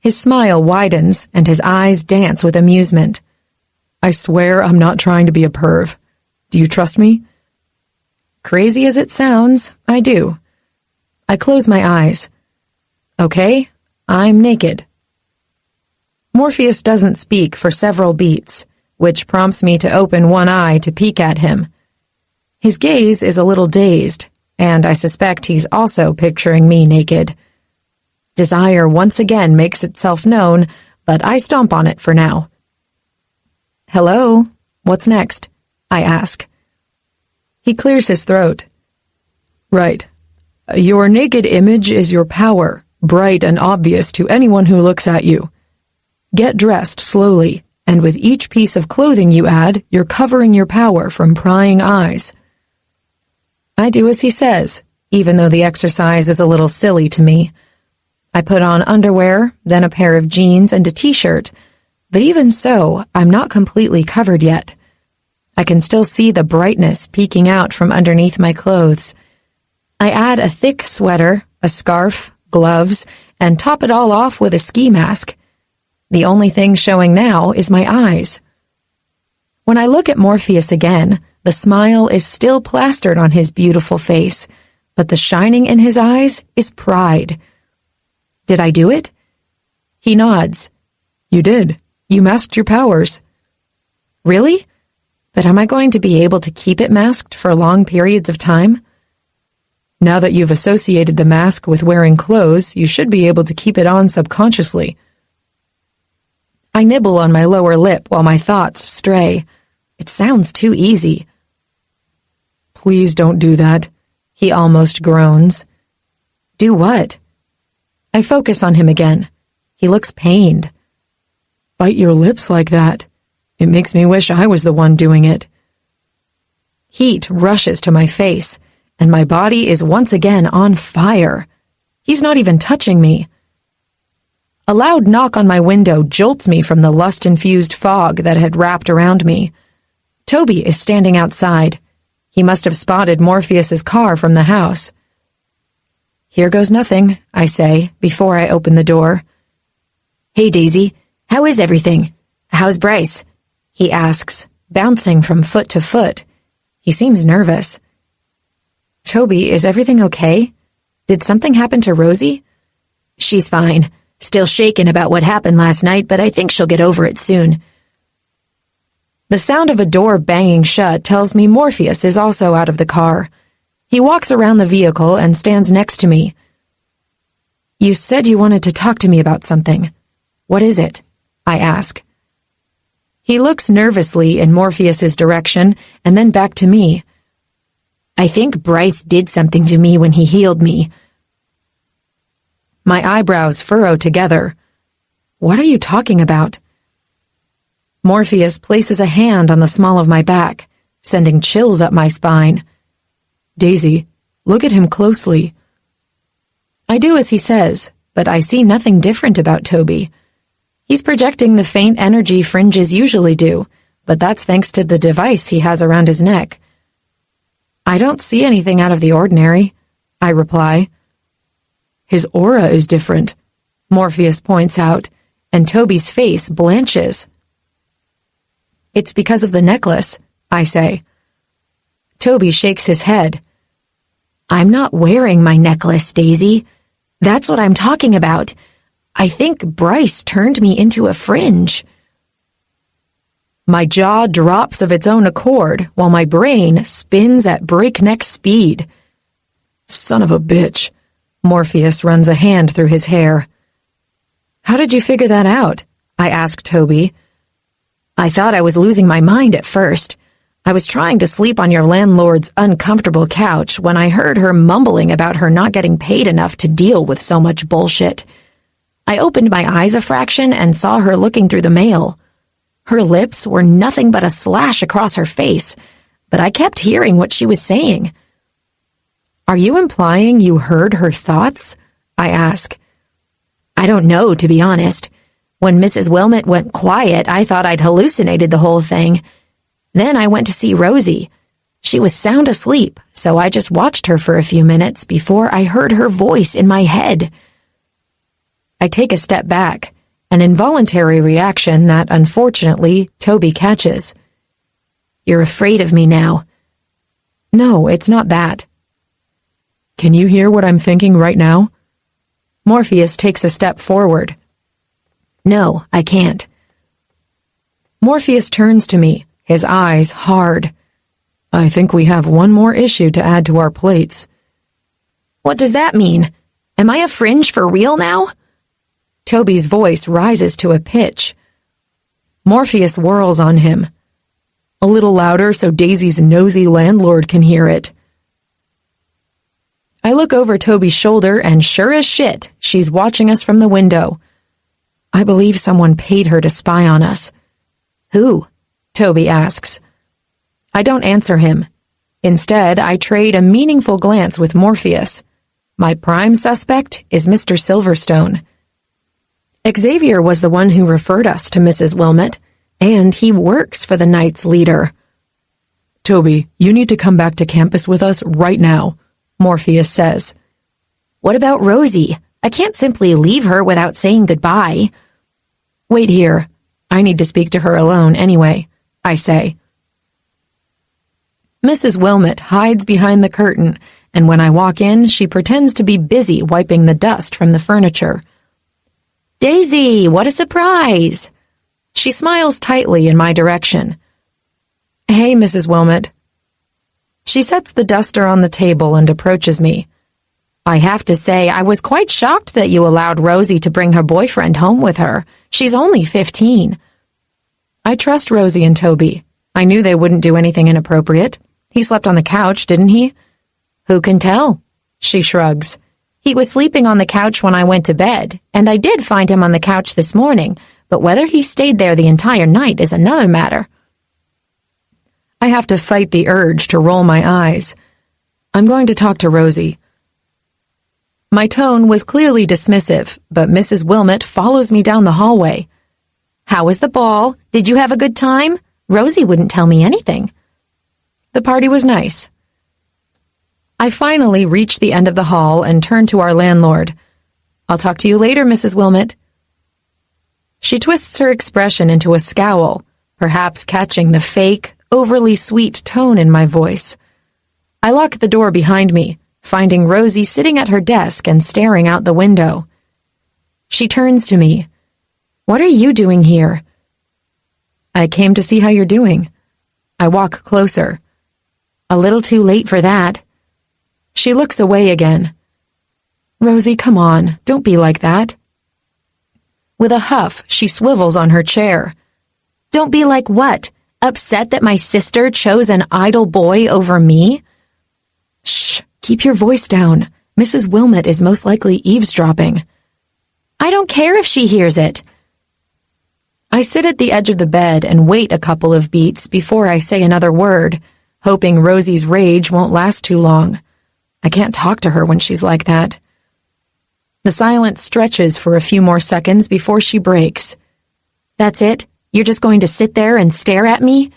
His smile widens and his eyes dance with amusement. I swear I'm not trying to be a perv. Do you trust me? Crazy as it sounds, I do. I close my eyes. Okay, I'm naked. Morpheus doesn't speak for several beats, which prompts me to open one eye to peek at him. His gaze is a little dazed, and I suspect he's also picturing me naked. Desire once again makes itself known, but I stomp on it for now. Hello, what's next? I ask. He clears his throat. Right. Your naked image is your power, bright and obvious to anyone who looks at you. Get dressed slowly, and with each piece of clothing you add, you're covering your power from prying eyes. I do as he says, even though the exercise is a little silly to me. I put on underwear, then a pair of jeans and a t-shirt, but even so, I'm not completely covered yet. I can still see the brightness peeking out from underneath my clothes. I add a thick sweater, a scarf, gloves, and top it all off with a ski mask. The only thing showing now is my eyes. When I look at Morpheus again, the smile is still plastered on his beautiful face, but the shining in his eyes is pride. Did I do it? He nods. You did. You masked your powers. Really? But am I going to be able to keep it masked for long periods of time? Now that you've associated the mask with wearing clothes, you should be able to keep it on subconsciously. I nibble on my lower lip while my thoughts stray. It sounds too easy. Please don't do that, he almost groans. Do what? I focus on him again. He looks pained. Bite your lips like that. It makes me wish I was the one doing it. Heat rushes to my face, and my body is once again on fire. He's not even touching me. A loud knock on my window jolts me from the lust-infused fog that had wrapped around me. Toby is standing outside. He must have spotted Morpheus's car from the house. Here goes nothing, I say, before I open the door. Hey, Daisy, how is everything? How's Bryce? He asks, bouncing from foot to foot. He seems nervous. Toby, is everything okay? Did something happen to Rosie? She's fine. Still shaken about what happened last night, but I think she'll get over it soon. The sound of a door banging shut tells me Morpheus is also out of the car. He walks around the vehicle and stands next to me. You said you wanted to talk to me about something. What is it? I ask. He looks nervously in Morpheus's direction and then back to me. I think Bryce did something to me when he healed me. My eyebrows furrow together. What are you talking about? Morpheus places a hand on the small of my back, sending chills up my spine. Daisy, look at him closely. I do as he says, but I see nothing different about Toby. He's projecting the faint energy fringes usually do, but that's thanks to the device he has around his neck. I don't see anything out of the ordinary, I reply. His aura is different, Morpheus points out, and Toby's face blanches. It's because of the necklace, I say. Toby shakes his head. I'm not wearing my necklace, Daisy. That's what I'm talking about. I think Bryce turned me into a fringe. My jaw drops of its own accord while my brain spins at breakneck speed. Son of a bitch. Morpheus runs a hand through his hair. How did you figure that out? I asked Toby. I thought I was losing my mind at first. I was trying to sleep on your landlord's uncomfortable couch when I heard her mumbling about her not getting paid enough to deal with so much bullshit. I opened my eyes a fraction and saw her looking through the mail. Her lips were nothing but a slash across her face, but I kept hearing what she was saying. Are you implying you heard her thoughts? I ask. I don't know, to be honest. When Mrs. Wilmot went quiet, I thought I'd hallucinated the whole thing. Then I went to see Rosie. She was sound asleep, so I just watched her for a few minutes before I heard her voice in my head. I take a step back, an involuntary reaction that, unfortunately, Toby catches. You're afraid of me now. No, it's not that. Can you hear what I'm thinking right now? Morpheus takes a step forward. No, I can't. Morpheus turns to me, his eyes hard. I think we have one more issue to add to our plates. What does that mean? Am I a fringe for real now? Toby's voice rises to a pitch. Morpheus whirls on him. A little louder so Daisy's nosy landlord can hear it. I look over Toby's shoulder and sure as shit, she's watching us from the window. I believe someone paid her to spy on us. Who? Toby asks. I don't answer him. Instead, I trade a meaningful glance with Morpheus. My prime suspect is Mr. Silverstone. Xavier was the one who referred us to Mrs. Wilmot, and he works for the Knight's leader. Toby, you need to come back to campus with us right now, Morpheus says. What about Rosie? I can't simply leave her without saying goodbye. Wait here. I need to speak to her alone anyway, I say. Mrs. Wilmot hides behind the curtain, and when I walk in, she pretends to be busy wiping the dust from the furniture. Daisy, what a surprise! She smiles tightly in my direction. Hey, Mrs. Wilmot. She sets the duster on the table and approaches me. I have to say, I was quite shocked that you allowed Rosie to bring her boyfriend home with her. She's only 15. I trust Rosie and Toby. I knew they wouldn't do anything inappropriate. He slept on the couch, didn't he? Who can tell? She shrugs. He was sleeping on the couch when I went to bed, and I did find him on the couch this morning, but whether he stayed there the entire night is another matter. I have to fight the urge to roll my eyes. I'm going to talk to Rosie. My tone was clearly dismissive, but Mrs. Wilmot follows me down the hallway. How was the ball? Did you have a good time? Rosie wouldn't tell me anything. The party was nice. I finally reach the end of the hall and turn to our landlord. I'll talk to you later, Mrs. Wilmot. She twists her expression into a scowl, perhaps catching the fake, overly sweet tone in my voice. I lock the door behind me, finding Rosie sitting at her desk and staring out the window. She turns to me. What are you doing here? I came to see how you're doing. I walk closer. A little too late for that. She looks away again. Rosie, come on, don't be like that. With a huff, she swivels on her chair. Don't be like what? Upset that my sister chose an idle boy over me? Shh, keep your voice down. Mrs. Wilmot is most likely eavesdropping. I don't care if she hears it. I sit at the edge of the bed and wait a couple of beats before I say another word, hoping Rosie's rage won't last too long. I can't talk to her when she's like that. The silence stretches for a few more seconds before she breaks. That's it? You're just going to sit there and stare at me?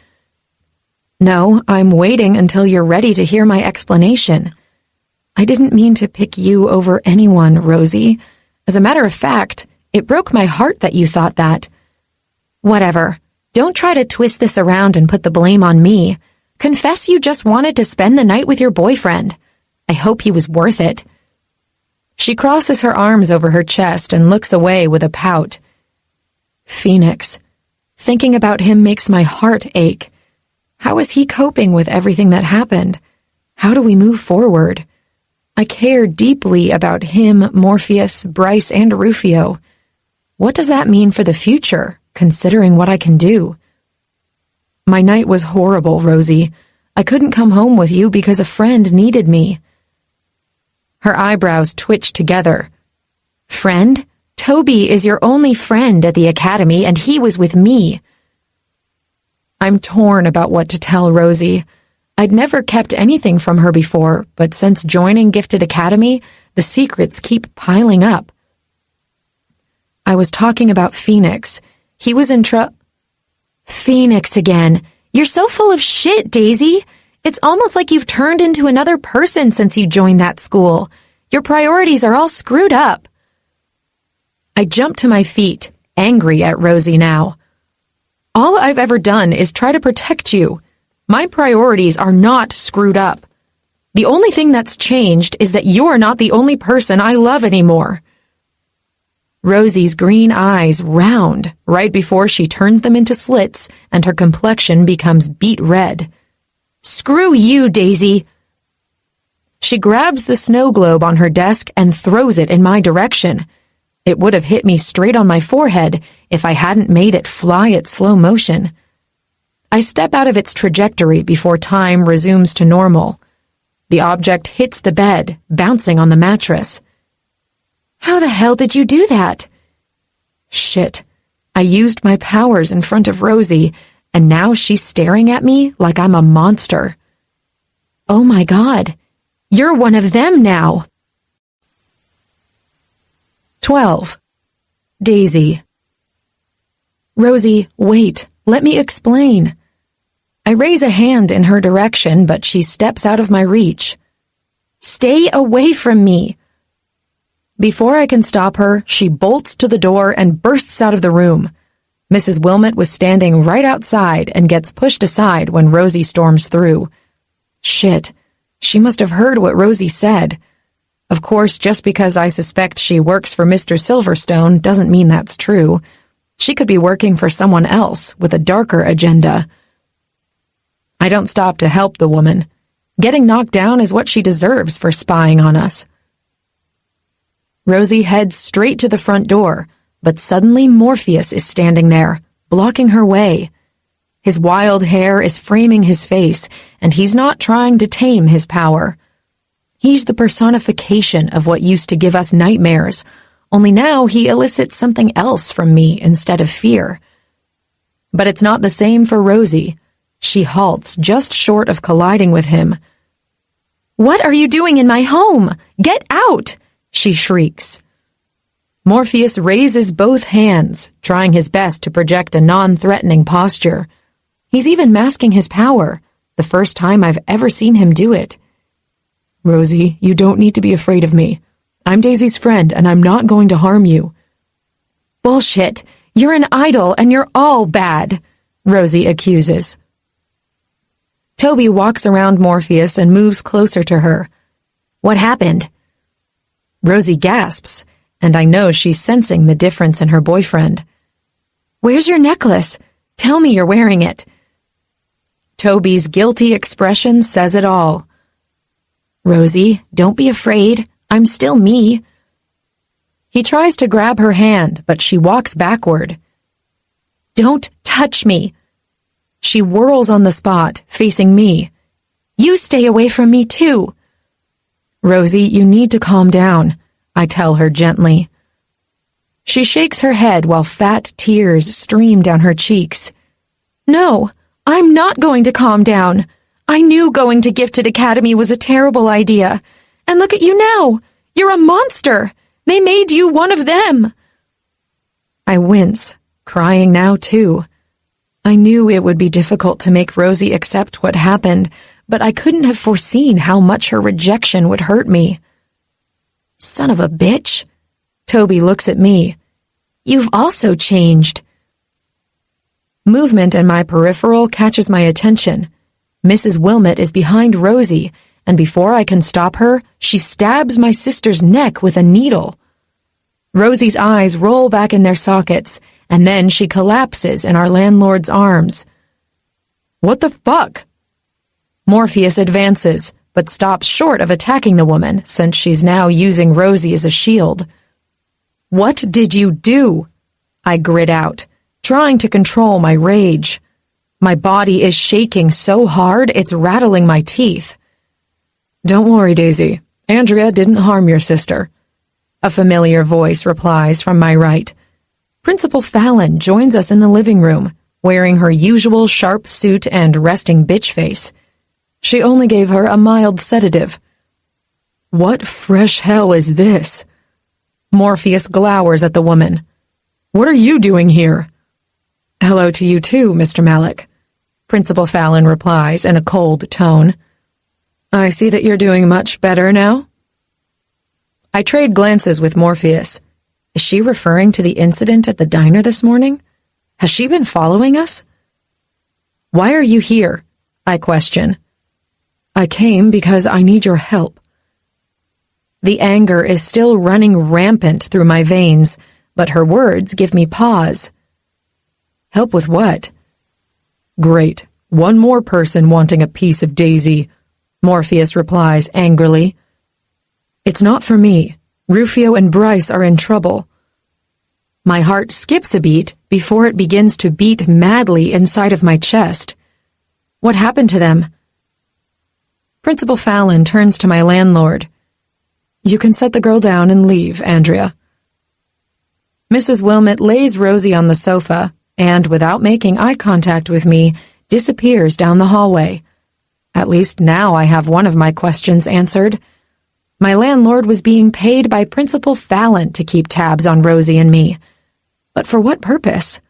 No, I'm waiting until you're ready to hear my explanation. I didn't mean to pick you over anyone, Rosie. As a matter of fact, it broke my heart that you thought that. Whatever. Don't try to twist this around and put the blame on me. Confess you just wanted to spend the night with your boyfriend. I hope he was worth it. She crosses her arms over her chest and looks away with a pout. Phoenix. Thinking about him makes my heart ache. How is he coping with everything that happened? How do we move forward? I care deeply about him, Morpheus, Bryce, and Rufio. What does that mean for the future, considering what I can do? My night was horrible, Rosie. I couldn't come home with you because a friend needed me. Her eyebrows twitched together. Friend? Toby is your only friend at the academy, and he was with me. I'm torn about what to tell Rosie. I'd never kept anything from her before, but since joining Gifted Academy, the secrets keep piling up. I was talking about Phoenix. He was in Phoenix again. You're so full of shit, Daisy. It's almost like you've turned into another person since you joined that school. Your priorities are all screwed up. I jumped to my feet, angry at Rosie now. All I've ever done is try to protect you. My priorities are not screwed up. The only thing that's changed is that you're not the only person I love anymore. Rosie's green eyes round right before she turns them into slits and her complexion becomes beet red. Screw you, Daisy. She grabs the snow globe on her desk and throws it in my direction. It would have hit me straight on my forehead if I hadn't made it fly at slow motion. I step out of its trajectory before time resumes to normal. The object hits the bed, bouncing on the mattress. How the hell did you do that? Shit. I used my powers in front of Rosie, and now she's staring at me like I'm a monster. Oh my God. You're one of them now. 12. Daisy. Rosie, wait. Let me explain. I raise a hand in her direction, but she steps out of my reach. Stay away from me. Before I can stop her, she bolts to the door and bursts out of the room. Mrs. Wilmot was standing right outside and gets pushed aside when Rosie storms through. Shit. She must have heard what Rosie said. Of course, just because I suspect she works for Mr. Silverstone doesn't mean that's true. She could be working for someone else with a darker agenda. I don't stop to help the woman. Getting knocked down is what she deserves for spying on us. Rosie heads straight to the front door, but suddenly Morpheus is standing there, blocking her way. His wild hair is framing his face, and he's not trying to tame his power. He's the personification of what used to give us nightmares, only now he elicits something else from me instead of fear. But it's not the same for Rosie. She halts just short of colliding with him. What are you doing in my home? Get out! She shrieks. Morpheus raises both hands, trying his best to project a non-threatening posture. He's even masking his power, the first time I've ever seen him do it. Rosie, you don't need to be afraid of me. I'm Daisy's friend, and I'm not going to harm you. Bullshit. You're an idol, and you're all bad, Rosie accuses. Toby walks around Morpheus and moves closer to her. What happened? Rosie gasps, and I know she's sensing the difference in her boyfriend. Where's your necklace? Tell me you're wearing it. Toby's guilty expression says it all. Rosie, don't be afraid. I'm still me. He tries to grab her hand, but she walks backward. Don't touch me. She whirls on the spot, facing me. You stay away from me, too. Rosie, you need to calm down, I tell her gently. She shakes her head while fat tears stream down her cheeks. No, I'm not going to calm down. I knew going to Gifted Academy was a terrible idea. And look at you now. You're a monster. They made you one of them. I wince, crying now too. I knew it would be difficult to make Rosie accept what happened, but I couldn't have foreseen how much her rejection would hurt me. Son of a bitch. Toby looks at me. You've also changed. Movement in my peripheral catches my attention. Mrs. Wilmot is behind Rosie, and before I can stop her, she stabs my sister's neck with a needle. Rosie's eyes roll back in their sockets, and then she collapses in our landlord's arms. What the fuck? Morpheus advances, but stops short of attacking the woman, since she's now using Rosie as a shield. What did you do? I grit out, trying to control my rage. My body is shaking so hard it's rattling my teeth. "Don't worry, Daisy. Andrea didn't harm your sister." A familiar voice replies from my right. Principal Fallon joins us in the living room, wearing her usual sharp suit and resting bitch face. She only gave her a mild sedative. "What fresh hell is this?" Morpheus glowers at the woman. "What are you doing here?" "Hello to you too, Mr. Malik," Principal Fallon replies in a cold tone. "I see that you're doing much better now." I trade glances with Morpheus. Is she referring to the incident at the diner this morning? Has she been following us? "Why are you here?" I question. "I came because I need your help." The anger is still running rampant through my veins, but her words give me pause. "Help with what?" "Great. One more person wanting a piece of Daisy," Morpheus replies angrily. "It's not for me. Rufio and Bryce are in trouble." My heart skips a beat before it begins to beat madly inside of my chest. What happened to them? Principal Fallon turns to my landlord. "You can set the girl down and leave, Andrea." Mrs. Wilmot lays Rosie on the sofa and, without making eye contact with me, disappears down the hallway. At least now I have one of my questions answered. My landlord was being paid by Principal Fallon to keep tabs on Rosie and me. But for what purpose?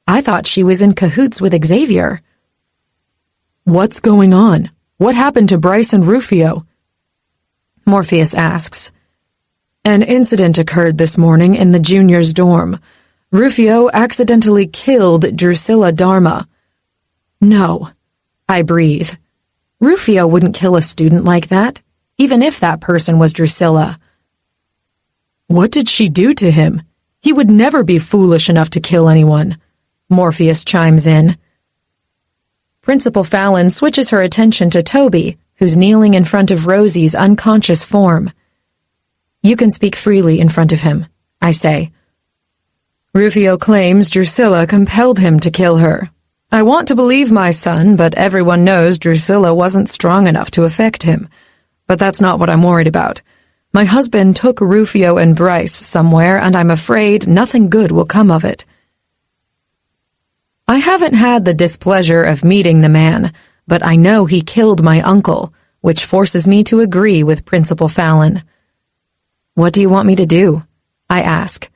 I thought she was in cahoots with Xavier. "What's going on? What happened to Bryce and Rufio?" Morpheus asks. "An incident occurred this morning in the juniors' dorm. Rufio accidentally killed Drusilla Dharma." "No," I breathe. "Rufio wouldn't kill a student like that, even if that person was Drusilla." "What did she do to him? He would never be foolish enough to kill anyone," Morpheus chimes in. Principal Fallon switches her attention to Toby, who's kneeling in front of Rosie's unconscious form. "You can speak freely in front of him," I say. "Rufio claims Drusilla compelled him to kill her. I want to believe my son, but everyone knows Drusilla wasn't strong enough to affect him. But that's not what I'm worried about. My husband took Rufio and Bryce somewhere, and I'm afraid nothing good will come of it." I haven't had the displeasure of meeting the man, but I know he killed my uncle, which forces me to agree with Principal Fallon. "What do you want me to do?" I ask.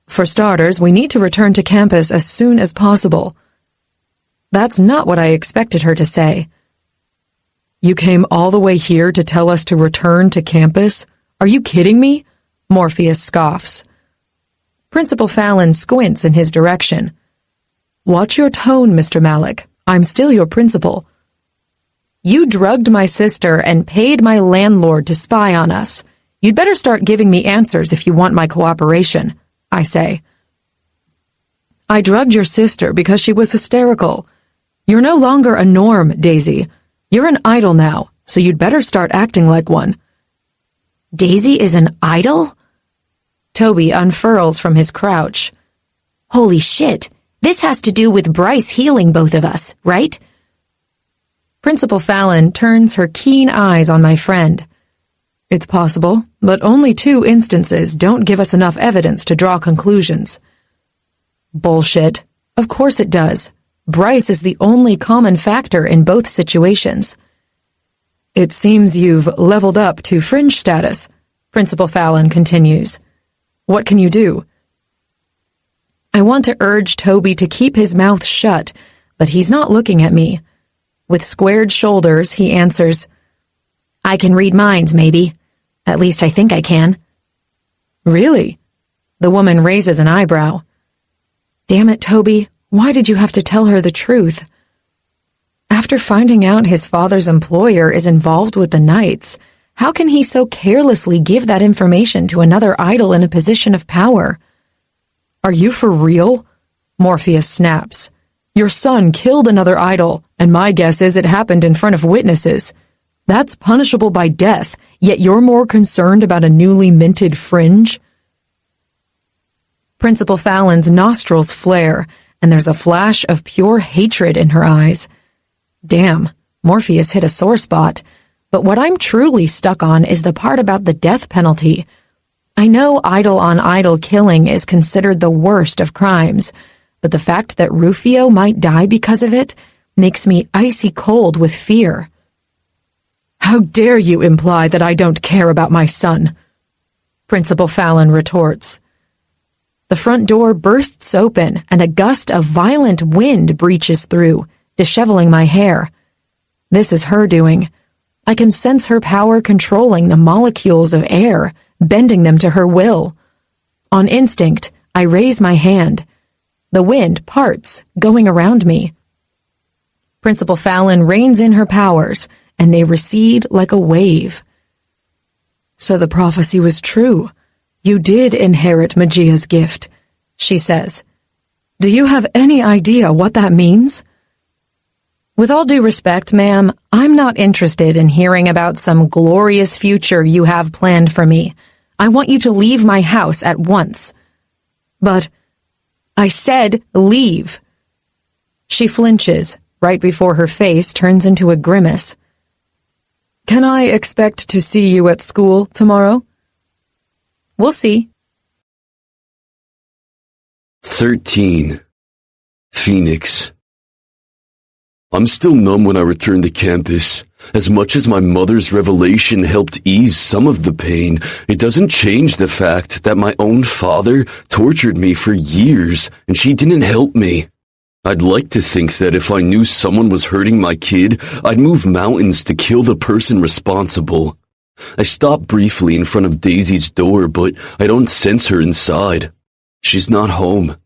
"For starters, we need to return to campus as soon as possible." That's not what I expected her to say. "You came all the way here to tell us to return to campus? Are you kidding me?" Morpheus scoffs. Principal Fallon squints in his direction. "Watch your tone, Mr. Malik. I'm still your principal." "You drugged my sister and paid my landlord to spy on us. You'd better start giving me answers if you want my cooperation," I say. "I drugged your sister because she was hysterical. You're no longer a norm, Daisy. You're an idol now, so you'd better start acting like one." "Daisy is an idol?" Toby unfurls from his crouch. "Holy shit, this has to do with Bryce healing both of us, right?" Principal Fallon turns her keen eyes on my friend. "It's possible, but only 2 instances don't give us enough evidence to draw conclusions." "Bullshit. Of course it does. Bryce is the only common factor in both situations." "It seems you've leveled up to fringe status," Principal Fallon continues. "What can you do?" I want to urge Toby to keep his mouth shut, but he's not looking at me. With squared shoulders, he answers, "I can read minds, maybe. At least I think I can." "Really?" The woman raises an eyebrow. "Damn it, Toby. Why did you have to tell her the truth?" After finding out his father's employer is involved with the Knights, how can he so carelessly give that information to another idol in a position of power? "Are you for real?" Morpheus snaps. "Your son killed another idol, and my guess is it happened in front of witnesses. That's punishable by death, yet you're more concerned about a newly minted fringe?" Principal Fallon's nostrils flare, and there's a flash of pure hatred in her eyes. Damn, Morpheus hit a sore spot. But what I'm truly stuck on is the part about the death penalty. I know idol-on-idol killing is considered the worst of crimes, but the fact that Rufio might die because of it makes me icy cold with fear. "How dare you imply that I don't care about my son?" Principal Fallon retorts. The front door bursts open, and a gust of violent wind breaches through, disheveling my hair. This is her doing. I can sense her power controlling the molecules of air, bending them to her will. On instinct, I raise my hand. The wind parts, going around me. Principal Fallon reins in her powers, and they recede like a wave. "So the prophecy was true. You did inherit Magia's gift," she says. "Do you have any idea what that means?" "With all due respect, ma'am, I'm not interested in hearing about some glorious future you have planned for me. I want you to leave my house at once." "But," "I said leave." She flinches, right before her face turns into a grimace. "Can I expect to see you at school tomorrow?" "We'll see." 13. Phoenix. I'm still numb when I return to campus. As much as my mother's revelation helped ease some of the pain, it doesn't change the fact that my own father tortured me for years and she didn't help me. I'd like to think that if I knew someone was hurting my kid, I'd move mountains to kill the person responsible. I stop briefly in front of Daisy's door, but I don't sense her inside. She's not home.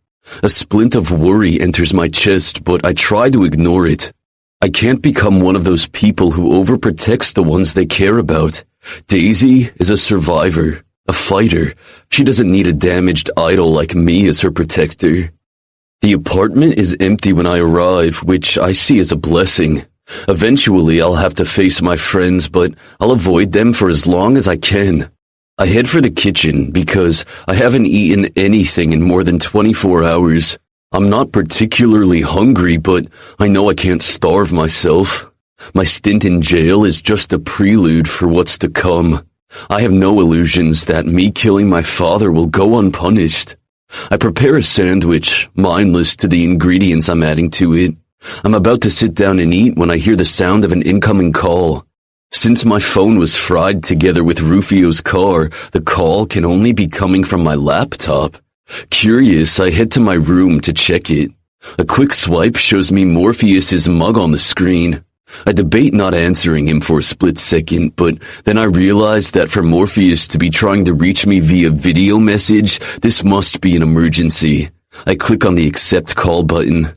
A splint of worry enters my chest, but I try to ignore it. I can't become one of those people who overprotects the ones they care about. Daisy is a survivor, a fighter. She doesn't need a damaged idol like me as her protector. The apartment is empty when I arrive, which I see as a blessing. Eventually, I'll have to face my friends, but I'll avoid them for as long as I can. I head for the kitchen because I haven't eaten anything in more than 24 hours. I'm not particularly hungry, but I know I can't starve myself. My stint in jail is just a prelude for what's to come. I have no illusions that me killing my father will go unpunished. I prepare a sandwich, mindless to the ingredients I'm adding to it. I'm about to sit down and eat when I hear the sound of an incoming call. Since my phone was fried together with Rufio's car, the call can only be coming from my laptop. Curious, I head to my room to check it. A quick swipe shows me Morpheus's mug on the screen. I debate not answering him for a split second, but then I realize that for Morpheus to be trying to reach me via video message, this must be an emergency. I click on the accept call button.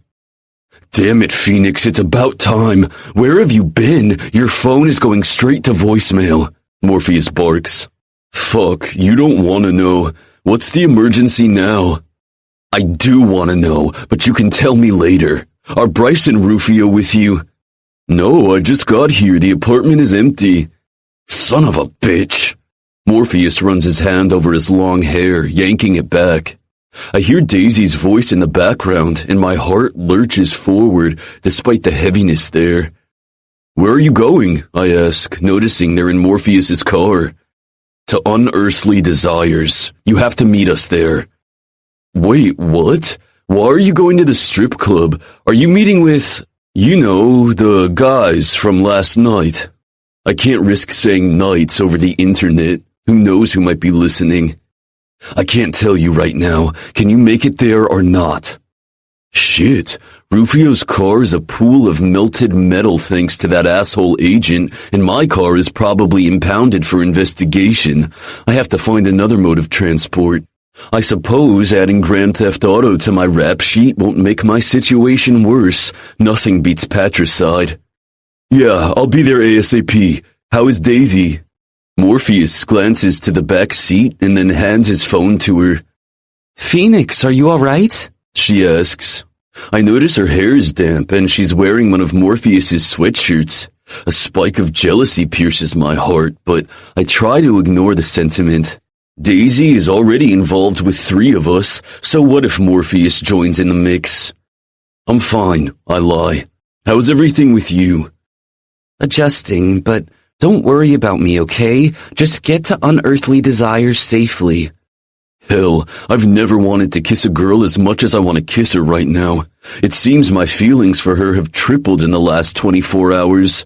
Damn it, Phoenix, it's about time. Where have you been? Your phone is going straight to voicemail. Morpheus barks. Fuck, you don't want to know. What's the emergency now? I do want to know, but you can tell me later. Are Bryce and Rufio with you? No, I just got here. The apartment is empty. Son of a bitch. Morpheus runs his hand over his long hair, yanking it back. I hear Daisy's voice in the background, and my heart lurches forward despite the heaviness there. Where are you going? I ask, noticing they're in Morpheus's car. To unearthly desires. You have to meet us there. Wait, what? Why are you going to the strip club? Are you meeting with, the guys from last night? I can't risk saying nights over the internet. Who knows who might be listening? I can't tell you right now. Can you make it there or not? Shit, Rufio's car is a pool of melted metal thanks to that asshole agent, and my car is probably impounded for investigation. I have to find another mode of transport. I suppose adding Grand Theft Auto to my rap sheet won't make my situation worse. Nothing beats patricide. Yeah, I'll be there ASAP. How is Daisy? Morpheus glances to the back seat and then hands his phone to her. Phoenix, are you alright? She asks. I notice her hair is damp and she's wearing one of Morpheus's sweatshirts. A spike of jealousy pierces my heart, but I try to ignore the sentiment. Daisy is already involved with 3 of us, so what if Morpheus joins in the mix? I'm fine, I lie. How's everything with you? Adjusting, but don't worry about me, okay? Just get to unearthly desires safely. Hell, I've never wanted to kiss a girl as much as I want to kiss her right now. It seems my feelings for her have tripled in the last 24 hours.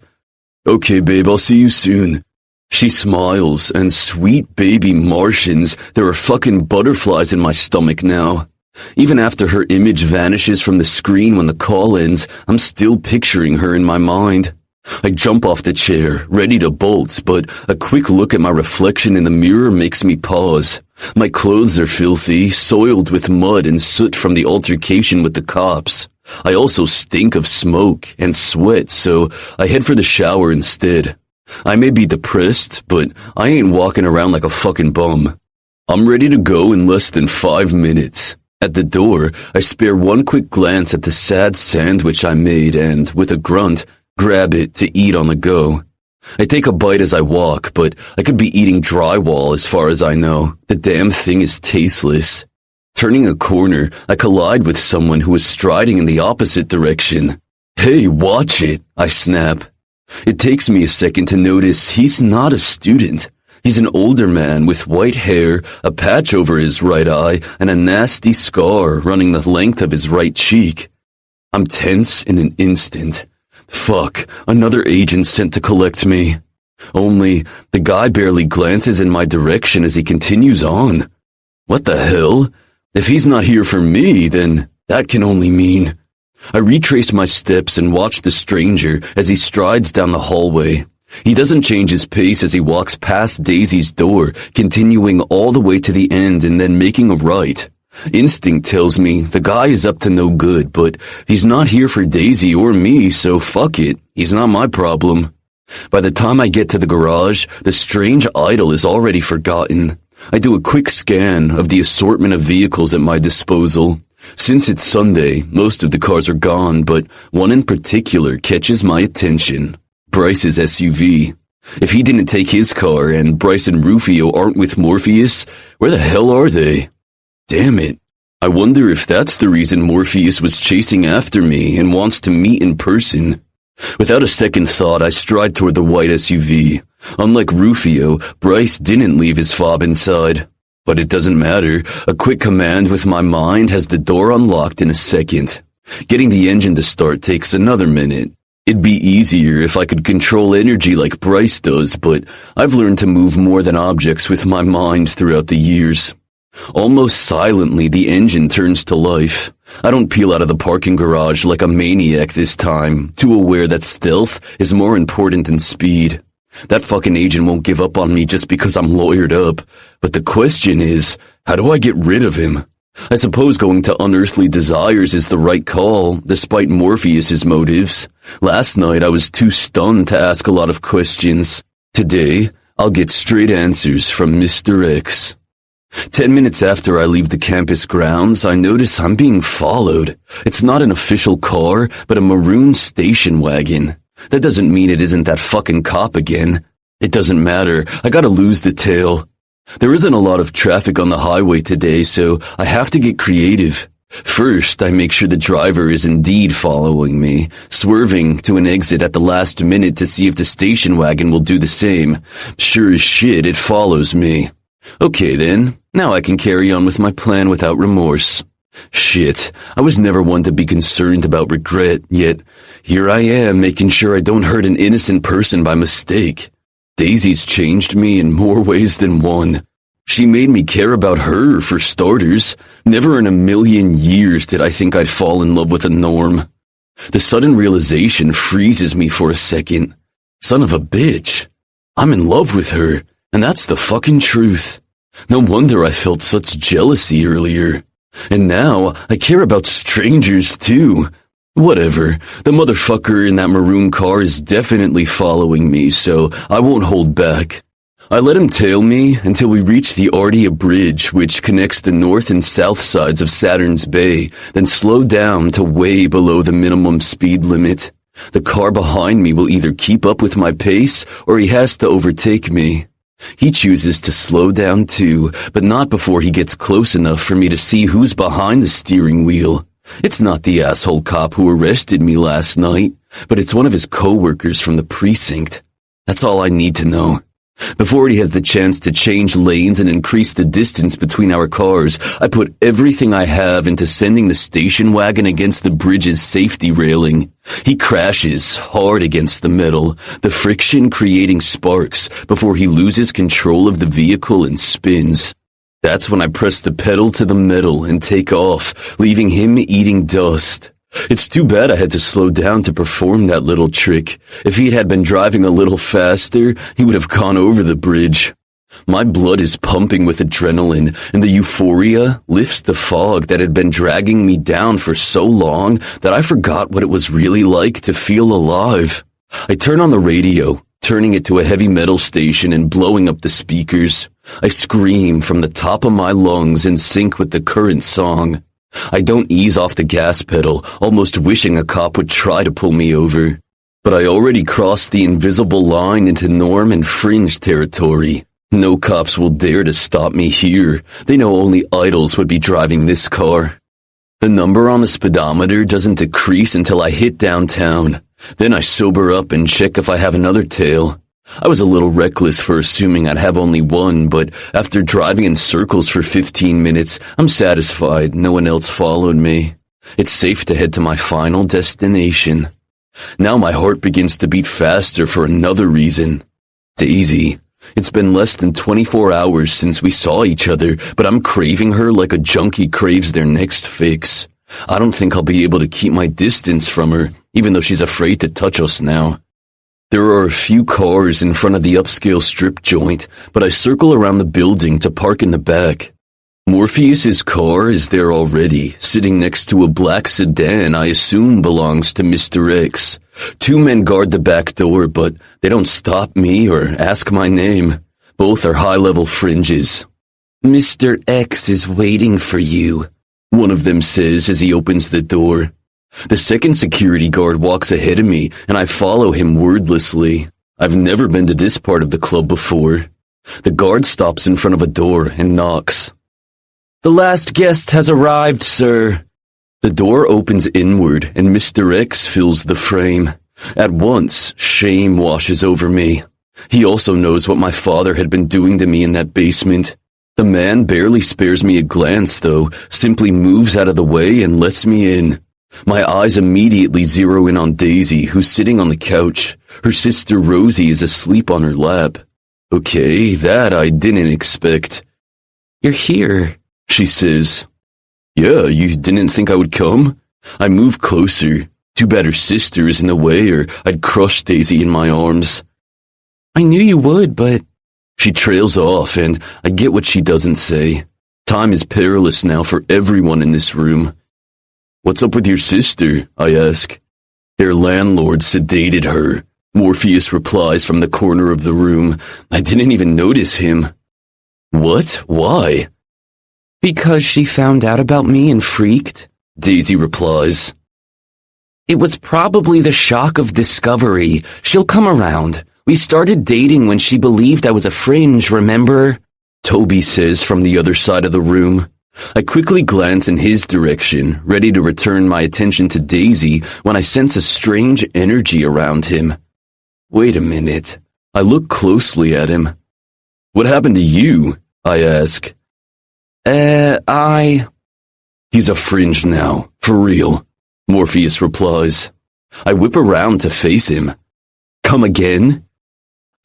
Okay, babe, I'll see you soon. She smiles, and sweet baby Martians, there are fucking butterflies in my stomach now. Even after her image vanishes from the screen when the call ends, I'm still picturing her in my mind. I jump off the chair, ready to bolt, but a quick look at my reflection in the mirror makes me pause. My clothes are filthy, soiled with mud and soot from the altercation with the cops. I also stink of smoke and sweat, so I head for the shower instead. I may be depressed, but I ain't walking around like a fucking bum. I'm ready to go in less than 5 minutes. At the door, I spare one quick glance at the sad sandwich I made and, with a grunt, grab it to eat on the go. I take a bite as I walk, but I could be eating drywall as far as I know. The damn thing is tasteless. Turning a corner, I collide with someone who is striding in the opposite direction. Hey, watch it, I snap. It takes me a second to notice he's not a student. He's an older man with white hair, a patch over his right eye, and a nasty scar running the length of his right cheek. I'm tense in an instant. Fuck, another agent sent to collect me. Only, the guy barely glances in my direction as he continues on. What the hell? If he's not here for me, then that can only mean... I retrace my steps and watch the stranger as he strides down the hallway. He doesn't change his pace as he walks past Daisy's door, continuing all the way to the end and then making a right. Instinct tells me the guy is up to no good, but he's not here for Daisy or me, so fuck it. He's not my problem. By the time I get to the garage, the strange idol is already forgotten. I do a quick scan of the assortment of vehicles at my disposal. Since it's Sunday, most of the cars are gone, but one in particular catches my attention. Bryce's SUV. If he didn't take his car and Bryce and Rufio aren't with Morpheus, where the hell are they? Damn it. I wonder if that's the reason Morpheus was chasing after me and wants to meet in person. Without a second thought, I stride toward the white SUV. Unlike Rufio, Bryce didn't leave his fob inside. But it doesn't matter. A quick command with my mind has the door unlocked in a second. Getting the engine to start takes another minute. It'd be easier if I could control energy like Bryce does, but I've learned to move more than objects with my mind throughout the years. Almost silently, the engine turns to life. I don't peel out of the parking garage like a maniac this time, too aware that stealth is more important than speed. That fucking agent won't give up on me just because I'm lawyered up. But the question is, how do I get rid of him? I suppose going to unearthly desires is the right call, despite Morpheus's motives. Last night I was too stunned to ask a lot of questions. Today, I'll get straight answers from Mr. X. 10 minutes after I leave the campus grounds, I notice I'm being followed. It's not an official car, but a maroon station wagon. That doesn't mean it isn't that fucking cop again. It doesn't matter. I gotta lose the tail. There isn't a lot of traffic on the highway today, so I have to get creative. First, I make sure the driver is indeed following me, swerving to an exit at the last minute to see if the station wagon will do the same. Sure as shit, it follows me. Okay then, now I can carry on with my plan without remorse. Shit, I was never one to be concerned about regret, yet here I am making sure I don't hurt an innocent person by mistake. Daisy's changed me in more ways than one. She made me care about her, for starters. Never in a million years did I think I'd fall in love with a Norm. The sudden realization freezes me for a second. Son of a bitch. I'm in love with her, and that's the fucking truth. No wonder I felt such jealousy earlier. And now, I care about strangers too. Whatever, the motherfucker in that maroon car is definitely following me, so I won't hold back. I let him tail me until we reach the Ardea Bridge, which connects the north and south sides of Saturn's Bay, then slow down to way below the minimum speed limit. The car behind me will either keep up with my pace, or he has to overtake me. He chooses to slow down too, but not before he gets close enough for me to see who's behind the steering wheel. It's not the asshole cop who arrested me last night, but it's one of his co-workers from the precinct. That's all I need to know. Before he has the chance to change lanes and increase the distance between our cars, I put everything I have into sending the station wagon against the bridge's safety railing. He crashes hard against the metal, the friction creating sparks before he loses control of the vehicle and spins. That's when I press the pedal to the metal and take off, leaving him eating dust. It's too bad I had to slow down to perform that little trick. If he had been driving a little faster, he would have gone over the bridge. My blood is pumping with adrenaline, and the euphoria lifts the fog that had been dragging me down for so long that I forgot what it was really like to feel alive. I turn on the radio, turning it to a heavy metal station and blowing up the speakers. I scream from the top of my lungs in sync with the current song. I don't ease off the gas pedal, almost wishing a cop would try to pull me over. But I already crossed the invisible line into norm and fringe territory. No cops will dare to stop me here. They know only idols would be driving this car. The number on the speedometer doesn't decrease until I hit downtown. Then I sober up and check if I have another tail. I was a little reckless for assuming I'd have only one, but after driving in circles for 15 minutes, I'm satisfied no one else followed me. It's safe to head to my final destination. Now my heart begins to beat faster for another reason. Daisy. It's been less than 24 hours since we saw each other, but I'm craving her like a junkie craves their next fix. I don't think I'll be able to keep my distance from her, even though she's afraid to touch us now. There are a few cars in front of the upscale strip joint, but I circle around the building to park in the back. Morpheus's car is there already, sitting next to a black sedan I assume belongs to Mr. X. Two men guard the back door, but they don't stop me or ask my name. Both are high-level fringes. "Mr. X is waiting for you," one of them says as he opens the door. The second security guard walks ahead of me, and I follow him wordlessly. I've never been to this part of the club before. The guard stops in front of a door and knocks. "The last guest has arrived, sir." The door opens inward, and Mr. X fills the frame. At once, shame washes over me. He also knows what my father had been doing to me in that basement. The man barely spares me a glance, though, simply moves out of the way and lets me in. My eyes immediately zero in on Daisy, who's sitting on the couch. Her sister Rosie is asleep on her lap. Okay, that I didn't expect. "You're here," she says. "Yeah, you didn't think I would come?" I move closer. Too bad her sister is in the way, or I'd crush Daisy in my arms. "I knew you would, but..." She trails off, and I get what she doesn't say. Time is perilous now for everyone in this room. "What's up with your sister?" I ask. "Their landlord sedated her," Morpheus replies from the corner of the room. I didn't even notice him. "What? Why?" "Because she found out about me and freaked," Daisy replies. "It was probably the shock of discovery. She'll come around. We started dating when she believed I was a fringe, remember?" Toby says from the other side of the room. I quickly glance in his direction, ready to return my attention to Daisy when I sense a strange energy around him. Wait a minute. I look closely at him. "What happened to you?" I ask. He's a fringe now, for real," Morpheus replies. I whip around to face him. "Come again?"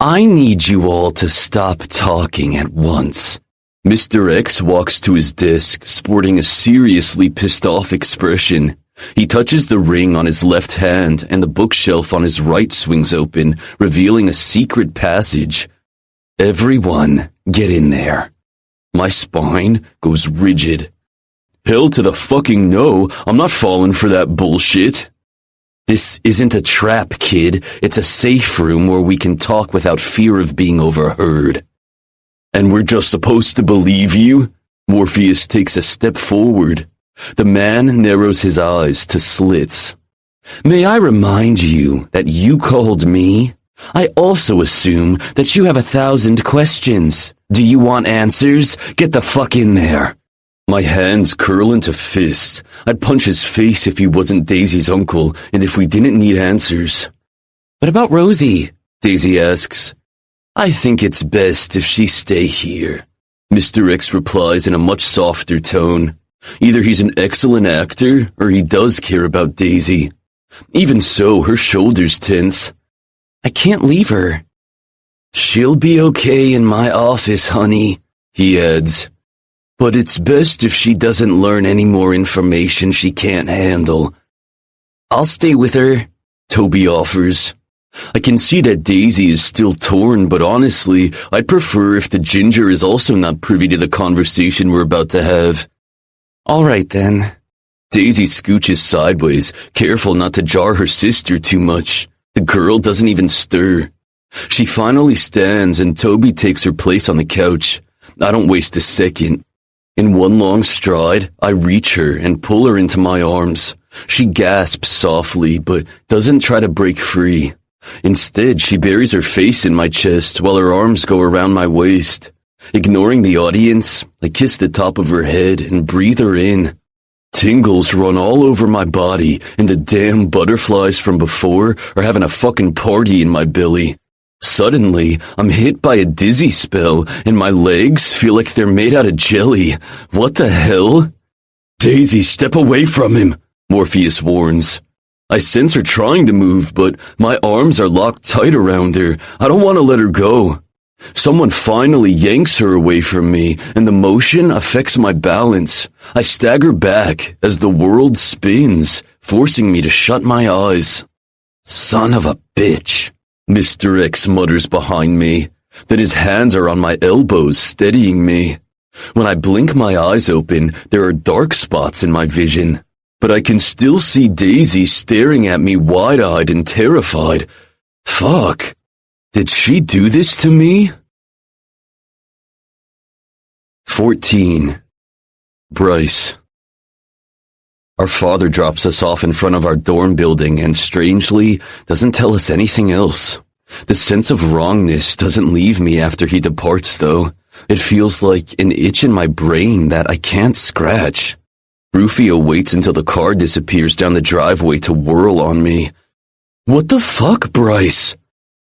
"I need you all to stop talking at once." Mr. X walks to his desk, sporting a seriously pissed-off expression. He touches the ring on his left hand, and the bookshelf on his right swings open, revealing a secret passage. "Everyone, get in there." My spine goes rigid. "Hell to the fucking no, I'm not falling for that bullshit." "This isn't a trap, kid. It's a safe room where we can talk without fear of being overheard." "And we're just supposed to believe you?" Morpheus takes a step forward. The man narrows his eyes to slits. "May I remind you that you called me? I also assume that you have 1,000 questions. Do you want answers? Get the fuck in there." My hands curl into fists. I'd punch his face if he wasn't Daisy's uncle, and if we didn't need answers. What about Rosie? Daisy asks. I think it's best if she stay here. Mr. X replies in a much softer tone. Either he's an excellent actor, or he does care about Daisy. Even so, her shoulders tense. I can't leave her. She'll be okay in my office, honey, he adds. But it's best if she doesn't learn any more information she can't handle. I'll stay with her, Toby offers. I can see that Daisy is still torn, but honestly, I'd prefer if the ginger is also not privy to the conversation we're about to have. All right, then. Daisy scooches sideways, careful not to jar her sister too much. The girl doesn't even stir. She finally stands and Toby takes her place on the couch. I don't waste a second. In one long stride, I reach her and pull her into my arms. She gasps softly, but doesn't try to break free. Instead, she buries her face in my chest while her arms go around my waist. Ignoring the audience, I kiss the top of her head and breathe her in. Tingles run all over my body, and the damn butterflies from before are having a fucking party in my belly. Suddenly, I'm hit by a dizzy spell, and my legs feel like they're made out of jelly. What the hell? Daisy, step away from him, Morpheus warns. I sense her trying to move, but my arms are locked tight around her. I don't want to let her go. Someone finally yanks her away from me, and the motion affects my balance. I stagger back as the world spins, forcing me to shut my eyes. Son of a bitch, Mr. X mutters behind me. Then his hands are on my elbows, steadying me. When I blink my eyes open, there are dark spots in my vision. But I can still see Daisy staring at me wide-eyed and terrified. Fuck. Did she do this to me? 14. Bryce. Our father drops us off in front of our dorm building and, strangely, doesn't tell us anything else. The sense of wrongness doesn't leave me after he departs, though. It feels like an itch in my brain that I can't scratch. Rufio waits until the car disappears down the driveway to whirl on me. What the fuck, Bryce?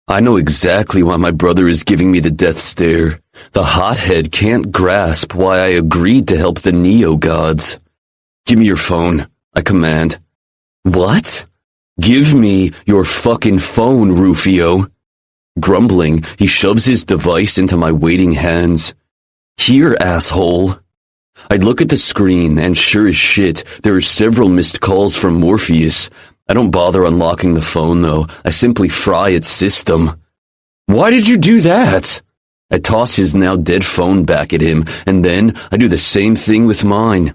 I know exactly why my brother is giving me the death stare. The hothead can't grasp why I agreed to help the neo-gods. Give me your phone, I command. What? Give me your fucking phone, Rufio. Grumbling, he shoves his device into my waiting hands. Here, asshole. I look at the screen, and sure as shit, there are several missed calls from Morpheus. I don't bother unlocking the phone, though. I simply fry its system. Why did you do that? I toss his now dead phone back at him, and then I do the same thing with mine.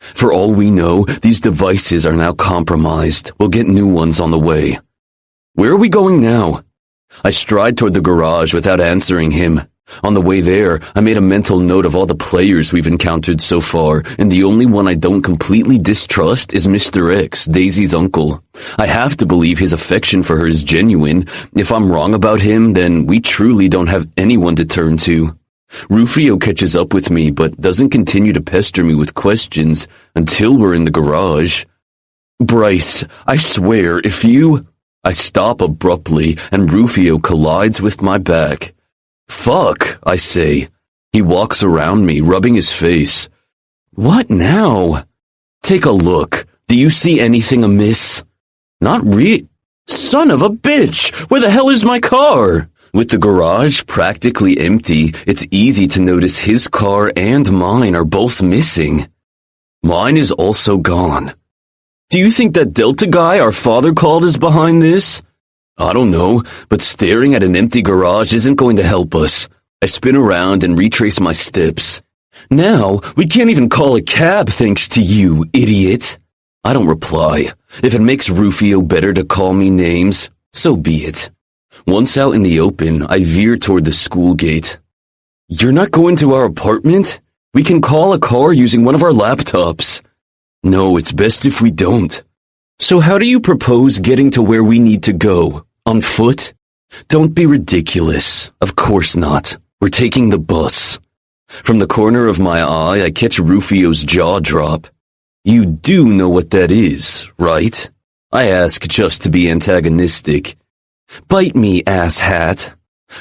For all we know, these devices are now compromised. We'll get new ones on the way. Where are we going now? I stride toward the garage without answering him. On the way there, I made a mental note of all the players we've encountered so far, and the only one I don't completely distrust is Mr. X, Daisy's uncle. I have to believe his affection for her is genuine. If I'm wrong about him, then we truly don't have anyone to turn to. Rufio catches up with me, but doesn't continue to pester me with questions until we're in the garage. Bryce, I swear, if you... I stop abruptly, and Rufio collides with my back. Fuck, I say. He walks around me, rubbing his face. What now? Take a look. Do you see anything amiss? Not Son of a bitch! Where the hell is my car? With the garage practically empty, it's easy to notice his car and mine are both missing. Mine is also gone. Do you think that Delta guy our father called is behind this? I don't know, but staring at an empty garage isn't going to help us. I spin around and retrace my steps. Now, we can't even call a cab thanks to you, idiot. I don't reply. If it makes Rufio better to call me names, so be it. Once out in the open, I veer toward the school gate. You're not going to our apartment? We can call a car using one of our laptops. No, it's best if we don't. So how do you propose getting to where we need to go? On foot? Don't be ridiculous. Of course not. We're taking the bus. From the corner of my eye, I catch Rufio's jaw drop. You do know what that is, right? I ask just to be antagonistic. Bite me, asshat.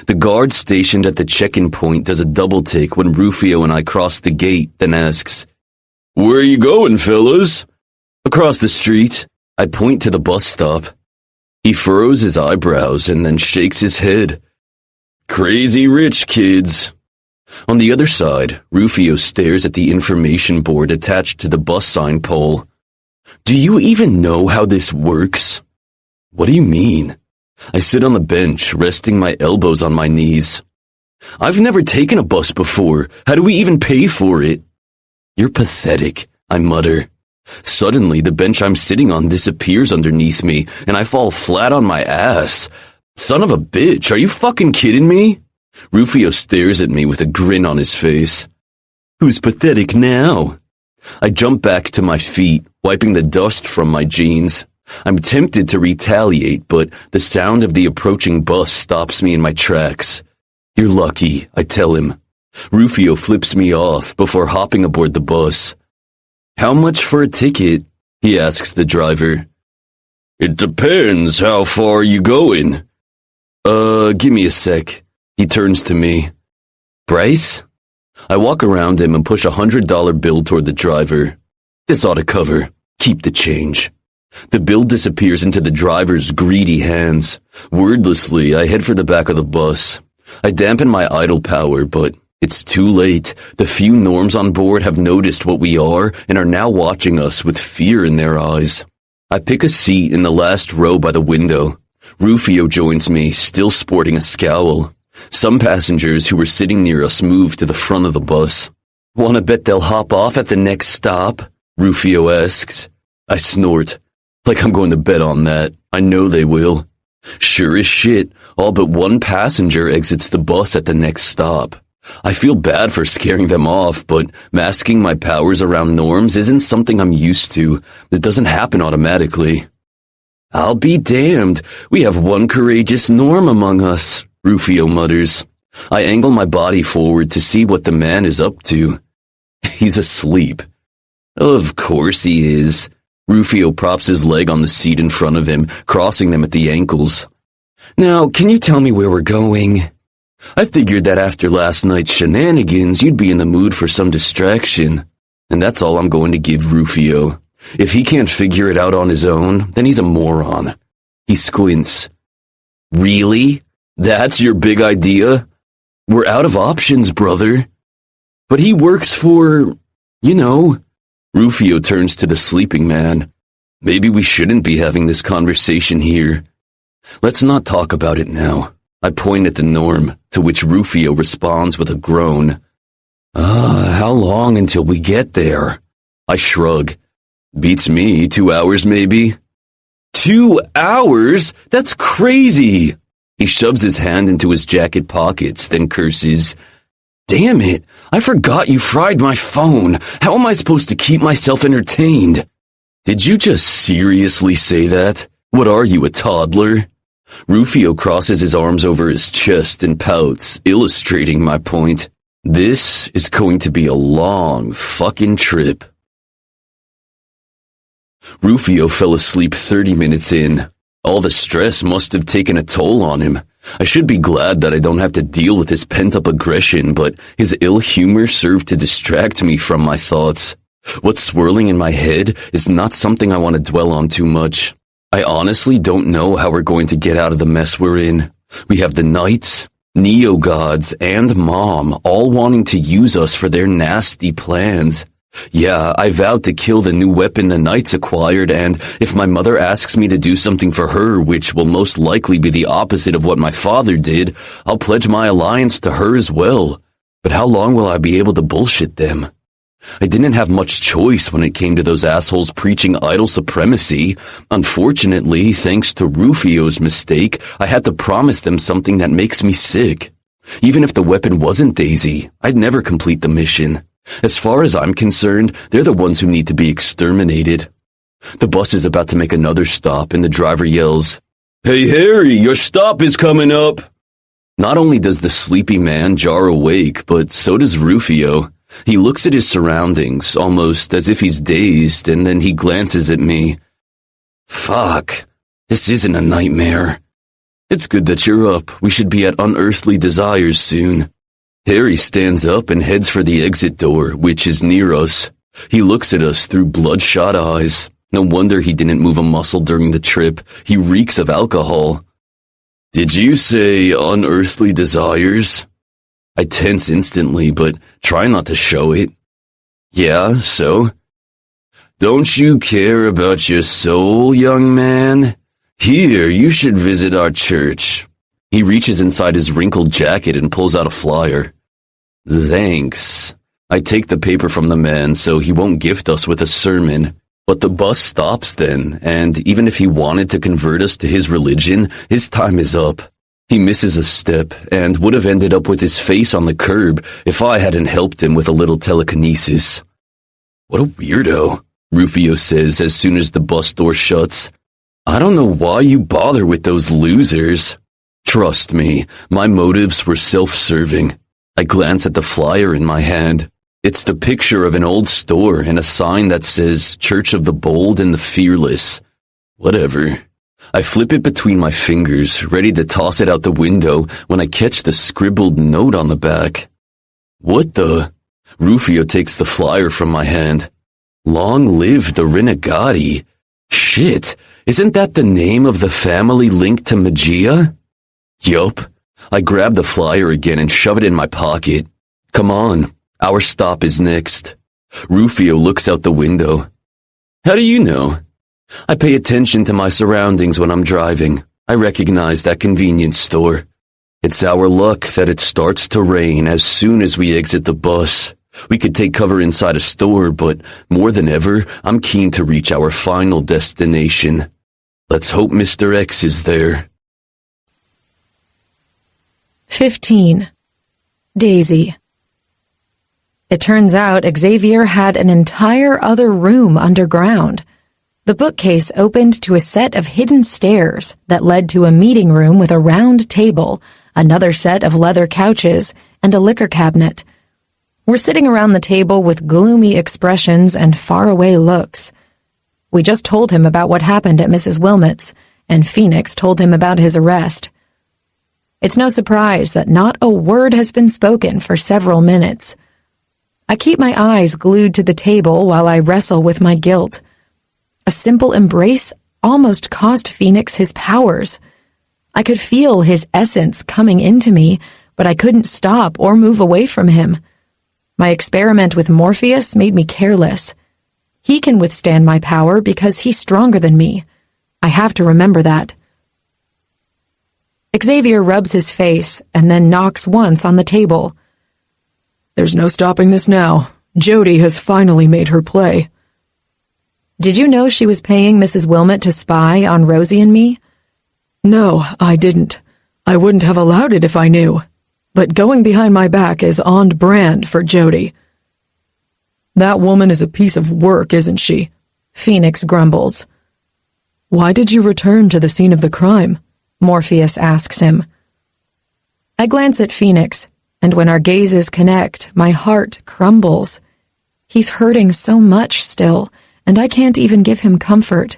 The guard stationed at the check-in point does a double-take when Rufio and I cross the gate, then asks, Where are you going, fellas? Across the street. I point to the bus stop. He furrows his eyebrows and then shakes his head. Crazy rich kids. On the other side, Rufio stares at the information board attached to the bus sign pole. Do you even know how this works? What do you mean? I sit on the bench, resting my elbows on my knees. I've never taken a bus before. How do we even pay for it? You're pathetic, I mutter. Suddenly, the bench I'm sitting on disappears underneath me, and I fall flat on my ass. Son of a bitch, are you fucking kidding me? Rufio stares at me with a grin on his face. Who's pathetic now? I jump back to my feet, wiping the dust from my jeans. I'm tempted to retaliate, but the sound of the approaching bus stops me in my tracks. You're lucky, I tell him. Rufio flips me off before hopping aboard the bus. How much for a ticket? He asks the driver. It depends how far you going. Give me a sec. He turns to me. Bryce? I walk around him and push $100 bill toward the driver. This ought to cover. Keep the change. The bill disappears into the driver's greedy hands. Wordlessly, I head for the back of the bus. I dampen my idle power, but it's too late. The few norms on board have noticed what we are and are now watching us with fear in their eyes. I pick a seat in the last row by the window. Rufio joins me, still sporting a scowl. Some passengers who were sitting near us move to the front of the bus. Wanna bet they'll hop off at the next stop? Rufio asks. I snort. Like I'm going to bet on that. I know they will. Sure as shit, all but one passenger exits the bus at the next stop. I feel bad for scaring them off, but masking my powers around norms isn't something I'm used to. It doesn't happen automatically. I'll be damned. We have one courageous norm among us, Rufio mutters. I angle my body forward to see what the man is up to. He's asleep. Of course he is. Rufio props his leg on the seat in front of him, crossing them at the ankles. Now, can you tell me where we're going? I figured that after last night's shenanigans, you'd be in the mood for some distraction. And that's all I'm going to give Rufio. If he can't figure it out on his own, then he's a moron. He squints. Really? That's your big idea? We're out of options, brother. But he works for, you know. Rufio turns to the sleeping man. Maybe we shouldn't be having this conversation here. Let's not talk about it now. I point at the norm, to which Rufio responds with a groan. How long until we get there? I shrug. Beats me, 2 hours maybe. 2 hours? That's crazy! He shoves his hand into his jacket pockets, then curses. Damn it, I forgot you fried my phone. How am I supposed to keep myself entertained? Did you just seriously say that? What are you, a toddler? Rufio crosses his arms over his chest and pouts, illustrating my point. This is going to be a long fucking trip. Rufio fell asleep 30 minutes in. All the stress must have taken a toll on him. I should be glad that I don't have to deal with his pent-up aggression, but his ill humor served to distract me from my thoughts. What's swirling in my head is not something I want to dwell on too much. I honestly don't know how we're going to get out of the mess we're in. We have the Knights, Neo-Gods, and Mom all wanting to use us for their nasty plans. Yeah, I vowed to kill the new weapon the Knights acquired, and if my mother asks me to do something for her, which will most likely be the opposite of what my father did, I'll pledge my alliance to her as well. But how long will I be able to bullshit them? I didn't have much choice when it came to those assholes preaching idol supremacy. Unfortunately, thanks to Rufio's mistake, I had to promise them something that makes me sick. Even if the weapon wasn't Daisy, I'd never complete the mission. As far as I'm concerned, they're the ones who need to be exterminated. The bus is about to make another stop, and the driver yells, Hey Harry, your stop is coming up! Not only does the sleepy man jar awake, but so does Rufio. He looks at his surroundings, almost as if he's dazed, and then he glances at me. Fuck, this isn't a nightmare. It's good that you're up. We should be at Unearthly Desires soon. Harry stands up and heads for the exit door, which is near us. He looks at us through bloodshot eyes. No wonder he didn't move a muscle during the trip. He reeks of alcohol. Did you say unearthly desires? I tense instantly, but try not to show it. Yeah, so? Don't you care about your soul, young man? Here, you should visit our church. He reaches inside his wrinkled jacket and pulls out a flyer. Thanks. I take the paper from the man so he won't gift us with a sermon. But the bus stops then, and even if he wanted to convert us to his religion, his time is up. He misses a step and would have ended up with his face on the curb if I hadn't helped him with a little telekinesis. What a weirdo, Rufio says as soon as the bus door shuts. I don't know why you bother with those losers. Trust me, my motives were self-serving. I glance at the flyer in my hand. It's the picture of an old store and a sign that says Church of the Bold and the Fearless. Whatever. I flip it between my fingers, ready to toss it out the window when I catch the scribbled note on the back. What the? Rufio takes the flyer from my hand. Long live the Renegati. Shit, isn't that the name of the family linked to Magia? Yup. I grab the flyer again and shove it in my pocket. Come on. Our stop is next. Rufio looks out the window. How do you know? I pay attention to my surroundings when I'm driving. I recognize that convenience store. It's our luck that it starts to rain as soon as we exit the bus. We could take cover inside a store, but more than ever, I'm keen to reach our final destination. Let's hope Mr. X is there. 15. Daisy. It turns out Xavier had an entire other room underground. The bookcase opened to a set of hidden stairs that led to a meeting room with a round table, another set of leather couches, and a liquor cabinet. We're sitting around the table with gloomy expressions and faraway looks. We just told him about what happened at Mrs. Wilmot's, and Phoenix told him about his arrest. It's no surprise that not a word has been spoken for several minutes. I keep my eyes glued to the table while I wrestle with my guilt. A simple embrace almost cost Phoenix his powers. I could feel his essence coming into me, but I couldn't stop or move away from him. My experiment with Morpheus made me careless. He can withstand my power because he's stronger than me. I have to remember that. Xavier rubs his face and then knocks once on the table. There's no stopping this now. Jody has finally made her play. Did you know she was paying Mrs. Wilmot to spy on Rosie and me? No, I didn't. I wouldn't have allowed it if I knew. But going behind my back is on brand for Jody. That woman is a piece of work, isn't she? Phoenix grumbles. Why did you return to the scene of the crime? Morpheus asks him. I glance at Phoenix, and when our gazes connect, my heart crumbles. He's hurting so much still, and I can't even give him comfort.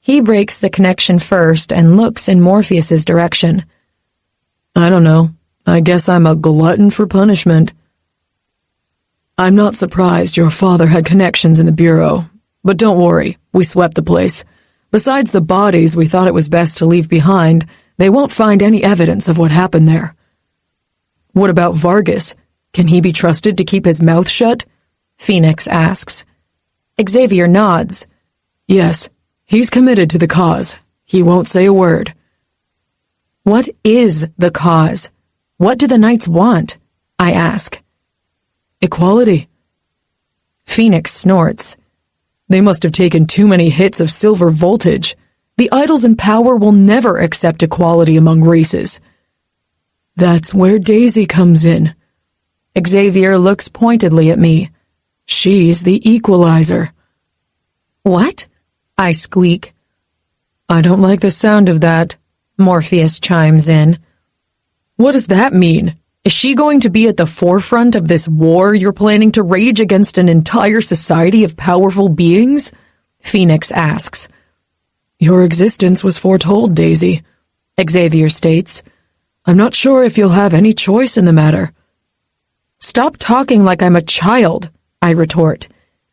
He breaks the connection first and looks in Morpheus's direction. I don't know. I guess I'm a glutton for punishment. I'm not surprised your father had connections in the bureau. But don't worry, we swept the place. Besides the bodies we thought it was best to leave behind, they won't find any evidence of what happened there. What about Vargas? Can he be trusted to keep his mouth shut? Phoenix asks. Xavier nods. Yes, he's committed to the cause. He won't say a word. What is the cause? What do the Knights want? I ask. Equality. Phoenix snorts. They must have taken too many hits of silver voltage. The idols in power will never accept equality among races. That's where Daisy comes in. Xavier looks pointedly at me. She's the equalizer. What? I squeak. I don't like the sound of that, Morpheus chimes in. What does that mean? Is she going to be at the forefront of this war you're planning to rage against an entire society of powerful beings? Phoenix asks. Your existence was foretold, Daisy, Xavier states. I'm not sure if you'll have any choice in the matter. Stop talking like I'm a child, I retort.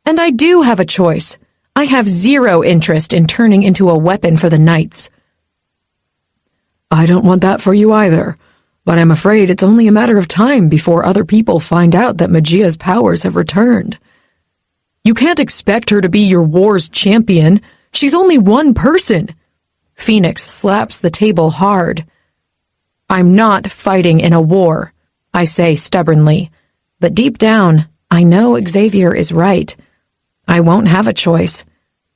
And I do have a choice. I have zero interest in turning into a weapon for the Knights. I don't want that for you either, but I'm afraid it's only a matter of time before other people find out that Magia's powers have returned. You can't expect her to be your war's champion. She's only one person. Phoenix slaps the table hard. I'm not fighting in a war, I say stubbornly. But deep down, I know Xavier is right. I won't have a choice.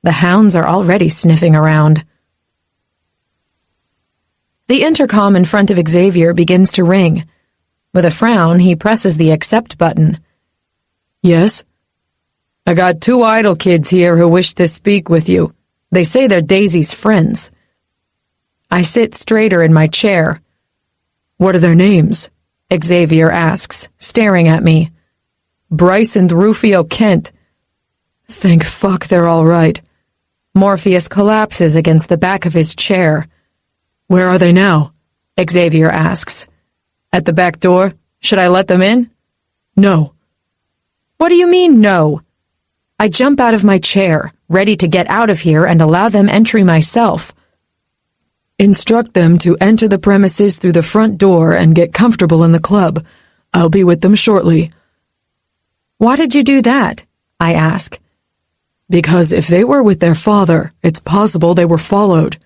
The hounds are already sniffing around. The intercom in front of Xavier begins to ring. With a frown, he presses the accept button. Yes? I got 2 idle kids here who wish to speak with you. They say they're Daisy's friends. I sit straighter in my chair. What are their names? Xavier asks, staring at me. Bryce and Rufio Kent. Thank fuck they're all right. Morpheus collapses against the back of his chair. Where are they now? Xavier asks. At the back door. Should I let them in? No. What do you mean, no? I jump out of my chair, ready to get out of here and allow them entry myself. Instruct them to enter the premises through the front door and get comfortable in the club. I'll be with them shortly. Why did you do that? I ask. Because if they were with their father, it's possible they were followed.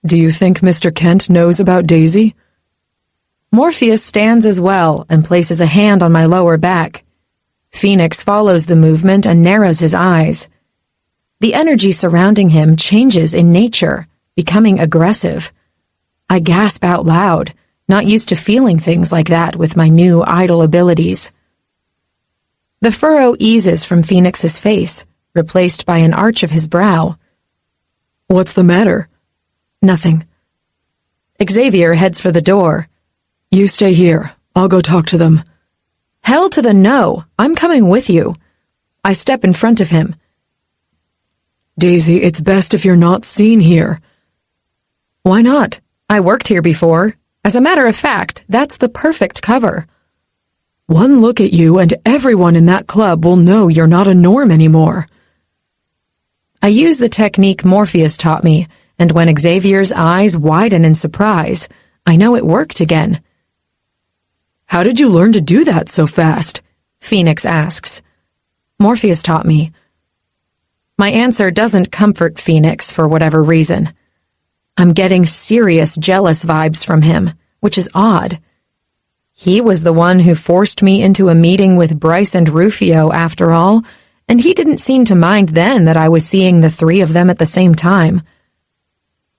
Do you think Mr. Kent knows about Daisy? Morpheus stands as well and places a hand on my lower back. Phoenix follows the movement and narrows his eyes. The energy surrounding him changes in nature, becoming aggressive. I gasp out loud, not used to feeling things like that with my new idol abilities. The furrow eases from Phoenix's face, replaced by an arch of his brow. What's the matter? Nothing. Xavier heads for the door. You stay here. I'll go talk to them. Hell to the no. I'm coming with you. I step in front of him. Daisy, it's best if you're not seen here. Why not? I worked here before. As a matter of fact, that's the perfect cover. One look at you and everyone in that club will know you're not a norm anymore. I use the technique Morpheus taught me, and when Xavier's eyes widen in surprise, I know it worked again. How did you learn to do that so fast? Phoenix asks. Morpheus taught me. My answer doesn't comfort Phoenix for whatever reason. I'm getting serious jealous vibes from him, which is odd. He was the one who forced me into a meeting with Bryce and Rufio, after all, and he didn't seem to mind then that I was seeing the 3 of them at the same time.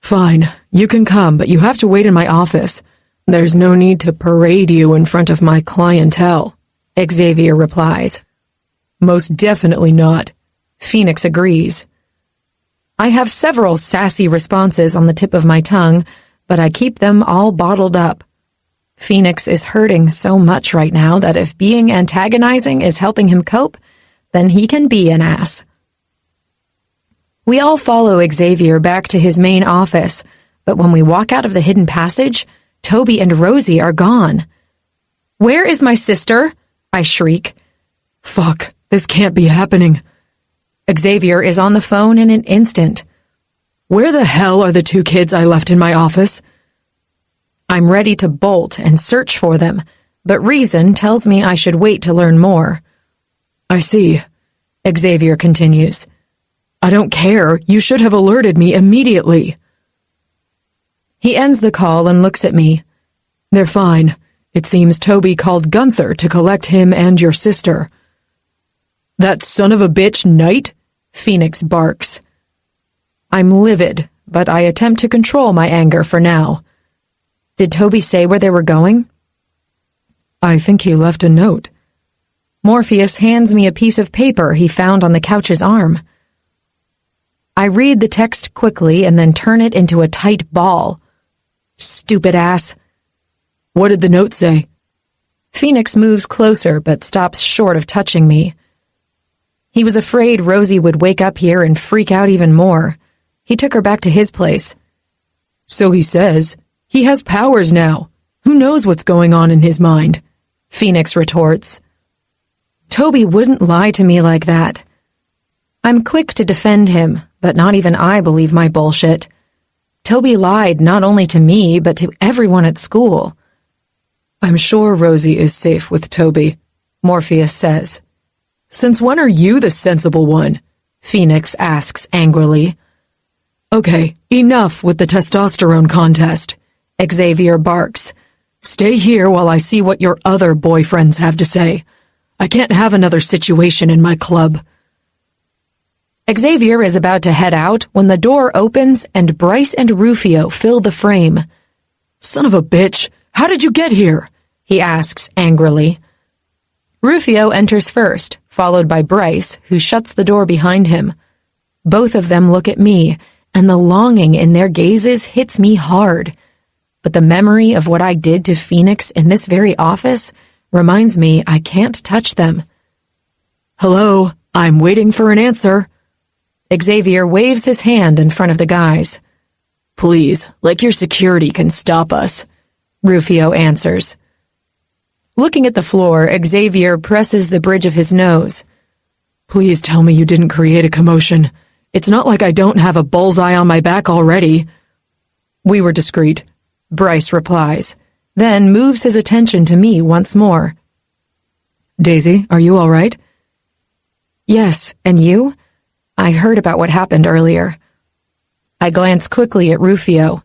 Fine, you can come, but you have to wait in my office. There's no need to parade you in front of my clientele, Xavier replies. Most definitely not. Phoenix agrees. I have several sassy responses on the tip of my tongue, but I keep them all bottled up. Phoenix is hurting so much right now that if being antagonizing is helping him cope, then he can be an ass. We all follow Xavier back to his main office, but when we walk out of the hidden passage, Toby and Rosie are gone. Where is my sister? I shriek. Fuck, this can't be happening. Xavier is on the phone in an instant. Where the hell are the 2 kids I left in my office? I'm ready to bolt and search for them, but reason tells me I should wait to learn more. I see, Xavier continues. I don't care. You should have alerted me immediately. He ends the call and looks at me. They're fine. It seems Toby called Gunther to collect him and your sister. That son of a bitch Knight? Phoenix barks. I'm livid, but I attempt to control my anger for now. Did Toby say where they were going? I think he left a note. Morpheus hands me a piece of paper he found on the couch's arm. I read the text quickly and then turn it into a tight ball. Stupid ass. What did the note say? Phoenix moves closer but stops short of touching me. He was afraid Rosie would wake up here and freak out even more. He took her back to his place. So he says. He has powers now. Who knows what's going on in his mind? Phoenix retorts. Toby wouldn't lie to me like that. I'm quick to defend him, but not even I believe my bullshit. Toby lied not only to me, but to everyone at school. I'm sure Rosie is safe with Toby, Morpheus says. Since when are you the sensible one? Phoenix asks angrily. Okay, enough with the testosterone contest, Xavier barks. Stay here while I see what your other boyfriends have to say. I can't have another situation in my club. Xavier is about to head out when the door opens and Bryce and Rufio fill the frame. Son of a bitch, how did you get here? He asks angrily. Rufio enters first, followed by Bryce, who shuts the door behind him. Both of them look at me, and the longing in their gazes hits me hard. But the memory of what I did to Phoenix in this very office reminds me I can't touch them. Hello, I'm waiting for an answer. Xavier waves his hand in front of the guys. Please, like your security can stop us, Rufio answers. Looking at the floor, Xavier presses the bridge of his nose. Please tell me you didn't create a commotion. It's not like I don't have a bullseye on my back already. We were discreet, Bryce replies, then moves his attention to me once more. Daisy, are you all right? Yes, and you? I heard about what happened earlier. I glance quickly at Rufio.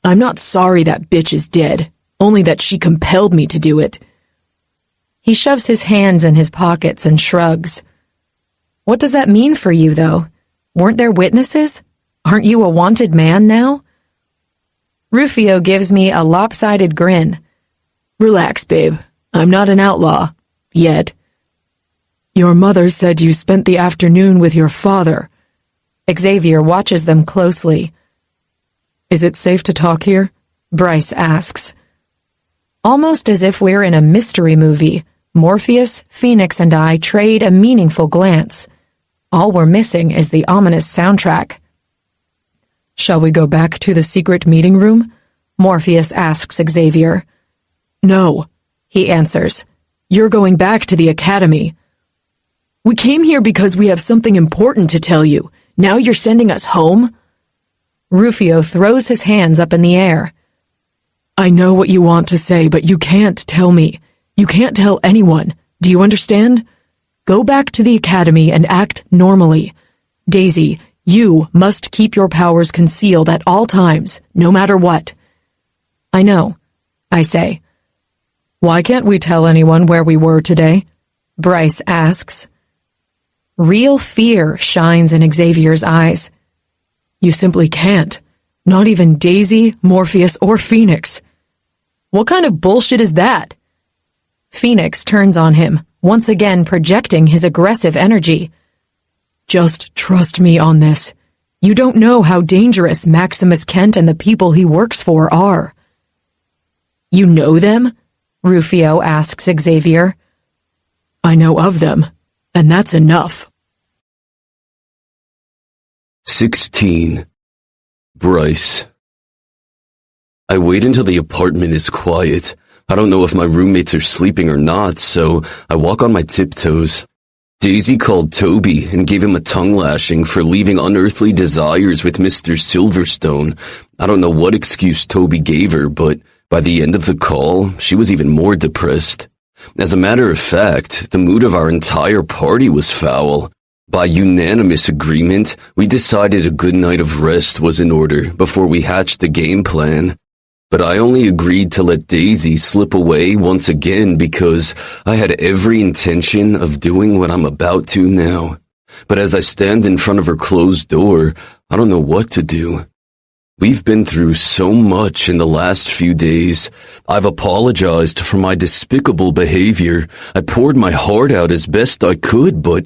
I'm not sorry that bitch is dead, only that she compelled me to do it. He shoves his hands in his pockets and shrugs. What does that mean for you, though? Weren't there witnesses? Aren't you a wanted man now? Rufio gives me a lopsided grin. Relax, babe. I'm not an outlaw. Yet. Your mother said you spent the afternoon with your father. Xavier watches them closely. Is it safe to talk here? Bryce asks. Almost as if we're in a mystery movie, Morpheus, Phoenix, and I trade a meaningful glance. All we're missing is the ominous soundtrack. Shall we go back to the secret meeting room? Morpheus asks Xavier. No, he answers. You're going back to the academy. We came here because we have something important to tell you. Now you're sending us home? Rufio throws his hands up in the air. I know what you want to say, but you can't tell me. You can't tell anyone. Do you understand? Go back to the academy and act normally. Daisy, you must keep your powers concealed at all times, no matter what. I know, I say. Why can't we tell anyone where we were today? Bryce asks. Real fear shines in Xavier's eyes. You simply can't. Not even Daisy, Morpheus, or Phoenix. What kind of bullshit is that? Phoenix turns on him, once again projecting his aggressive energy. Just trust me on this. You don't know how dangerous Maximus Kent and the people he works for are. You know them? Rufio asks Xavier. I know of them, and that's enough. 16. Bryce. I wait until the apartment is quiet. I don't know if my roommates are sleeping or not, so I walk on my tiptoes. Daisy called Toby and gave him a tongue lashing for leaving unearthly desires with Mr. Silverstone. I don't know what excuse Toby gave her, but by the end of the call, she was even more depressed. As a matter of fact, the mood of our entire party was foul. By unanimous agreement, we decided a good night of rest was in order before we hatched the game plan. But I only agreed to let Daisy slip away once again because I had every intention of doing what I'm about to now. But as I stand in front of her closed door, I don't know what to do. We've been through so much in the last few days. I've apologized for my despicable behavior. I poured my heart out as best I could, but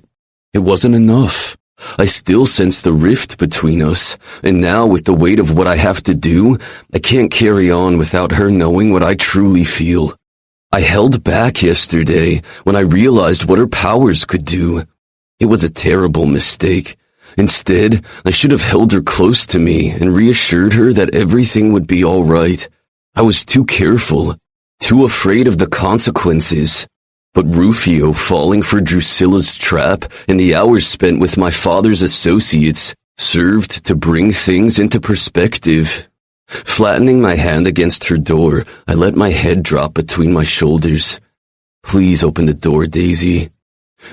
it wasn't enough. I still sense the rift between us, and now with the weight of what I have to do, I can't carry on without her knowing what I truly feel. I held back yesterday when I realized what her powers could do. It was a terrible mistake. Instead, I should have held her close to me and reassured her that everything would be all right. I was too careful, too afraid of the consequences. But Rufio falling for Drusilla's trap and the hours spent with my father's associates served to bring things into perspective. Flattening my hand against her door, I let my head drop between my shoulders. Please open the door, Daisy.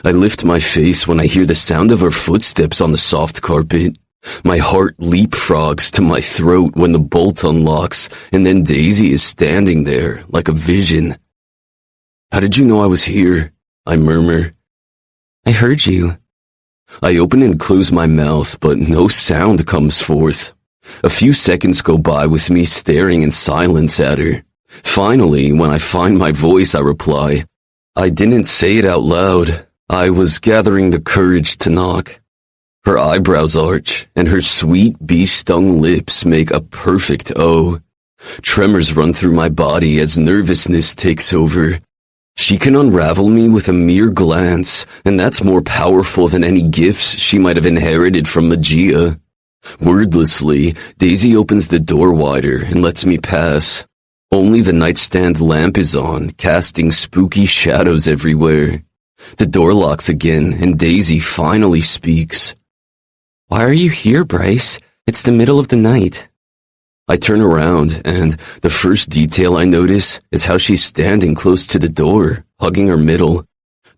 I lift my face when I hear the sound of her footsteps on the soft carpet. My heart leapfrogs to my throat when the bolt unlocks, and then Daisy is standing there like a vision. How did you know I was here? I murmur. I heard you. I open and close my mouth, but no sound comes forth. A few seconds go by with me staring in silence at her. Finally, when I find my voice, I reply. I didn't say it out loud. I was gathering the courage to knock. Her eyebrows arch, and her sweet bee-stung lips make a perfect O. Tremors run through my body as nervousness takes over. She can unravel me with a mere glance, and that's more powerful than any gifts she might have inherited from Magia. Wordlessly, Daisy opens the door wider and lets me pass. Only the nightstand lamp is on, casting spooky shadows everywhere. The door locks again, and Daisy finally speaks. Why are you here, Bryce? It's the middle of the night. I turn around, and the first detail I notice is how she's standing close to the door, hugging her middle.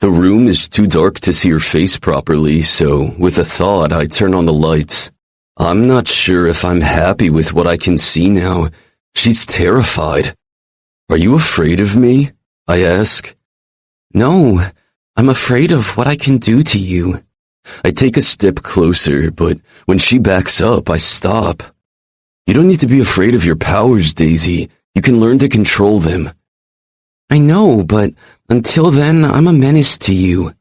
The room is too dark to see her face properly, so with a thought, I turn on the lights. I'm not sure if I'm happy with what I can see now. She's terrified. Are you afraid of me? I ask. No, I'm afraid of what I can do to you. I take a step closer, but when she backs up, I stop. You don't need to be afraid of your powers, Daisy. You can learn to control them. I know, but until then, I'm a menace to you.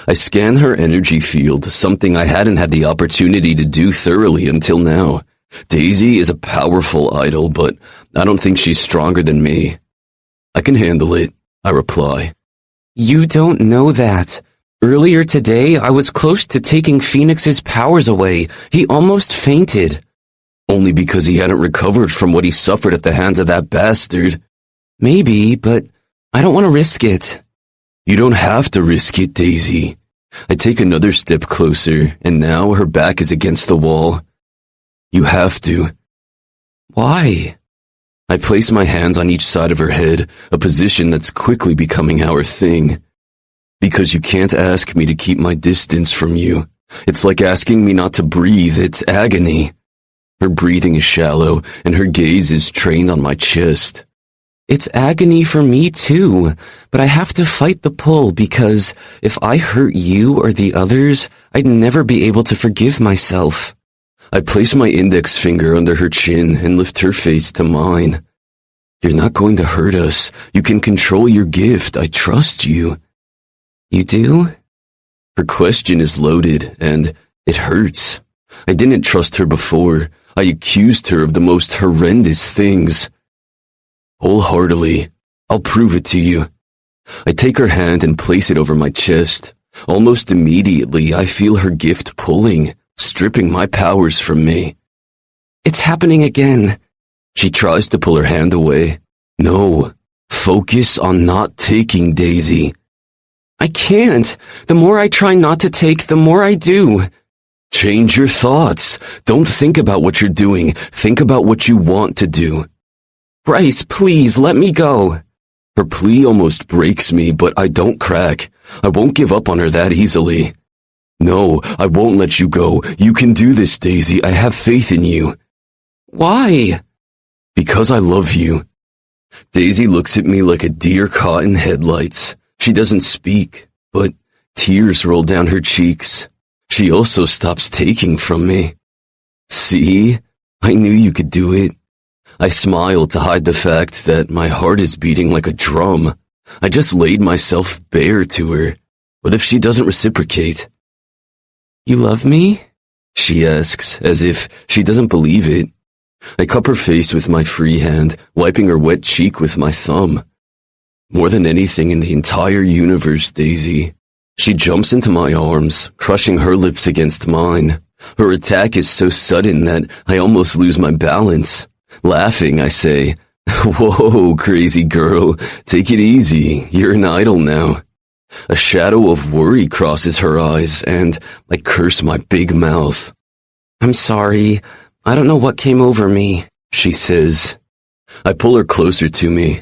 I scan her energy field, something I hadn't had the opportunity to do thoroughly until now. Daisy is a powerful idol, but I don't think she's stronger than me. I can handle it, I reply. You don't know that. Earlier today, I was close to taking Phoenix's powers away. He almost fainted. Only because he hadn't recovered from what he suffered at the hands of that bastard. Maybe, but I don't want to risk it. You don't have to risk it, Daisy. I take another step closer, and now her back is against the wall. You have to. Why? I place my hands on each side of her head, a position that's quickly becoming our thing. Because you can't ask me to keep my distance from you. It's like asking me not to breathe. It's agony. Her breathing is shallow, and her gaze is trained on my chest. It's agony for me too, but I have to fight the pull because if I hurt you or the others, I'd never be able to forgive myself. I place my index finger under her chin and lift her face to mine. You're not going to hurt us. You can control your gift. I trust you. You do? Her question is loaded, and it hurts. I didn't trust her before. I accused her of the most horrendous things. Wholeheartedly, I'll prove it to you. I take her hand and place it over my chest. Almost immediately, I feel her gift pulling, stripping my powers from me. It's happening again. She tries to pull her hand away. No, focus on not taking, Daisy. I can't. The more I try not to take, the more I do. Change your thoughts. Don't think about what you're doing. Think about what you want to do. Bryce, please, let me go. Her plea almost breaks me, but I don't crack. I won't give up on her that easily. No, I won't let you go. You can do this, Daisy. I have faith in you. Why? Because I love you. Daisy looks at me like a deer caught in headlights. She doesn't speak, but tears roll down her cheeks. She also stops taking from me. See? I knew you could do it. I smile to hide the fact that my heart is beating like a drum. I just laid myself bare to her. What if she doesn't reciprocate? You love me? She asks, as if she doesn't believe it. I cup her face with my free hand, wiping her wet cheek with my thumb. More than anything in the entire universe, Daisy. She jumps into my arms, crushing her lips against mine. Her attack is so sudden that I almost lose my balance. Laughing, I say, "Whoa, crazy girl, take it easy. You're an idol now." A shadow of worry crosses her eyes, and I curse my big mouth. I'm sorry. I don't know what came over me, she says. I pull her closer to me.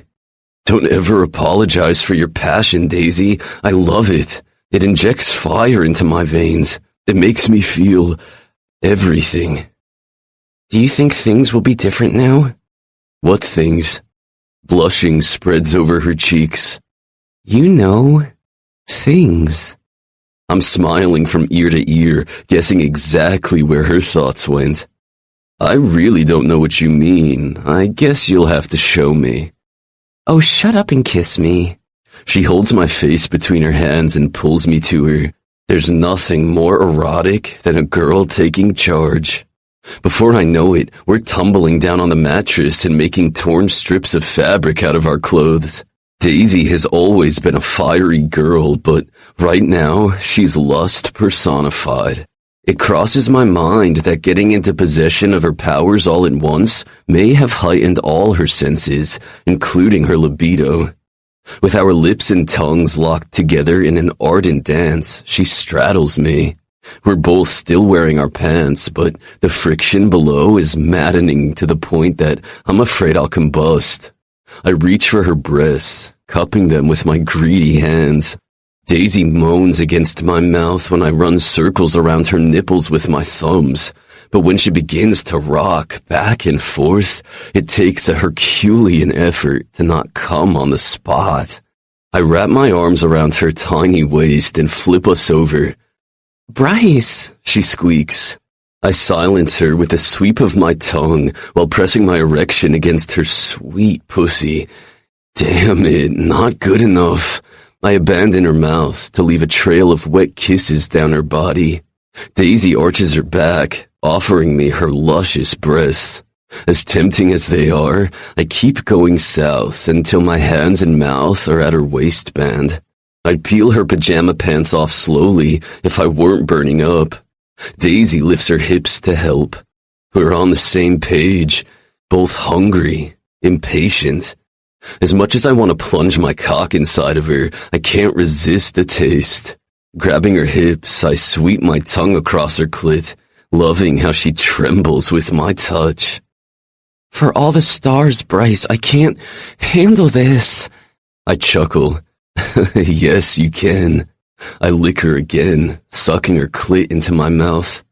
Don't ever apologize for your passion, Daisy. I love it. It injects fire into my veins. It makes me feel everything. Do you think things will be different now? What things? Blushing spreads over her cheeks. You know, things. I'm smiling from ear to ear, guessing exactly where her thoughts went. I really don't know what you mean. I guess you'll have to show me. Oh, shut up and kiss me. She holds my face between her hands and pulls me to her. There's nothing more erotic than a girl taking charge. Before I know it, we're tumbling down on the mattress and making torn strips of fabric out of our clothes. Daisy has always been a fiery girl, but right now, she's lust personified. It crosses my mind that getting into possession of her powers all at once may have heightened all her senses, including her libido. With our lips and tongues locked together in an ardent dance, she straddles me. We're both still wearing our pants, but the friction below is maddening to the point that I'm afraid I'll combust. I reach for her breasts, cupping them with my greedy hands. Daisy moans against my mouth when I run circles around her nipples with my thumbs. But when she begins to rock back and forth, it takes a Herculean effort to not come on the spot. I wrap my arms around her tiny waist and flip us over. Bryce, she squeaks. I silence her with a sweep of my tongue while pressing my erection against her sweet pussy. Damn it, not good enough. I abandon her mouth to leave a trail of wet kisses down her body. Daisy arches her back, offering me her luscious breasts. As tempting as they are, I keep going south until my hands and mouth are at her waistband. I'd peel her pajama pants off slowly if I weren't burning up. Daisy lifts her hips to help. We're on the same page, both hungry, impatient. As much as I want to plunge my cock inside of her, I can't resist the taste. Grabbing her hips, I sweep my tongue across her clit, loving how she trembles with my touch. For all the stars, Bryce, I can't handle this. I chuckle. Yes, you can. I lick her again, sucking her clit into my mouth.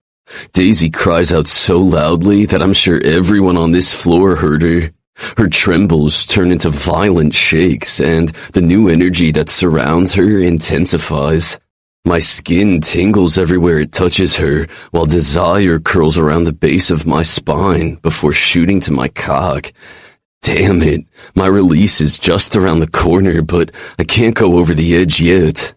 Daisy cries out so loudly that I'm sure everyone on this floor heard her. Her trembles turn into violent shakes, and the new energy that surrounds her intensifies. My skin tingles everywhere it touches her, while desire curls around the base of my spine before shooting to my cock. Damn it, my release is just around the corner, but I can't go over the edge yet.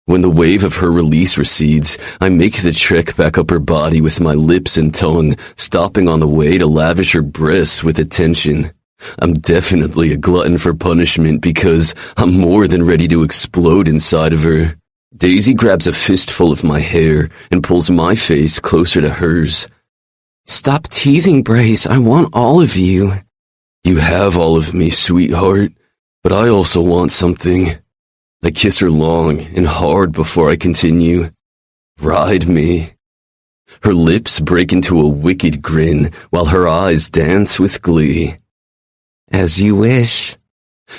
When the wave of her release recedes, I make the trek back up her body with my lips and tongue, stopping on the way to lavish her breasts with attention. I'm definitely a glutton for punishment because I'm more than ready to explode inside of her. Daisy grabs a fistful of my hair and pulls my face closer to hers. Stop teasing, Bryce. I want all of you. You have all of me, sweetheart, but I also want something. I kiss her long and hard before I continue. Ride me. Her lips break into a wicked grin while her eyes dance with glee. As you wish.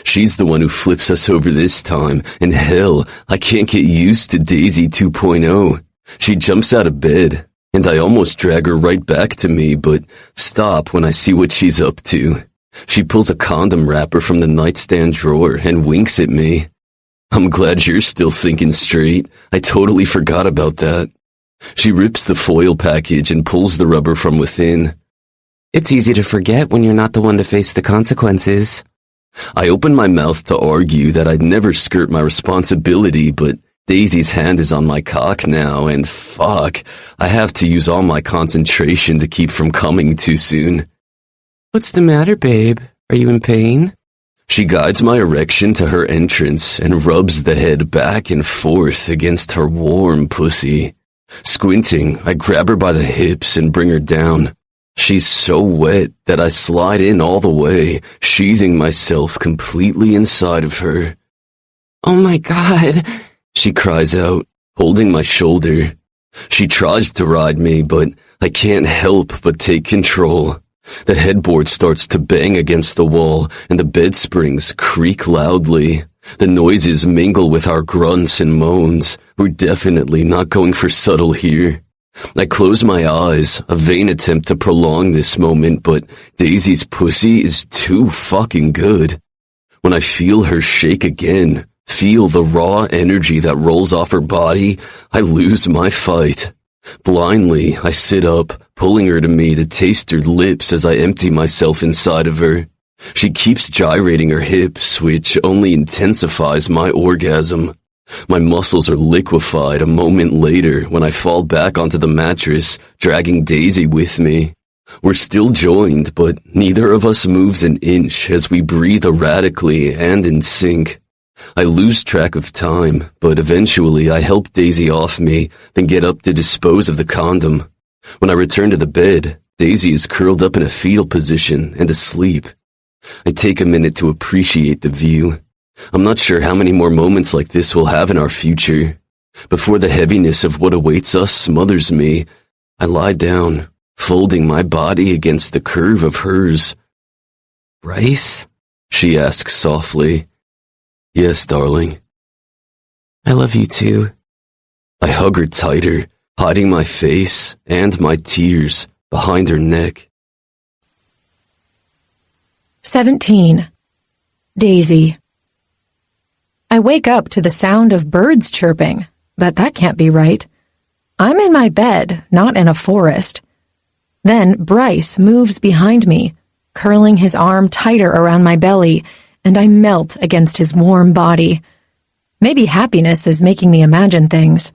She's the one who flips us over this time, and hell, I can't get used to Daisy 2.0. She jumps out of bed, and I almost drag her right back to me, but stop when I see what she's up to. She pulls a condom wrapper from the nightstand drawer and winks at me. I'm glad you're still thinking straight. I totally forgot about that. She rips the foil package and pulls the rubber from within. It's easy to forget when you're not the one to face the consequences. I open my mouth to argue that I'd never skirt my responsibility, but Daisy's hand is on my cock now, and fuck, I have to use all my concentration to keep from coming too soon. What's the matter, babe? Are you in pain? She guides my erection to her entrance and rubs the head back and forth against her warm pussy. Squinting, I grab her by the hips and bring her down. She's so wet that I slide in all the way, sheathing myself completely inside of her. Oh my God, she cries out, holding my shoulder. She tries to ride me, but I can't help but take control. The headboard starts to bang against the wall, and the bed springs creak loudly. The noises mingle with our grunts and moans. We're definitely not going for subtle here. I close my eyes, a vain attempt to prolong this moment, but Daisy's pussy is too fucking good. When I feel her shake again, feel the raw energy that rolls off her body, I lose my fight. Blindly, I sit up, pulling her to me to taste her lips as I empty myself inside of her. She keeps gyrating her hips, which only intensifies my orgasm. My muscles are liquefied a moment later when I fall back onto the mattress, dragging Daisy with me. We're still joined, but neither of us moves an inch as we breathe erratically and in sync. I lose track of time, but eventually I help Daisy off me, then get up to dispose of the condom. When I return to the bed, Daisy is curled up in a fetal position and asleep. I take a minute to appreciate the view. I'm not sure how many more moments like this we'll have in our future. Before the heaviness of what awaits us smothers me, I lie down, folding my body against the curve of hers. "Bryce?" she asks softly. "Yes, darling." I love you too. I hug her tighter, hiding my face and my tears behind her neck. 17. Daisy. I wake up to the sound of birds chirping, but that can't be right. I'm in my bed, not in a forest. Then Bryce moves behind me, curling his arm tighter around my belly, and I melt against his warm body. Maybe happiness is making me imagine things.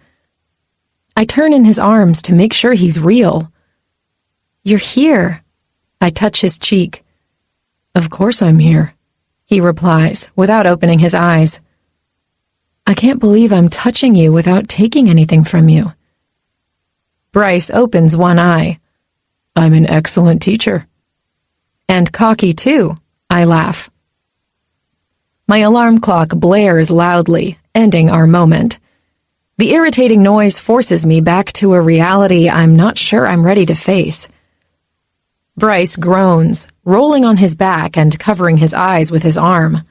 I turn in his arms to make sure he's real. "You're here." I touch his cheek. "Of course I'm here," he replies, without opening his eyes. "I can't believe I'm touching you without taking anything from you." Bryce opens one eye. "I'm an excellent teacher." "And cocky too," I laugh. My alarm clock blares loudly, ending our moment. The irritating noise forces me back to a reality I'm not sure I'm ready to face. Bryce groans, rolling on his back and covering his eyes with his arm.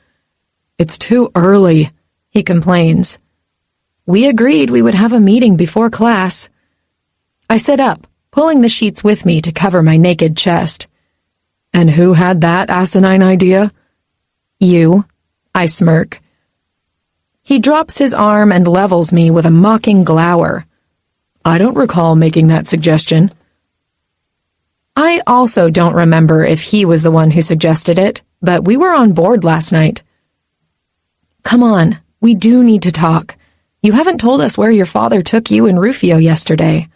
"It's too early," he complains. "We agreed we would have a meeting before class." I sit up, pulling the sheets with me to cover my naked chest. "And who had that asinine idea?" "You," I smirk. He drops his arm and levels me with a mocking glower. "I don't recall making that suggestion." I also don't remember if he was the one who suggested it, but we were on board last night. "Come on, we do need to talk. You haven't told us where your father took you and Rufio yesterday."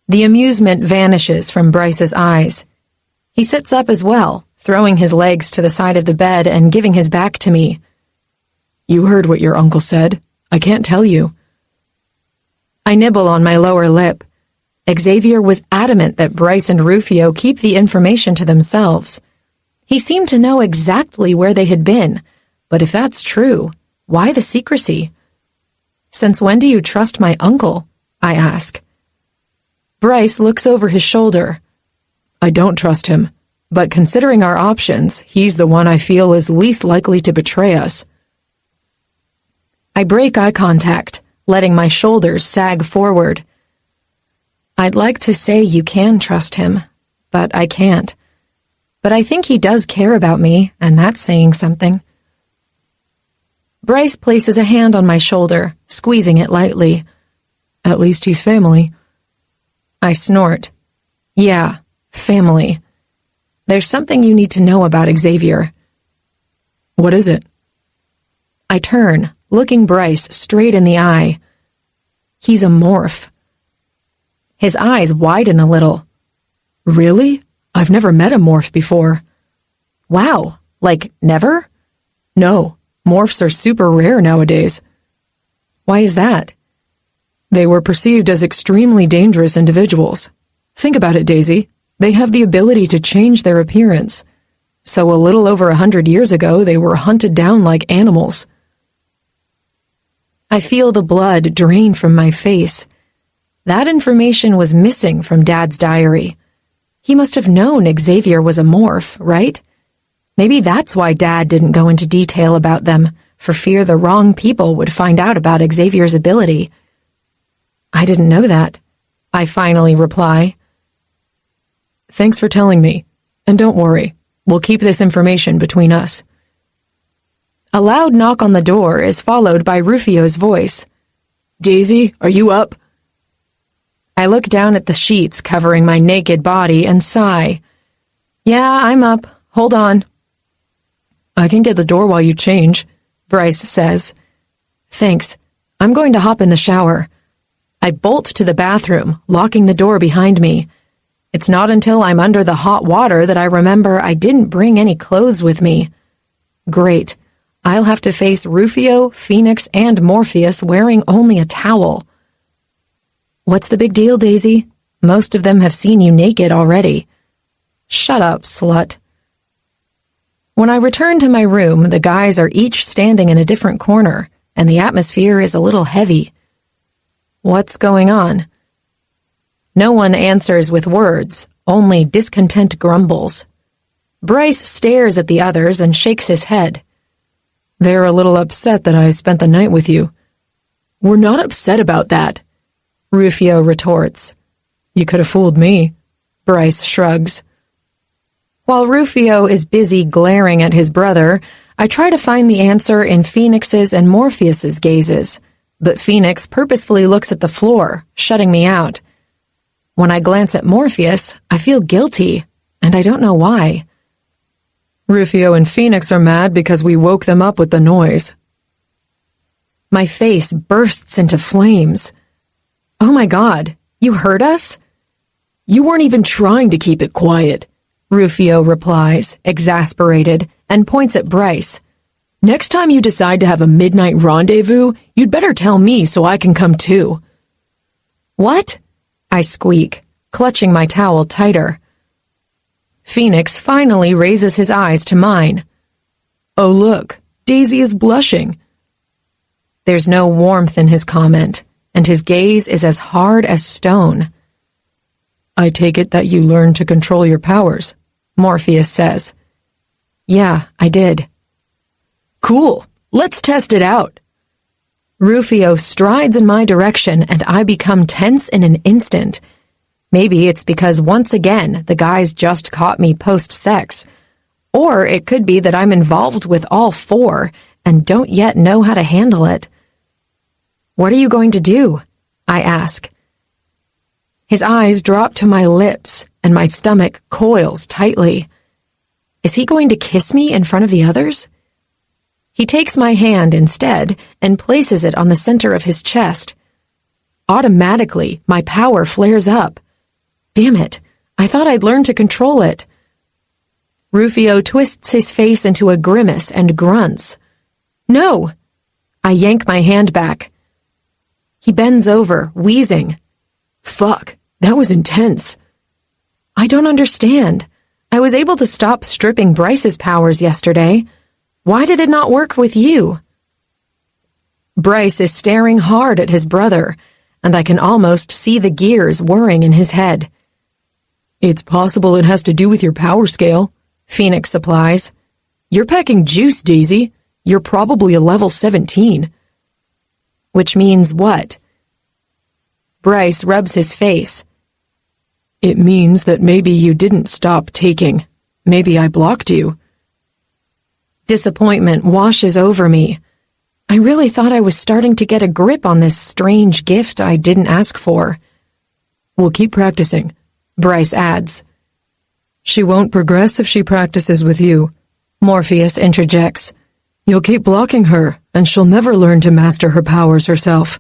The amusement vanishes from Bryce's eyes. He sits up as well, throwing his legs to the side of the bed and giving his back to me. "You heard what your uncle said. I can't tell you." I nibble on my lower lip. Xavier was adamant that Bryce and Rufio keep the information to themselves. He seemed to know exactly where they had been, but if that's true, why the secrecy? "Since when do you trust my uncle?" I ask. Bryce looks over his shoulder. "I don't trust him, but considering our options, he's the one I feel is least likely to betray us." I break eye contact, letting my shoulders sag forward. I'd like to say you can trust him, but I can't. But I think he does care about me, and that's saying something. Bryce places a hand on my shoulder, squeezing it lightly. "At least he's family." I snort. "Yeah, family. There's something you need to know about Xavier." "What is it?" I turn, looking Bryce straight in the eye. He's a morph. His eyes widen a little. Really? I've never met a morph before. Wow, like never? No, morphs are super rare nowadays. Why is that? They were perceived as extremely dangerous individuals. Think about it, Daisy. They have the ability to change their appearance. So a little over 100 years ago, they were hunted down like animals. I feel the blood drain from my face. That information was missing from Dad's diary. He must have known Xavier was a morph, right? Maybe that's why Dad didn't go into detail about them, for fear the wrong people would find out about Xavier's ability. I didn't know that, I finally reply. Thanks for telling me. And don't worry, we'll keep this information between us. A loud knock on the door is followed by Rufio's voice. Daisy, are you up? I look down at the sheets covering my naked body and sigh. Yeah, I'm up. Hold on. I can get the door while you change, Bryce says. Thanks. I'm going to hop in the shower. I bolt to the bathroom, locking the door behind me. It's not until I'm under the hot water that I remember I didn't bring any clothes with me. Great. I'll have to face Rufio, Phoenix, and Morpheus wearing only a towel. What's the big deal, Daisy? Most of them have seen you naked already. Shut up, slut. When I return to my room, the guys are each standing in a different corner, and the atmosphere is a little heavy. What's going on? No one answers with words, only discontent grumbles. Bryce stares at the others and shakes his head. They're a little upset that I spent the night with you. We're not upset about that, Rufio retorts. You could have fooled me, Bryce shrugs. While Rufio is busy glaring at his brother, I try to find the answer in Phoenix's and Morpheus's gazes, but Phoenix purposefully looks at the floor, shutting me out. When I glance at Morpheus, I feel guilty, and I don't know why. Rufio and Phoenix are mad because we woke them up with the noise. My face bursts into flames. Oh my God, you heard us? You weren't even trying to keep it quiet, Rufio replies, exasperated, and points at Bryce. Next time you decide to have a midnight rendezvous, you'd better tell me so I can come too. What? I squeak, clutching my towel tighter. Phoenix finally raises his eyes to mine. Oh look, Daisy is blushing. There's no warmth in his comment, and his gaze is as hard as stone. I take it that you learned to control your powers, Morpheus says. Yeah, I did. Cool, let's test it out. Rufio strides in my direction, and I become tense in an instant. Maybe it's because once again the guys just caught me post-sex. Or it could be that I'm involved with all four and don't yet know how to handle it. What are you going to do? I ask. His eyes drop to my lips, and my stomach coils tightly. Is he going to kiss me in front of the others? He takes my hand instead and places it on the center of his chest. Automatically, my power flares up. Damn it, I thought I'd learned to control it. Rufio twists his face into a grimace and grunts. No! I yank my hand back. He bends over, wheezing. Fuck, that was intense. I don't understand. I was able to stop stripping Bryce's powers yesterday. Why did it not work with you? Bryce is staring hard at his brother, and I can almost see the gears whirring in his head. It's possible it has to do with your power scale, Phoenix supplies. You're packing juice, Daisy. You're probably a level 17. Which means what? Bryce rubs his face. It means that maybe you didn't stop taking. Maybe I blocked you. Disappointment washes over me. I really thought I was starting to get a grip on this strange gift I didn't ask for. We'll keep practicing, Bryce adds. She won't progress if she practices with you, Morpheus interjects. You'll keep blocking her, and she'll never learn to master her powers herself.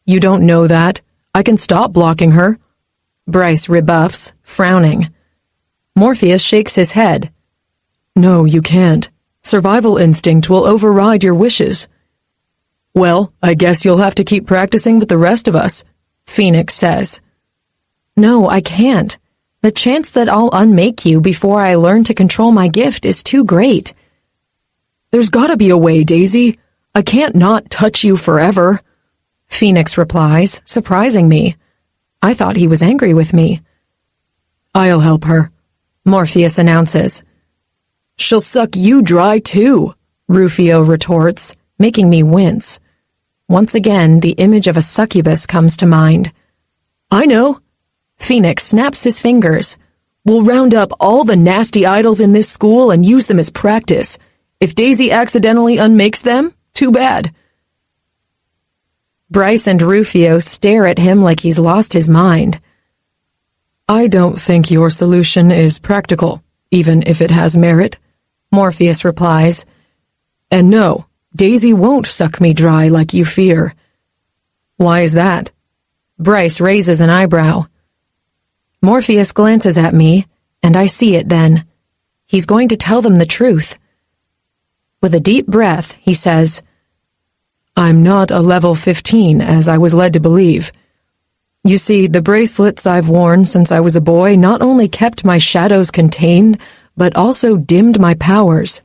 You don't know that. I can stop blocking her, Bryce rebuffs, frowning. Morpheus shakes his head. No, you can't. Survival instinct will override your wishes. Well, I guess you'll have to keep practicing with the rest of us, Phoenix says. No, I can't. The chance that I'll unmake you before I learn to control my gift is too great. There's gotta be a way, Daisy. I can't not touch you forever, Phoenix replies, surprising me. I thought he was angry with me. I'll help her, Morpheus announces. She'll suck you dry too, Rufio retorts, making me wince. Once again, the image of a succubus comes to mind. I know. Phoenix snaps his fingers. We'll round up all the nasty idols in this school and use them as practice. If Daisy accidentally unmakes them, too bad. Bryce and Rufio stare at him like he's lost his mind. I don't think your solution is practical, even if it has merit, Morpheus replies. And no, Daisy won't suck me dry like you fear. Why is that? Bryce raises an eyebrow. Morpheus glances at me, and I see it then. He's going to tell them the truth. With a deep breath, he says, I'm not a level 15, as I was led to believe. You see, the bracelets I've worn since I was a boy not only kept my shadows contained, but also dimmed my powers.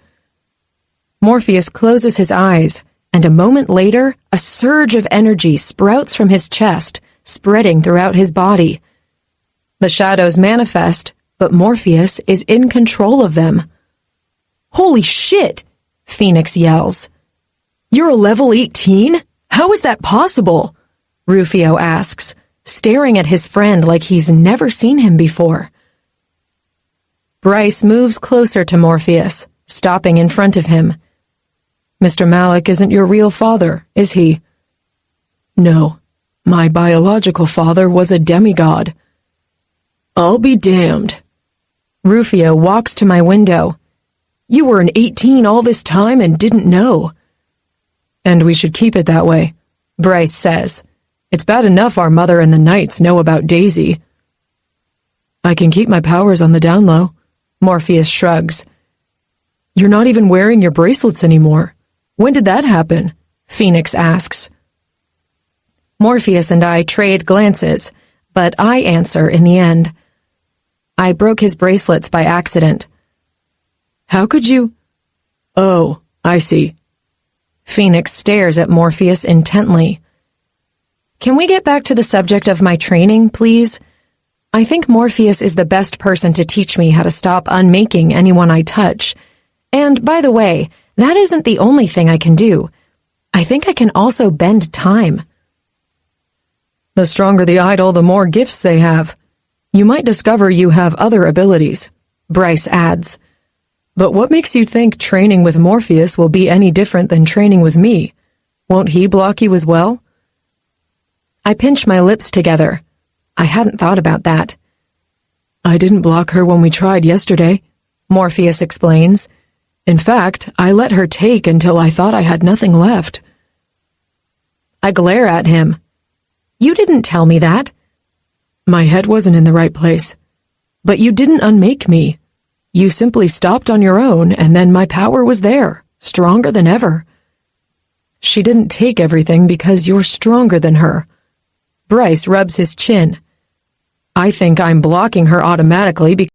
Morpheus closes his eyes, and a moment later, a surge of energy sprouts from his chest, spreading throughout his body. The shadows manifest, but Morpheus is in control of them. Holy shit! Phoenix yells. You're a level 18? How is that possible? Rufio asks, staring at his friend like he's never seen him before. Bryce moves closer to Morpheus, stopping in front of him. Mr. Malik isn't your real father, is he? No. My biological father was a demigod. I'll be damned. Rufio walks to my window. You were an 18 all this time and didn't know. And we should keep it that way, Bryce says. It's bad enough our mother and the Knights know about Daisy. I can keep my powers on the down low, Morpheus shrugs. You're not even wearing your bracelets anymore. When did that happen? Phoenix asks. Morpheus and I trade glances, but I answer in the end. I broke his bracelets by accident. How could you? Oh, I see. Phoenix stares at Morpheus intently. Can we get back to the subject of my training, please? I think Morpheus is the best person to teach me how to stop unmaking anyone I touch. And, by the way, that isn't the only thing I can do. I think I can also bend time. The stronger the idol, the more gifts they have. You might discover you have other abilities, Bryce adds. But what makes you think training with Morpheus will be any different than training with me? Won't he block you as well? I pinch my lips together. I hadn't thought about that. I didn't block her when we tried yesterday, Morpheus explains. In fact, I let her take until I thought I had nothing left. I glare at him. You didn't tell me that. My head wasn't in the right place. But you didn't unmake me. You simply stopped on your own, and then my power was there, stronger than ever. She didn't take everything because you're stronger than her. Bryce rubs his chin. I think I'm blocking her automatically because